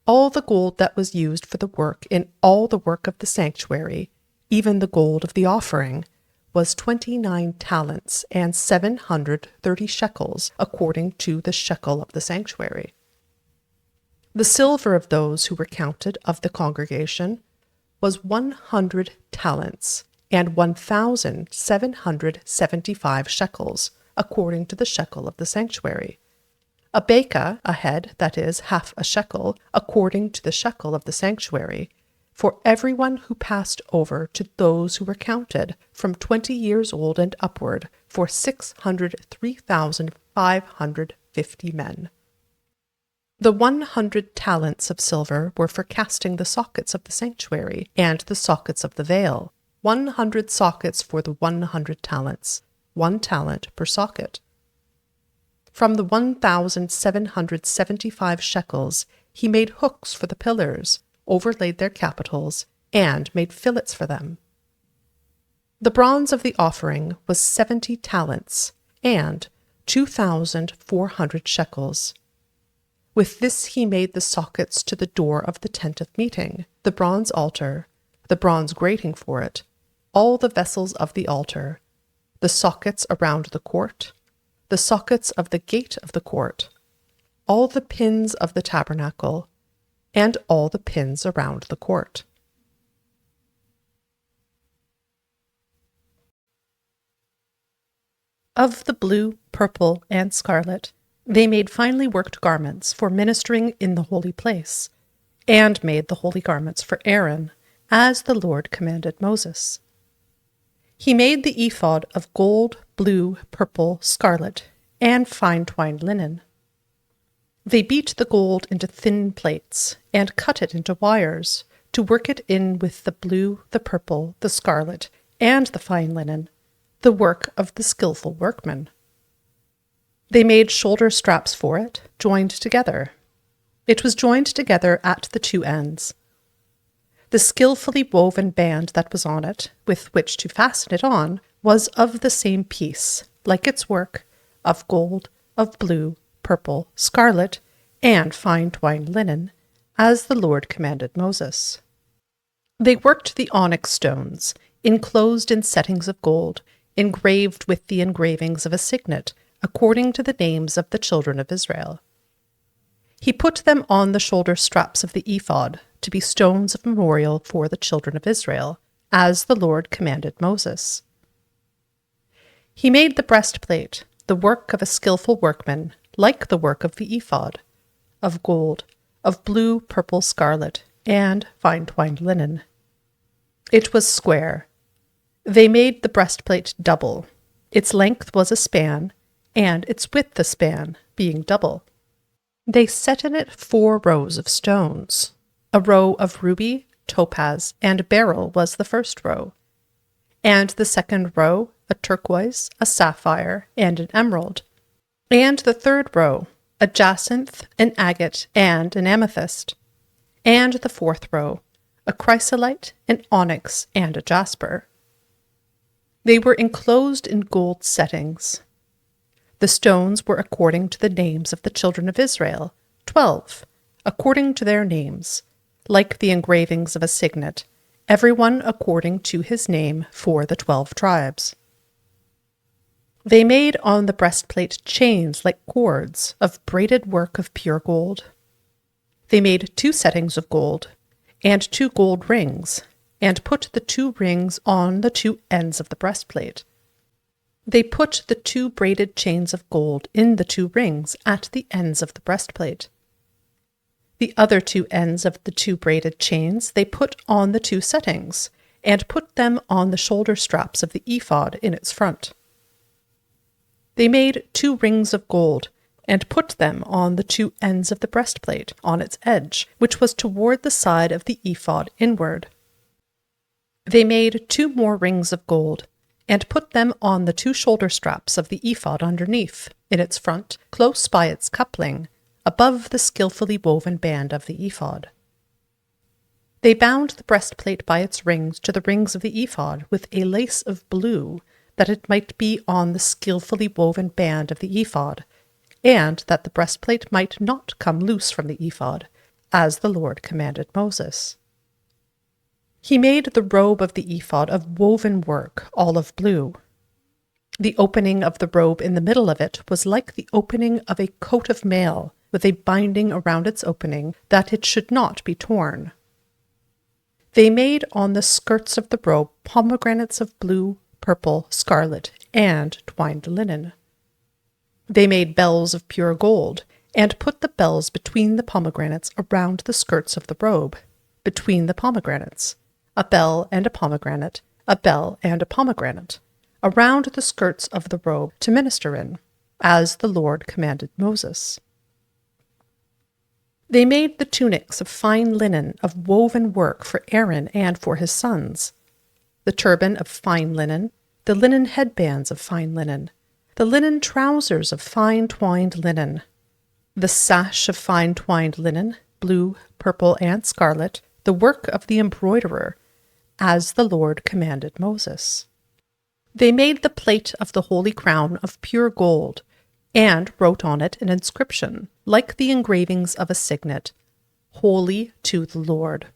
S1: All the gold that was used for the work in all the work of the sanctuary, even the gold of the offering, was 29 talents and 730 shekels, according to the shekel of the sanctuary. The silver of those who were counted of the congregation was 100 talents and 1,775 shekels, according to the shekel of the sanctuary. A beka, a head, that is, half a shekel, according to the shekel of the sanctuary, for everyone who passed over to those who were counted, from 20 years old and upward, for 603,550 men. The 100 talents of silver were for casting the sockets of the sanctuary and the sockets of the veil, 100 sockets for the 100 talents, 1 talent per socket. From the 1,775 shekels he made hooks for the pillars, overlaid their capitals, and made fillets for them. The bronze of the offering was 70 talents, and 2,400 shekels. With this he made the sockets to the door of the tent of meeting, the bronze altar, the bronze grating for it, all the vessels of the altar, the sockets around the court, the sockets of the gate of the court, all the pins of the tabernacle, and all the pins around the court. Of the blue, purple, and scarlet, they made finely worked garments for ministering in the holy place, and made the holy garments for Aaron, as the Lord commanded Moses. He made the ephod of gold, blue, purple, scarlet, and fine twined linen. They beat the gold into thin plates, and cut it into wires, to work it in with the blue, the purple, the scarlet, and the fine linen, the work of the skillful workman. They made shoulder straps for it, joined together. It was joined together at the 2 ends. The skillfully woven band that was on it, with which to fasten it on, was of the same piece, like its work, of gold, of blue, purple, scarlet, and fine twined linen, as the Lord commanded Moses. They worked the onyx stones, enclosed in settings of gold, engraved with the engravings of a signet, according to the names of the children of Israel. He put them on the shoulder straps of the ephod to be stones of memorial for the children of Israel, as the Lord commanded Moses. He made the breastplate, the work of a skillful workman, like the work of the ephod, of gold, of blue, purple, scarlet, and fine twined linen. It was square. They made the breastplate double. Its length was a span, and its width a span, being double. They set in it 4 rows of stones. A row of ruby, topaz, and beryl was the first row, and the second row a turquoise, a sapphire, and an emerald, and the third row a jacinth, an agate, and an amethyst, and the fourth row a chrysolite, an onyx, and a jasper. They were enclosed in gold settings. The stones were according to the names of the children of Israel, 12, according to their names, like the engravings of a signet, every one according to his name for the 12 tribes. They made on the breastplate chains like cords of braided work of pure gold. They made 2 settings of gold, and 2 gold rings, and put the 2 rings on the 2 ends of the breastplate. They put the 2 braided chains of gold in the 2 rings at the ends of the breastplate. The other 2 ends of the 2 braided chains they put on the 2 settings, and put them on the shoulder straps of the ephod in its front. They made 2 rings of gold, and put them on the 2 ends of the breastplate, on its edge, which was toward the side of the ephod inward. They made 2 more rings of gold, and put them on the 2 shoulder straps of the ephod underneath, in its front, close by its coupling, above the skillfully woven band of the ephod. They bound the breastplate by its rings to the rings of the ephod with a lace of blue, that it might be on the skillfully woven band of the ephod, and that the breastplate might not come loose from the ephod, as the Lord commanded Moses. He made the robe of the ephod of woven work, all of blue. The opening of the robe in the middle of it was like the opening of a coat of mail, with a binding around its opening, that it should not be torn. They made on the skirts of the robe pomegranates of blue, purple, scarlet, and twined linen. They made bells of pure gold, and put the bells between the pomegranates around the skirts of the robe, between the pomegranates, a bell and a pomegranate, a bell and a pomegranate, around the skirts of the robe to minister in, as the Lord commanded Moses. They made the tunics of fine linen of woven work for Aaron and for his sons, the turban of fine linen, the linen headbands of fine linen, the linen trousers of fine twined linen, the sash of fine twined linen, blue, purple, and scarlet, the work of the embroiderer, as the Lord commanded Moses. They made the plate of the holy crown of pure gold, and wrote on it an inscription, like the engravings of a signet, Holy to the Lord.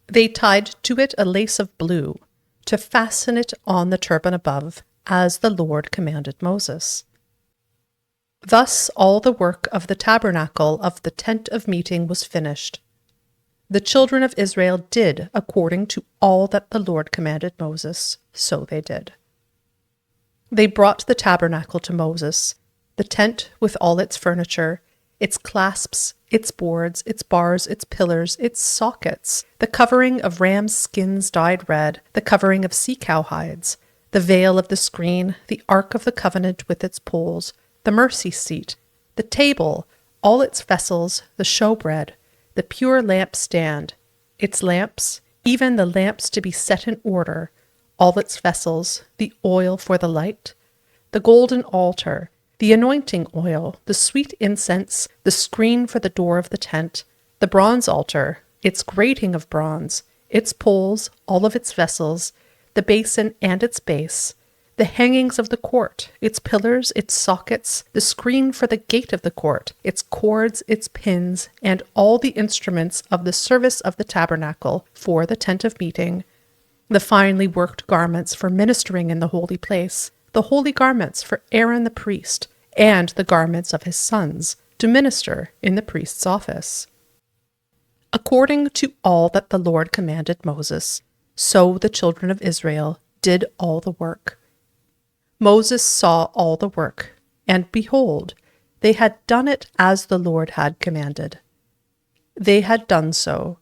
S1: They tied to it a lace of blue, to fasten it on the turban above, as the Lord commanded Moses. Thus all the work of the tabernacle of the tent of meeting was finished. The children of Israel did according to all that the Lord commanded Moses, so they did. They brought the tabernacle to Moses, the tent with all its furniture, its clasps, its boards, its bars, its pillars, its sockets, the covering of ram's skins dyed red, the covering of sea-cow hides, the veil of the screen, the ark of the covenant with its poles, the mercy seat, the table, all its vessels, the showbread, the pure lampstand, its lamps, even the lamps to be set in order, all its vessels, the oil for the light, the golden altar, the anointing oil, the sweet incense, the screen for the door of the tent, the bronze altar, its grating of bronze, its poles, all of its vessels, the basin and its base, the hangings of the court, its pillars, its sockets, the screen for the gate of the court, its cords, its pins, and all the instruments of the service of the tabernacle for the tent of meeting, the finely worked garments for ministering in the holy place, the holy garments for Aaron the priest, and the garments of his sons, to minister in the priest's office. According to all that the Lord commanded Moses, so the children of Israel did all the work. Moses saw all the work, and behold, they had done it as the Lord had commanded. They had done so,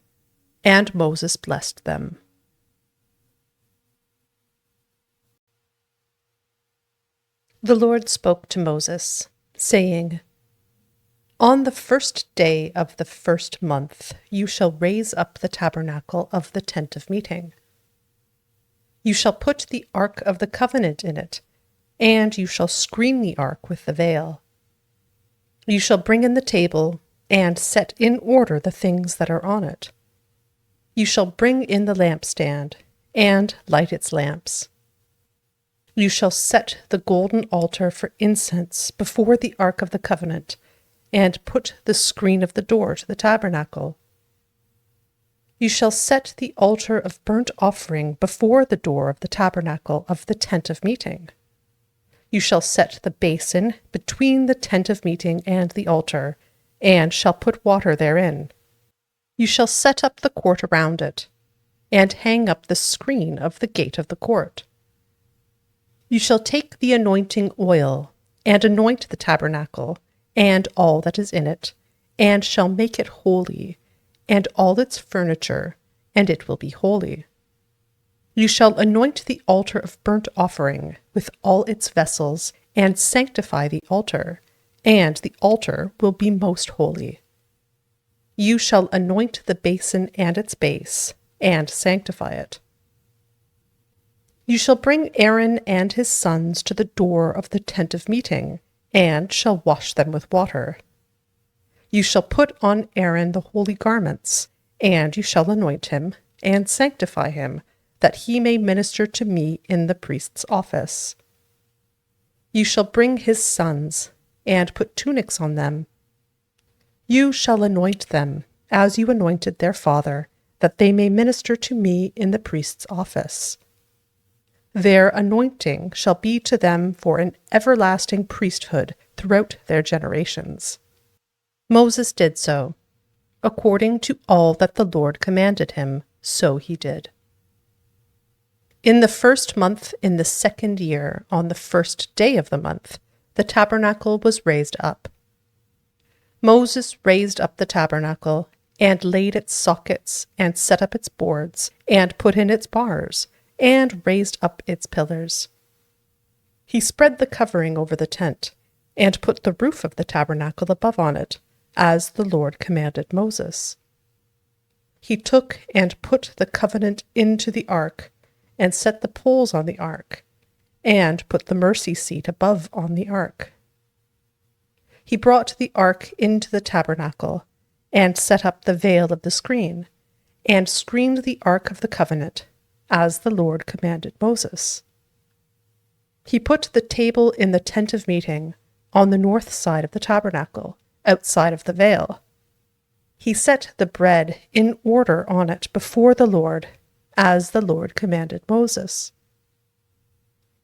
S1: and Moses blessed them. The Lord spoke to Moses, saying, On the first day of the first month you shall raise up the tabernacle of the tent of meeting. You shall put the ark of the covenant in it, and you shall screen the ark with the veil. You shall bring in the table, and set in order the things that are on it. You shall bring in the lampstand, and light its lamps. You shall set the golden altar for incense before the ark of the covenant, and put the screen of the door to the tabernacle. You shall set the altar of burnt offering before the door of the tabernacle of the tent of meeting. You shall set the basin between the tent of meeting and the altar, and shall put water therein. You shall set up the court around it, and hang up the screen of the gate of the court. You shall take the anointing oil, and anoint the tabernacle, and all that is in it, and shall make it holy, and all its furniture, and it will be holy. You shall anoint the altar of burnt offering with all its vessels, and sanctify the altar, and the altar will be most holy. You shall anoint the basin and its base, and sanctify it. You shall bring Aaron and his sons to the door of the tent of meeting, and shall wash them with water. You shall put on Aaron the holy garments, and you shall anoint him, and sanctify him, that he may minister to me in the priest's office. You shall bring his sons, and put tunics on them. You shall anoint them, as you anointed their father, that they may minister to me in the priest's office. Their anointing shall be to them for an everlasting priesthood throughout their generations. Moses did so. According to all that the Lord commanded him, so he did. In the first month, in the second year, on the first day of the month, the tabernacle was raised up. Moses raised up the tabernacle, and laid its sockets, and set up its boards, and put in its bars, and raised up its pillars. He spread the covering over the tent, and put the roof of the tabernacle above on it, as the Lord commanded Moses. He took and put the covenant into the ark, and set the poles on the ark, and put the mercy seat above on the ark. He brought the ark into the tabernacle, and set up the veil of the screen, and screened the ark of the covenant, as the Lord commanded Moses. He put the table in the tent of meeting, on the north side of the tabernacle, outside of the veil. He set the bread in order on it before the Lord, as the Lord commanded Moses.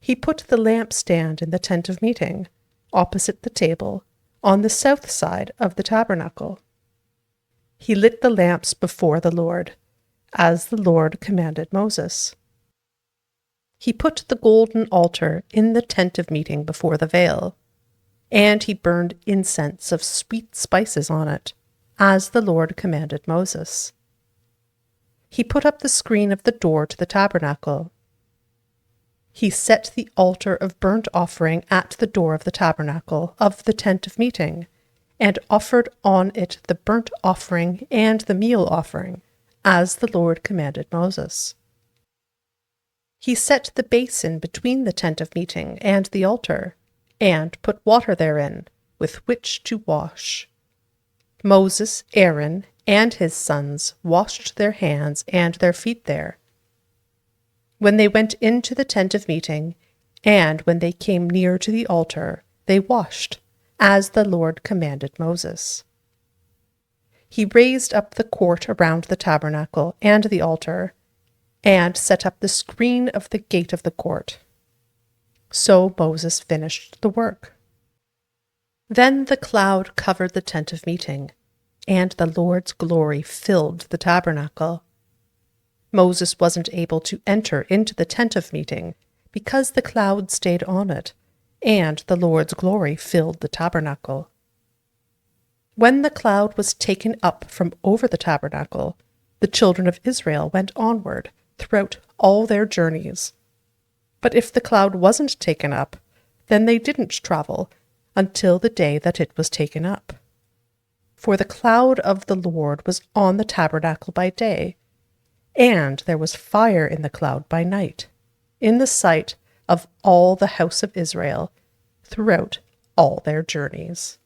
S1: He put the lampstand in the tent of meeting, opposite the table, on the south side of the tabernacle. He lit the lamps before the Lord, as the Lord commanded Moses. He put the golden altar in the tent of meeting before the veil, and he burned incense of sweet spices on it, as the Lord commanded Moses. He put up the screen of the door to the tabernacle. He set the altar of burnt offering at the door of the tabernacle of the tent of meeting, and offered on it the burnt offering and the meal offering, as the Lord commanded Moses. He set the basin between the tent of meeting and the altar, and put water therein, with which to wash. Moses, Aaron, and his sons washed their hands and their feet there. When they went into the tent of meeting, and when they came near to the altar, they washed, as the Lord commanded Moses. He raised up the court around the tabernacle and the altar, and set up the screen of the gate of the court. So Moses finished the work. Then the cloud covered the tent of meeting, and the Lord's glory filled the tabernacle. Moses wasn't able to enter into the tent of meeting because the cloud stayed on it, and the Lord's glory filled the tabernacle. When the cloud was taken up from over the tabernacle, the children of Israel went onward throughout all their journeys. But if the cloud wasn't taken up, then they didn't travel until the day that it was taken up. For the cloud of the Lord was on the tabernacle by day, and there was fire in the cloud by night, in the sight of all the house of Israel throughout all their journeys.